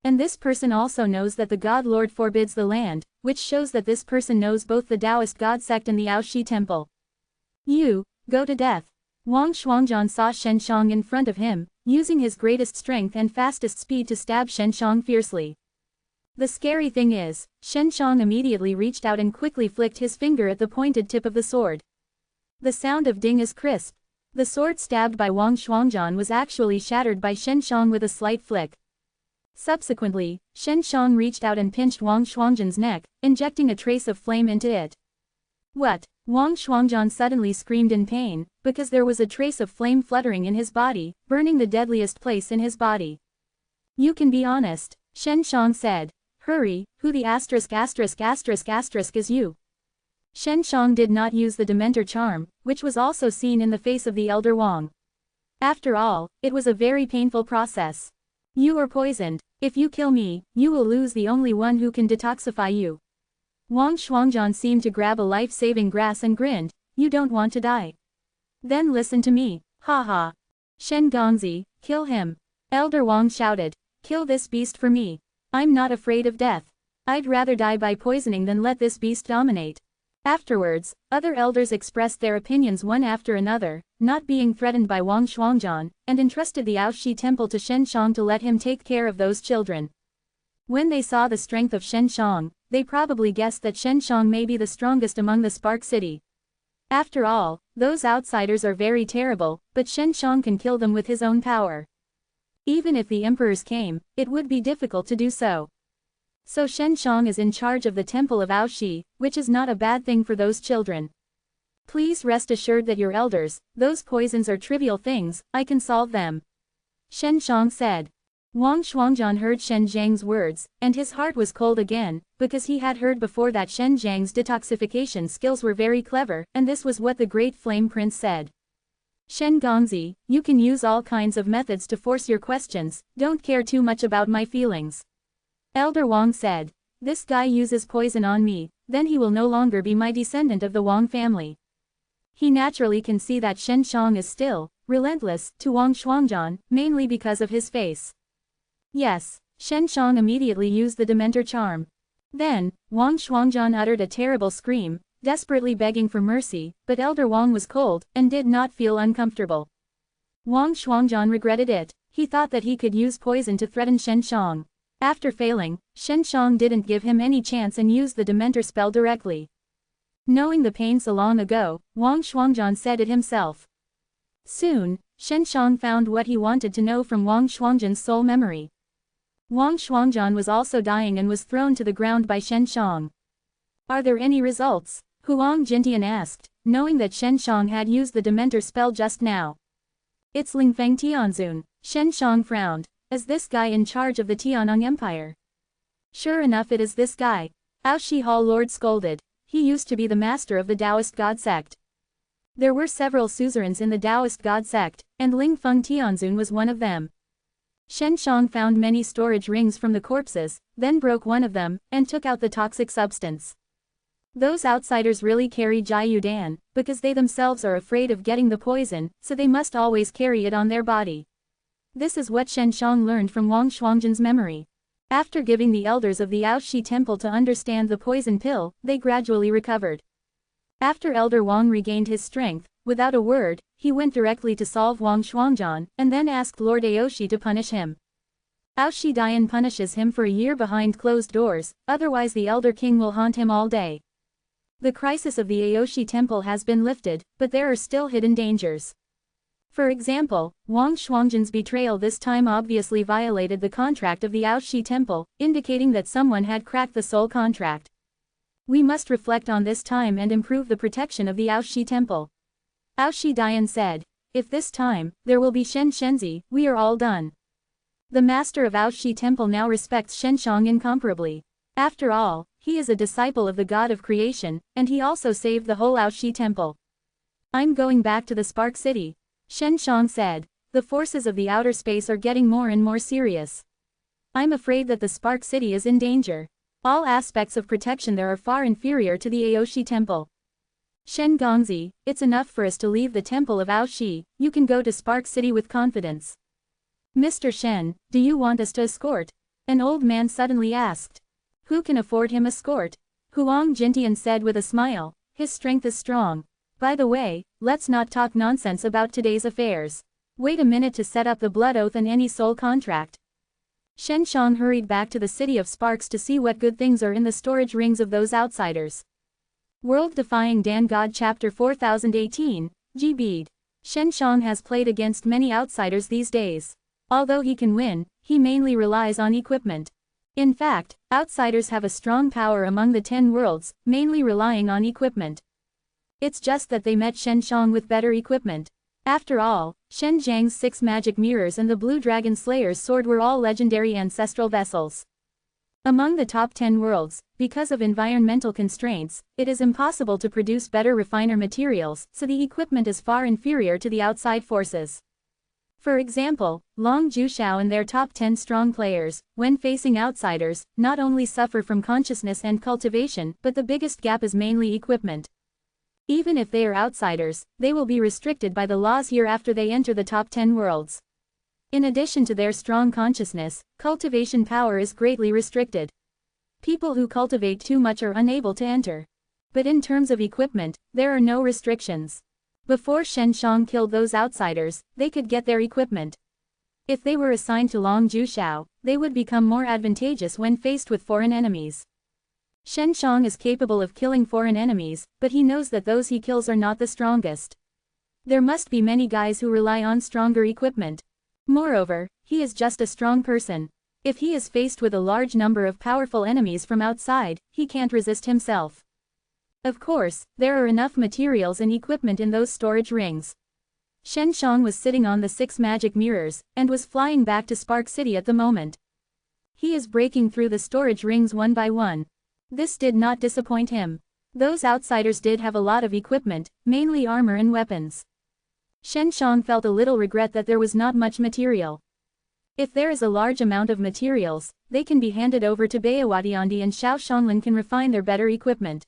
And this person also knows that the God Lord forbids the land, which shows that this person knows both the Taoist God sect and the Aoshi temple. You, go to death. Wang Shuangjian saw Shen Shang in front of him, using his greatest strength and fastest speed to stab Shen Shang fiercely. The scary thing is, Shen Shang immediately reached out and quickly flicked his finger at the pointed tip of the sword. The sound of ding is crisp. The sword stabbed by Wang Shuangjian was actually shattered by Shen Shang with a slight flick. Subsequently, Shen Shang reached out and pinched Wang Shuangjian's neck, injecting a trace of flame into it. What? Wang Shuangjian suddenly screamed in pain, because there was a trace of flame fluttering in his body, burning the deadliest place in his body. You can be honest, Shen Shang said. Hurry, who the **** is you? Shen Shang did not use the Dementor charm, which was also seen in the face of the elder Wang. After all, it was a very painful process. You are poisoned. If you kill me, you will lose the only one who can detoxify you. Wang Shuangjian seemed to grab a life-saving grass and grinned. You don't want to die? Then listen to me. Ha ha. Shen Gongzi, kill him. Elder Wang shouted. Kill this beast for me. I'm not afraid of death. I'd rather die by poisoning than let this beast dominate. Afterwards, other elders expressed their opinions one after another, not being threatened by Wang Shuangjian, and entrusted the Aoshi temple to Shen Shang to let him take care of those children. When they saw the strength of Shen Shang, they probably guessed that Shen Shang may be the strongest among the Spark City. After all, those outsiders are very terrible, but Shen Shang can kill them with his own power. Even if the emperors came, it would be difficult to do so. So Shen Shang is in charge of the temple of Aoshi, which is not a bad thing for those children. Please rest assured that your elders, those poisons are trivial things, I can solve them. Shen Shang said. Wang Shuangjian heard Shen Zhang's words, and his heart was cold again, because he had heard before that Shen Zhang's detoxification skills were very clever, and this was what the Great Flame Prince said. Shen Gongzi, you can use all kinds of methods to force your questions, don't care too much about my feelings. Elder Wang said, this guy uses poison on me, then he will no longer be my descendant of the Wang family. He naturally can see that Shen Shang is still relentless to Wang Shuangjian, mainly because of his face. Yes, Shen Shang immediately used the Dementor charm. Then, Wang Shuangjian uttered a terrible scream, desperately begging for mercy, but Elder Wang was cold, and did not feel uncomfortable. Wang Shuangjian regretted it, he thought that he could use poison to threaten Shen Shang. After failing, Shen Shang didn't give him any chance and used the Dementor spell directly. Knowing the pain so long ago, Wang Shuangjian said it himself. Soon, Shen Shang found what he wanted to know from Wang Shuangjian's soul memory. Wang Shuangjian was also dying and was thrown to the ground by Shen Shang. Are there any results? Huang Jintian asked, knowing that Shen Shang had used the Dementor spell just now. It's Lingfeng Tianzun, Shen Shang frowned. Is this guy in charge of the Tianong Empire? Sure enough, it is this guy. Aoshi Hall Lord scolded. He used to be the master of the Taoist God sect. There were several suzerains in the Taoist God sect, and Lingfeng Tianzun was one of them. Shen Shang found many storage rings from the corpses, then broke one of them, and took out the toxic substance. Those outsiders really carry Jiayudan, because they themselves are afraid of getting the poison, so they must always carry it on their body. This is what Shen Shang learned from Wang Shuangjian's memory. After giving the elders of the Aoshi temple to understand the poison pill, they gradually recovered. After Elder Wang regained his strength, without a word, he went directly to solve Wang Shuangjian, and then asked Lord Aoshi to punish him. Aoshi Dian punishes him for a year behind closed doors, otherwise the Elder King will haunt him all day. The crisis of the Aoshi temple has been lifted, but there are still hidden dangers. For example, Wang Shuangjian's betrayal this time obviously violated the contract of the Aoshi temple, indicating that someone had cracked the soul contract. We must reflect on this time and improve the protection of the Aoshi temple. Aoshi Dian said, if this time, there will be Shen Shenzi, we are all done. The master of Aoshi temple now respects Shen Shang incomparably. After all, he is a disciple of the god of creation, and he also saved the whole Aoshi temple. I'm going back to the Spark City. Shen Shang said, the forces of the outer space are getting more and more serious. I'm afraid that the Spark City is in danger. All aspects of protection there are far inferior to the Aoshi temple. Shen Gongzi, it's enough for us to leave the temple of Aoshi, you can go to Spark City with confidence. Mr. Shen, do you want us to escort? An old man suddenly asked. Who can afford him escort? Huang Jintian said with a smile, his strength is strong. By the way, let's not talk nonsense about today's affairs. Wait a minute to set up the blood oath and any soul contract. Shen Shang hurried back to the city of Sparks to see what good things are in the storage rings of those outsiders. World Defying Dan God Chapter 4018, G. Bead. Shen Shang has played against many outsiders these days. Although he can win, he mainly relies on equipment. In fact, outsiders have a strong power among the 10 worlds, mainly relying on equipment. It's just that they met Shen Shang with better equipment. After all, Shen Zhang's 6 magic mirrors and the Blue Dragon Slayer's sword were all legendary ancestral vessels. Among the top 10 worlds, because of environmental constraints, it is impossible to produce better refiner materials, so the equipment is far inferior to the outside forces. For example, Long Jushao and their top 10 strong players, when facing outsiders, not only suffer from consciousness and cultivation, but the biggest gap is mainly equipment. Even if they are outsiders, they will be restricted by the laws here after they enter the top 10 worlds. In addition to their strong consciousness, cultivation power is greatly restricted. People who cultivate too much are unable to enter. But in terms of equipment, there are no restrictions. Before Shen Shang killed those outsiders, they could get their equipment. If they were assigned to Long Jushao, they would become more advantageous when faced with foreign enemies. Shen Shang is capable of killing foreign enemies, but he knows that those he kills are not the strongest. There must be many guys who rely on stronger equipment. Moreover, he is just a strong person. If he is faced with a large number of powerful enemies from outside, he can't resist himself. Of course, there are enough materials and equipment in those storage rings. Shen Shang was sitting on the 6 magic mirrors, and was flying back to Spark City at the moment. He is breaking through the storage rings one by one. This did not disappoint him. Those outsiders did have a lot of equipment, mainly armor and weapons. Shen Shang felt a little regret that there was not much material. If there is a large amount of materials, they can be handed over to Baowadiandi and Xiao Shanglan can refine their better equipment.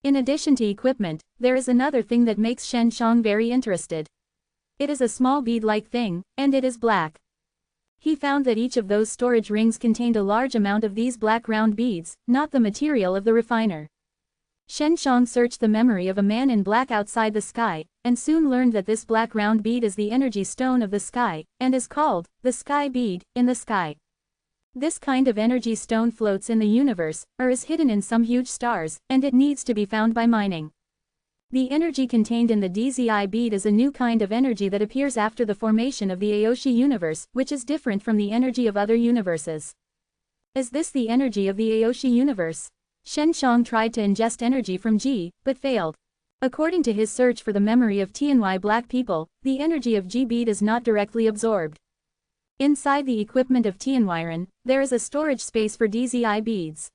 In addition to equipment, there is another thing that makes Shen Shang very interested. It is a small bead-like thing, and it is black. He found that each of those storage rings contained a large amount of these black round beads, not the material of the refiner. Shen Shang searched the memory of a man in black outside the sky, and soon learned that this black round bead is the energy stone of the sky, and is called, the sky bead, in the sky. This kind of energy stone floats in the universe, or is hidden in some huge stars, and it needs to be found by mining. The energy contained in the DZI bead is a new kind of energy that appears after the formation of the Aoshi universe, which is different from the energy of other universes. Is this the energy of the Aoshi universe? Shen Shang tried to ingest energy from Ji, but failed. According to his search for the memory of Tianwei black people, the energy of Ji bead is not directly absorbed. Inside the equipment of Tianweiren, there is a storage space for DZI beads.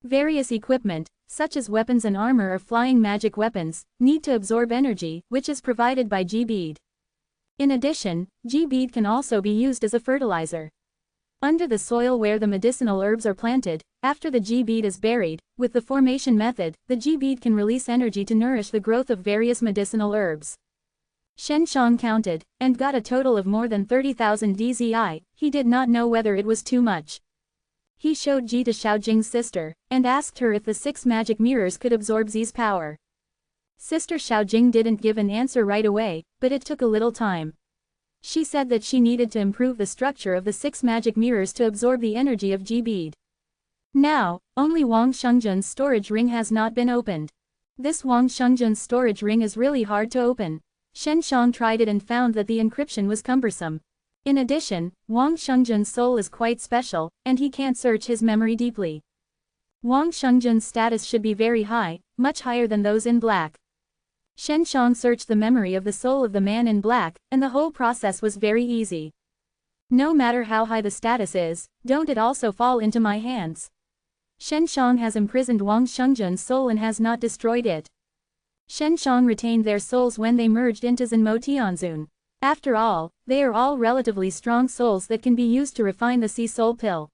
Various equipment, such as weapons and armor or flying magic weapons, need to absorb energy, which is provided by Ji bead. In addition, Ji bead can also be used as a fertilizer. Under the soil where the medicinal herbs are planted, after the Ji bead is buried, with the formation method, the Ji bead can release energy to nourish the growth of various medicinal herbs. Shen Shang counted, and got a total of more than 30,000 DZI, he did not know whether it was too much. He showed Ji to Xiaojing's sister, and asked her if the 6 magic mirrors could absorb Zi's power. Sister Xiaojing didn't give an answer right away, but it took a little time. She said that she needed to improve the structure of the 6 magic mirrors to absorb the energy of Ji bead. Now, only Wang Shengjun's storage ring has not been opened. This Wang Shengjun's storage ring is really hard to open. Shen Shang tried it and found that the encryption was cumbersome. In addition, Wang Shengjun's soul is quite special, and he can't search his memory deeply. Wang Shengjun's status should be very high, much higher than those in black. Shen Shang searched the memory of the soul of the man in black, and the whole process was very easy. No matter how high the status is, don't it also fall into my hands. Shen Shang has imprisoned Wang Shengjun's soul and has not destroyed it. Shen Shang retained their souls when they merged into Zhenmo Tianzun. After all, they are all relatively strong souls that can be used to refine the Sea Soul Pill.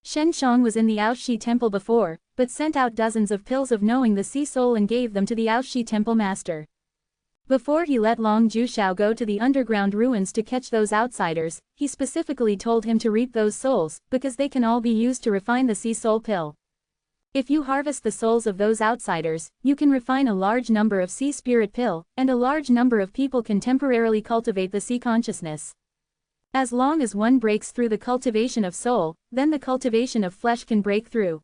Shen Shang was in the Aoshi Temple before, but sent out dozens of pills of knowing the Sea Soul and gave them to the Aoshi Temple Master. Before he let Long Jushao go to the underground ruins to catch those outsiders, he specifically told him to reap those souls, because they can all be used to refine the Sea Soul Pill. If you harvest the souls of those outsiders, you can refine a large number of Sea Spirit Pill, and a large number of people can temporarily cultivate the Sea Consciousness. As long as one breaks through the cultivation of soul, then the cultivation of flesh can break through.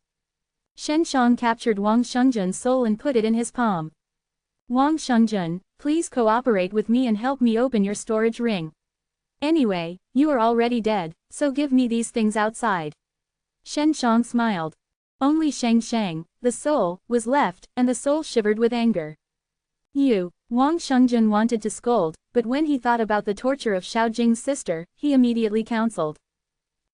Shen Shang captured Wang Shengjun's soul and put it in his palm. Wang Shengjun, please cooperate with me and help me open your storage ring. Anyway, you are already dead, so give me these things outside. Shen Shang smiled. Only Shang, the soul, was left, and the soul shivered with anger. Wang Shengjun wanted to scold, but when he thought about the torture of Xiaojing's sister, he immediately counseled.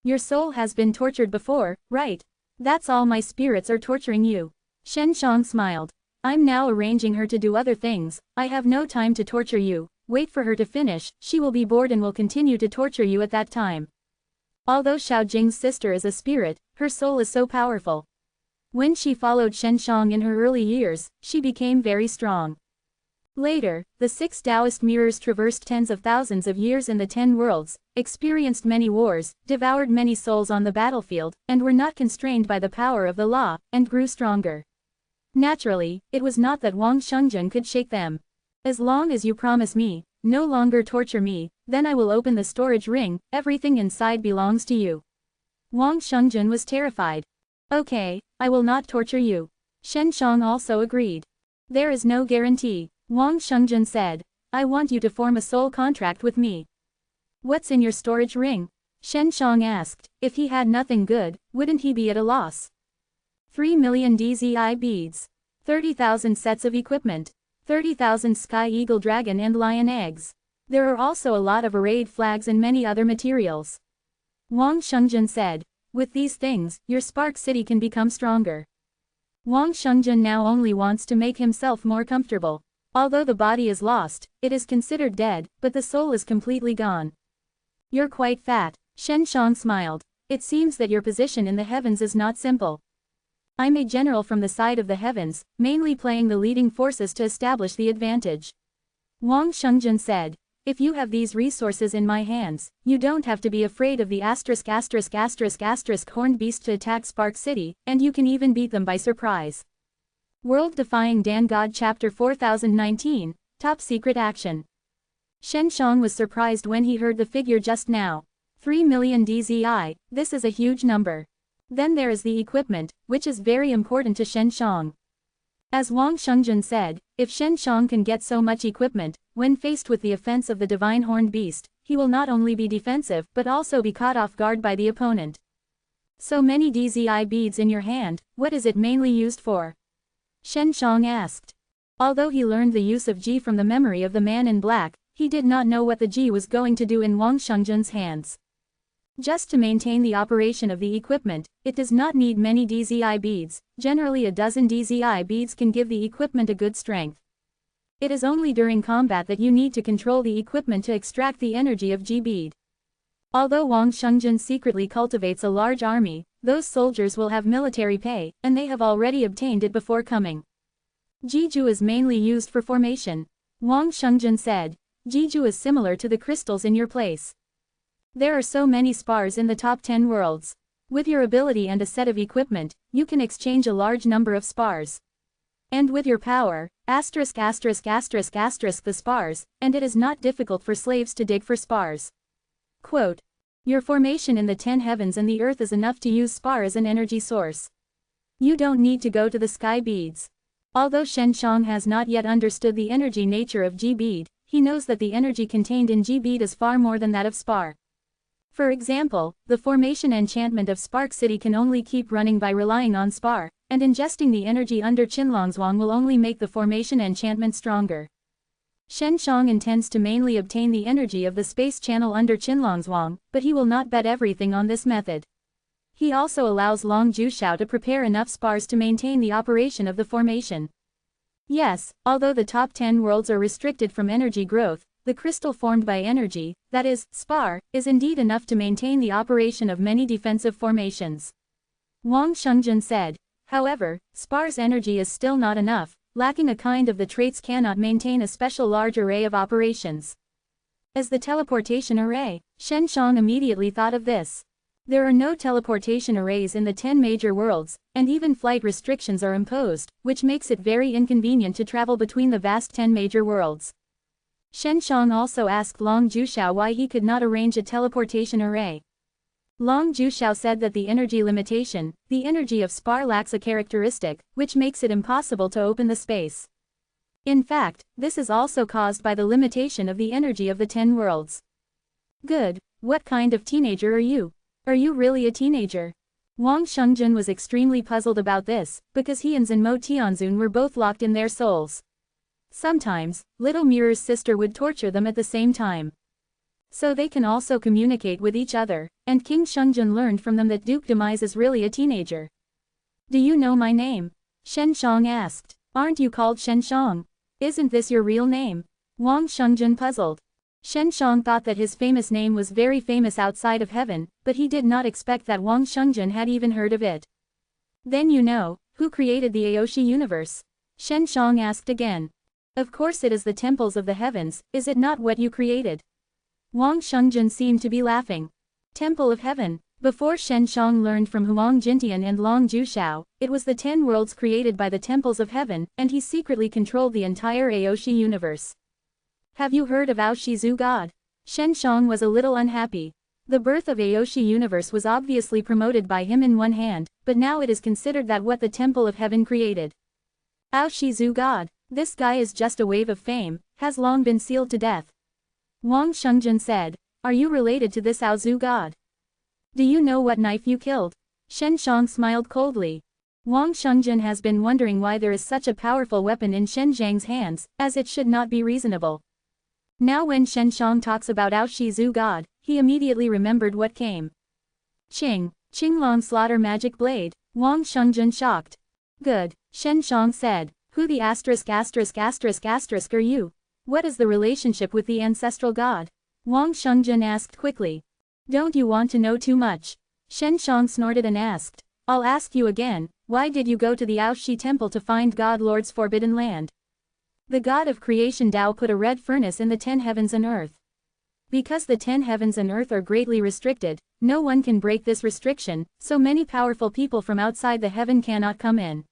Your soul has been tortured before, right? That's all my spirits are torturing you. Shen Shang smiled. I'm now arranging her to do other things, I have no time to torture you, wait for her to finish, she will be bored and will continue to torture you at that time. Although Xiaojing's sister is a spirit, her soul is so powerful. When she followed Shen Shang in her early years, she became very strong. Later, the 6 Taoist mirrors traversed tens of thousands of years in the 10 worlds, experienced many wars, devoured many souls on the battlefield, and were not constrained by the power of the law, and grew stronger. Naturally, it was not that Wang Shengzhen could shake them. As long as you promise me, no longer torture me, then I will open the storage ring, everything inside belongs to you. Wang Shengzhen was terrified. Okay, I will not torture you. Shen Shang also agreed. There is no guarantee. Wang Shengzhen said, I want you to form a soul contract with me. What's in your storage ring? Shen Shang asked. If he had nothing good, wouldn't he be at a loss? 3 million DZI beads. 30,000 sets of equipment. 30,000 sky eagle dragon and lion eggs. There are also a lot of arrayed flags and many other materials. Wang Shengzhen said, with these things, your Spark City can become stronger. Wang Shengzhen now only wants to make himself more comfortable. Although the body is lost, it is considered dead, but the soul is completely gone. You're quite fat. Shen Shang smiled. It seems that your position in the heavens is not simple. I'm a general from the side of the heavens, mainly playing the leading forces to establish the advantage. Wang Shengzhen said, if you have these resources in my hands, you don't have to be afraid of the ***** horned beast to attack Spark City, and you can even beat them by surprise. World Defying Dan God Chapter 4019, Top Secret Action. Shen Shang was surprised when he heard the figure just now. 3 million DZI, this is a huge number. Then there is the equipment, which is very important to Shen Shang. As Wang Shengzhen said, if Shen Shang can get so much equipment, when faced with the offense of the divine horned beast, he will not only be defensive but also be caught off guard by the opponent. So many DZI beads in your hand, what is it mainly used for? Shen Shang asked. Although he learned the use of Ji from the memory of the man in black, he did not know what the Ji was going to do in Wang Shengzhen's hands. Just to maintain the operation of the equipment, it does not need many DZI beads, generally a dozen DZI beads can give the equipment a good strength. It is only during combat that you need to control the equipment to extract the energy of Ji bead. Although Wang Shengzhen secretly cultivates a large army, those soldiers will have military pay, and they have already obtained it before coming. Jiju is mainly used for formation. Wang Shengzhen said, Jiju is similar to the crystals in your place. There are so many spars in the top 10 worlds. With your ability and a set of equipment, you can exchange a large number of spars. And with your power, ***** the spars, and it is not difficult for slaves to dig for spars. Quote, your formation in the 10 heavens and the earth is enough to use spar as an energy source. You don't need to go to the sky beads. Although Shen Shang has not yet understood the energy nature of Ji bead, he knows that the energy contained in Ji bead is far more than that of spar. For example, the formation enchantment of Spark City can only keep running by relying on spar, and ingesting the energy under Qinlongzhuang will only make the formation enchantment stronger. Shen Shang intends to mainly obtain the energy of the space channel under Qinlongzhuang, but he will not bet everything on this method. He also allows Long Jushao to prepare enough spars to maintain the operation of the formation. Yes, although the top 10 worlds are restricted from energy growth, the crystal formed by energy, that is, spar, is indeed enough to maintain the operation of many defensive formations. Wang Shengzhen said, however, spar's energy is still not enough, lacking a kind of the traits cannot maintain a special large array of operations. As the teleportation array, Shen Shang immediately thought of this. There are no teleportation arrays in the 10 major worlds, and even flight restrictions are imposed, which makes it very inconvenient to travel between the vast 10 major worlds. Shen Shang also asked Long Jushao why he could not arrange a teleportation array. Long Jushao said that the energy limitation, the energy of spar lacks a characteristic, which makes it impossible to open the space. In fact, this is also caused by the limitation of the energy of the 10 worlds. Good, what kind of teenager are you? Are you really a teenager? Wang Shengzhen was extremely puzzled about this, because he and Zhenmo Tianzun were both locked in their souls. Sometimes, Little Mirror's sister would torture them at the same time. So they can also communicate with each other, and King Shengzhen learned from them that Duke Demise is really a teenager. Do you know my name? Shen Shang asked. Aren't you called Shen Shang? Isn't this your real name? Wang Shengzhen puzzled. Shen Shang thought that his famous name was very famous outside of heaven, but he did not expect that Wang Shengzhen had even heard of it. Then you know, who created the Aoshi universe? Shen Shang asked again. Of course it is the temples of the heavens, is it not what you created? Wang Shungjun seemed to be laughing. Temple of Heaven. Before Shen Shang learned from Huang Jintian and Long Jushao, it was the 10 worlds created by the temples of heaven, and he secretly controlled the entire Aoshi universe. Have you heard of Aoshizu God? Shen Shang was a little unhappy. The birth of Aoshi universe was obviously promoted by him in one hand, but now it is considered that what the temple of heaven created. Aoshizu God. This guy is just a wave of fame, has long been sealed to death. Wang Shungjun said, are you related to this Aozu God? Do you know what knife you killed? Shen Shang smiled coldly. Wang Shungjun has been wondering why there is such a powerful weapon in Shen Zhang's hands, as it should not be reasonable. Now when Shen Shang talks about Aoshizu God, he immediately remembered what came. Qinglong slaughter magic blade. Wang Shungjun shocked. Good, Shen Shang said. Who the **** are you? What is the relationship with the ancestral god? Wang Shungjun asked quickly. Don't you want to know too much? Shen Shang snorted and asked. I'll ask you again, why did you go to the Aoshi temple to find God Lord's forbidden land? The god of creation Dao put a red furnace in the 10 heavens and earth. Because the 10 heavens and earth are greatly restricted, no one can break this restriction, so many powerful people from outside the heaven cannot come in.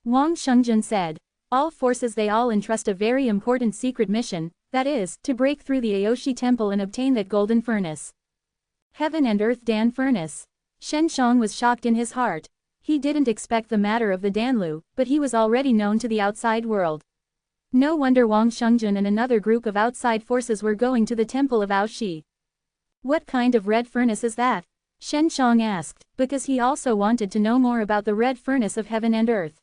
Wang Shungjun said. All forces they all entrust a very important secret mission, that is, to break through the Aoshi temple and obtain that golden furnace. Heaven and Earth Dan Furnace. Shen Shang was shocked in his heart. He didn't expect the matter of the Danlu, but he was already known to the outside world. No wonder Wang Shungjun and another group of outside forces were going to the temple of Aoshi. What kind of red furnace is that? Shen Shang asked, because he also wanted to know more about the red furnace of heaven and earth.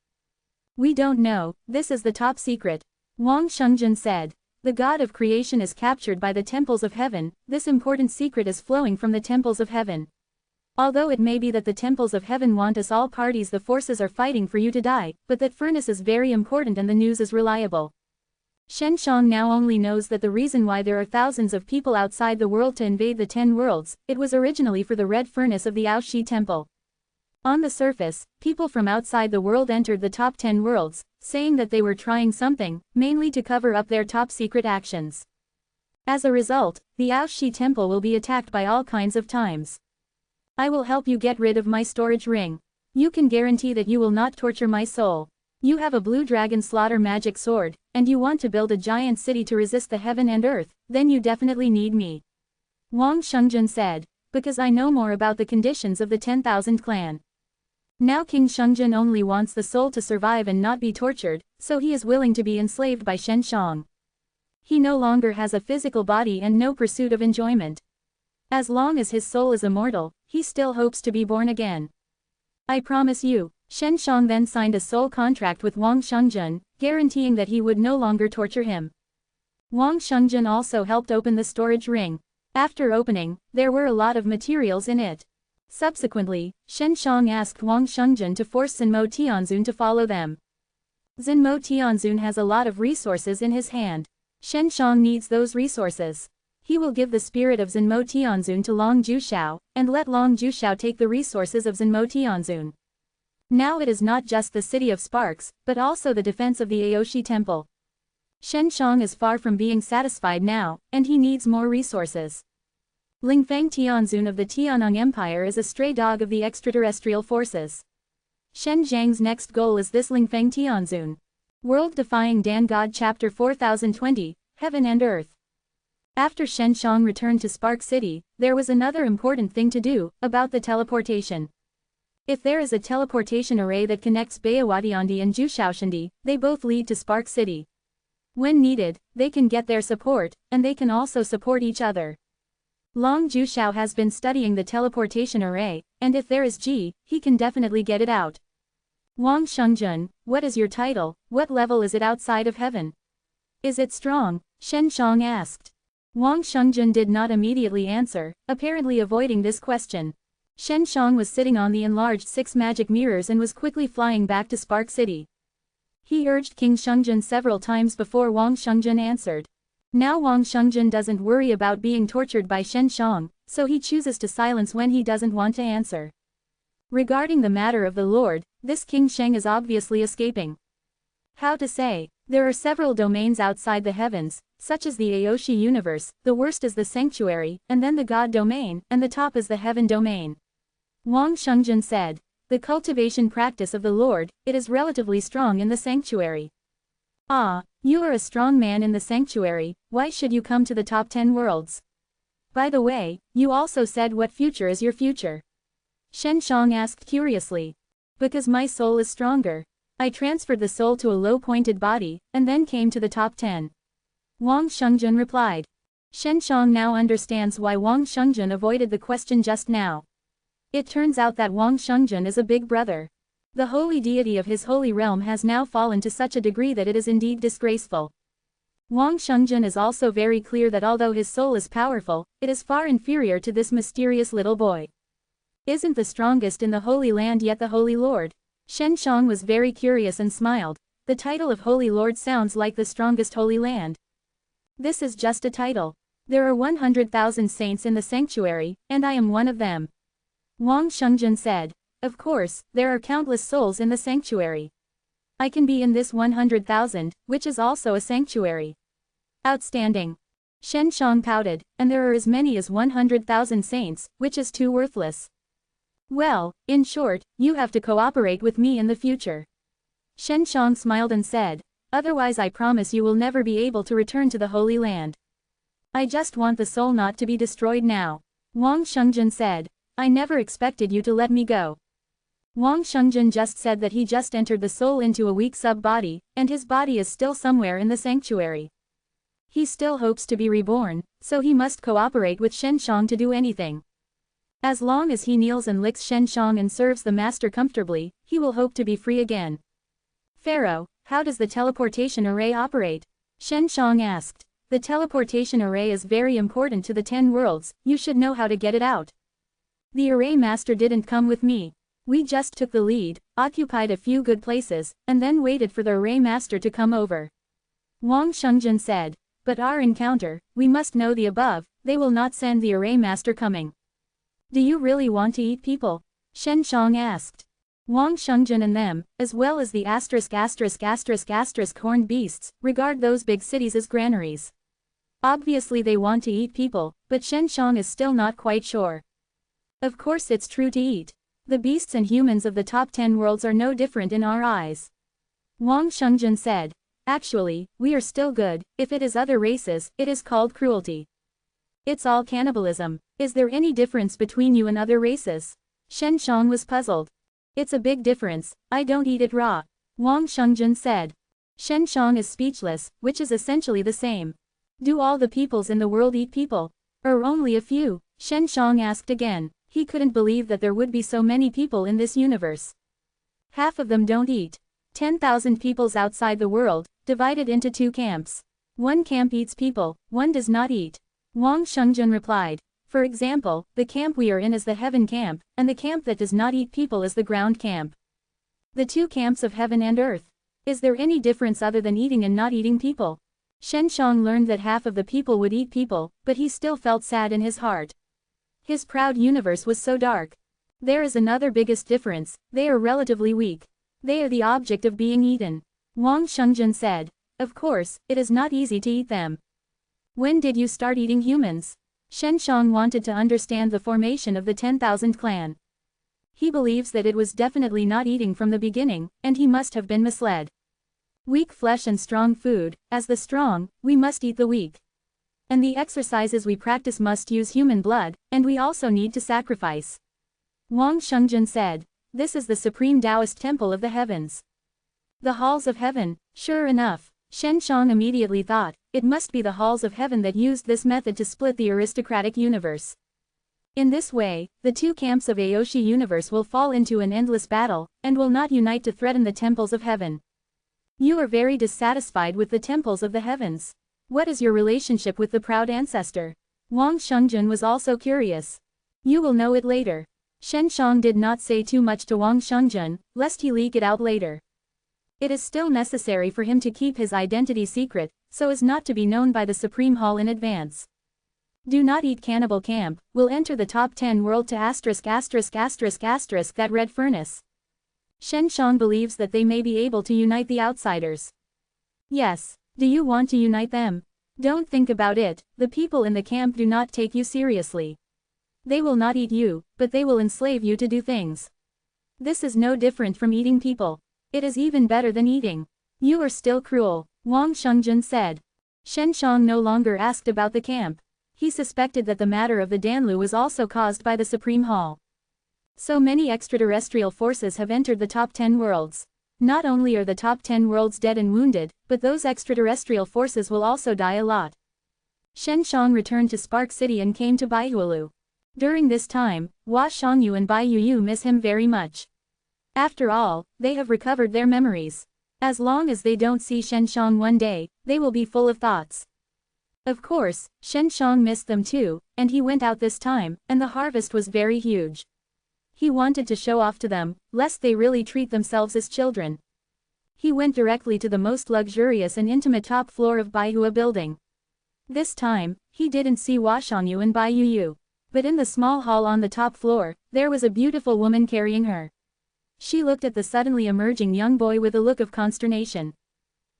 We don't know, this is the top secret. Wang Shungjun said. The god of creation is captured by the temples of heaven, this important secret is flowing from the temples of heaven. Although it may be that the temples of heaven want us all parties the forces are fighting for you to die, but that furnace is very important and the news is reliable. Shen Shang now only knows that the reason why there are thousands of people outside the world to invade the 10 worlds, it was originally for the red furnace of the Aoshi temple. On the surface, people from outside the world entered the top 10 worlds, saying that they were trying something, mainly to cover up their top secret actions. As a result, the Aoshi temple will be attacked by all kinds of times. I will help you get rid of my storage ring. You can guarantee that you will not torture my soul. You have a blue dragon slaughter magic sword, and you want to build a giant city to resist the heaven and earth, then you definitely need me. Wang Shungjun said, because I know more about the conditions of the 10,000 clan. Now King Shungjun only wants the soul to survive and not be tortured, so he is willing to be enslaved by Shen Shang. He no longer has a physical body and no pursuit of enjoyment. As long as his soul is immortal, he still hopes to be born again. I promise you. Shen Shang then signed a soul contract with Wang Shungjun, guaranteeing that he would no longer torture him. Wang Shungjun also helped open the storage ring. After opening, there were a lot of materials in it. Subsequently, Shen Shang asked Wang Shungjun to force Zenmo Tianzun to follow them. Zenmo Tianzun has a lot of resources in his hand. Shen Shang needs those resources. He will give the spirit of Zenmo Tianzun to Long Jushao, and let Long Jushao take the resources of Zenmo Tianzun. Now it is not just the city of sparks, but also the defense of the Aoshi temple. Shen Shang is far from being satisfied now, and he needs more resources. Lingfeng Tianzun of the Tianong Empire is a stray dog of the extraterrestrial forces. Shen Zhang's next goal is this Lingfeng Tianzun. World Defying Dan God Chapter 4020, Heaven and Earth. After Shen Shang returned to Spark City, there was another important thing to do, about the teleportation. If there is a teleportation array that connects Bayawadiandi and Jushaoshindi, they both lead to Spark City. When needed, they can get their support, and they can also support each other. Long Jushao has been studying the teleportation array, and if there is G, he can definitely get it out. Wang Shungjun, what is your title, what level is it outside of heaven? Is it strong? Shen Shang asked. Wang Shungjun did not immediately answer, apparently avoiding this question. Shen Shang was sitting on the enlarged 6 magic mirrors and was quickly flying back to Spark City. He urged King Shungjun several times before Wang Shungjun answered. Now Wang Shungjun doesn't worry about being tortured by Shen Shang, so he chooses to silence when he doesn't want to answer. Regarding the matter of the Lord, this King Sheng is obviously escaping. How to say? There are several domains outside the heavens, such as the Aoshi universe, the worst is the sanctuary, and then the God domain, and the top is the heaven domain. Wang Shungjun said. The cultivation practice of the Lord, it is relatively strong in the sanctuary. Ah, you are a strong man in the sanctuary, why should you come to the top 10 worlds? By the way, you also said what future is your future? Shen Shang asked curiously. Because my soul is stronger. I transferred the soul to a low-pointed body, and then came to the top 10. Wang Shungjun replied. Shen Shang now understands why Wang Shungjun avoided the question just now. It turns out that Wang Shungjun is a big brother. The holy deity of his holy realm has now fallen to such a degree that it is indeed disgraceful. Wang Shungjun is also very clear that although his soul is powerful, it is far inferior to this mysterious little boy. Isn't the strongest in the Holy Land yet the Holy Lord? Shen Shang was very curious and smiled. The title of Holy Lord sounds like the strongest Holy Land. This is just a title. There are 100,000 saints in the sanctuary, and I am one of them. Wang Shungjun said. Of course, there are countless souls in the sanctuary. I can be in this 100,000, which is also a sanctuary. Outstanding. Shen Shang pouted, and there are as many as 100,000 saints, which is too worthless. Well, in short, you have to cooperate with me in the future. Shen Shang smiled and said, otherwise I promise you will never be able to return to the Holy Land. I just want the soul not to be destroyed now. Wang Shungjun said, I never expected you to let me go. Wang Shungjun just said that he just entered the soul into a weak sub-body, and his body is still somewhere in the sanctuary. He still hopes to be reborn, so he must cooperate with Shen Shang to do anything. As long as he kneels and licks Shen Shang and serves the master comfortably, he will hope to be free again. Pharaoh, how does the teleportation array operate? Shen Shang asked. The teleportation array is very important to the 10 worlds, you should know how to get it out. The array master didn't come with me. We just took the lead, occupied a few good places, and then waited for the array master to come over. Wang Shungjun said. But our encounter, we must know the above, they will not send the array master coming. Do you really want to eat people? Shen Shang asked. Wang Shungjun and them, as well as the horned beasts, regard those big cities as granaries. Obviously they want to eat people, but Shen Shang is still not quite sure. Of course it's true to eat. The beasts and humans of the top 10 worlds are no different in our eyes. Wang Shungjun said. Actually, we are still good, if it is other races, it is called cruelty. It's all cannibalism. Is there any difference between you and other races? Shen Shang was puzzled. It's a big difference, I don't eat it raw. Wang Shungjun said. Shen Shang is speechless, which is essentially the same. Do all the peoples in the world eat people? Or only a few? Shen Shang asked again. He couldn't believe that there would be so many people in this universe. Half of them don't eat. 10,000 peoples outside the world, divided into 2 camps. One camp eats people, one does not eat. Wang Shungjun replied. For example, the camp we are in is the heaven camp, and the camp that does not eat people is the ground camp. The 2 camps of heaven and earth. Is there any difference other than eating and not eating people? Shen Shang learned that half of the people would eat people, but he still felt sad in his heart. His proud universe was so dark. There is another biggest difference, they are relatively weak. They are the object of being eaten. Wang Shungjun said. Of course, it is not easy to eat them. When did you start eating humans? Shen Shang wanted to understand the formation of the 10,000 clan. He believes that it was definitely not eating from the beginning, and he must have been misled. Weak flesh and strong food, as the strong, we must eat the weak. And the exercises we practice must use human blood, and we also need to sacrifice. Wang Shungjun said. This is the supreme Taoist temple of the heavens. The halls of heaven, sure enough. Shen Shang immediately thought, it must be the halls of heaven that used this method to split the aristocratic universe. In this way, the 2 camps of Aoshi universe will fall into an endless battle, and will not unite to threaten the temples of heaven. You are very dissatisfied with the temples of the heavens. What is your relationship with the proud ancestor? Wang Shungjun was also curious. You will know it later. Shen Shang did not say too much to Wang Shungjun, lest he leak it out later. It is still necessary for him to keep his identity secret, so as not to be known by the Supreme Hall in advance. Do not eat cannibal camp, will enter the top 10 world to that red furnace. Shen Shang believes that they may be able to unite the outsiders. Yes. Do you want to unite them? Don't think about it, the people in the camp do not take you seriously. They will not eat you, but they will enslave you to do things. This is no different from eating people. It is even better than eating. You are still cruel, Wang Shengjun said. Shen Shang no longer asked about the camp. He suspected that the matter of the Danlu was also caused by the Supreme Hall. So many extraterrestrial forces have entered the top 10 worlds. Not only are the top 10 worlds dead and wounded, but those extraterrestrial forces will also die a lot. Shen Shang returned to Spark City and came to Baihualu. During this time, Hua Shangyu and Bai Yuyu miss him very much. After all, they have recovered their memories. As long as they don't see Shen Shang one day, they will be full of thoughts. Of course, Shen Shang missed them too, and he went out this time, and the harvest was very huge. He wanted to show off to them, lest they really treat themselves as children. He went directly to the most luxurious and intimate top floor of Baihua building. This time, he didn't see Hua Shangyu and Bai Yuyu. But in the small hall on the top floor, there was a beautiful woman carrying her. She looked at the suddenly emerging young boy with a look of consternation.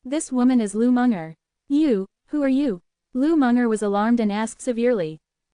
This woman is Lu Munger. You, who are you? Lu Munger was alarmed and asked severely.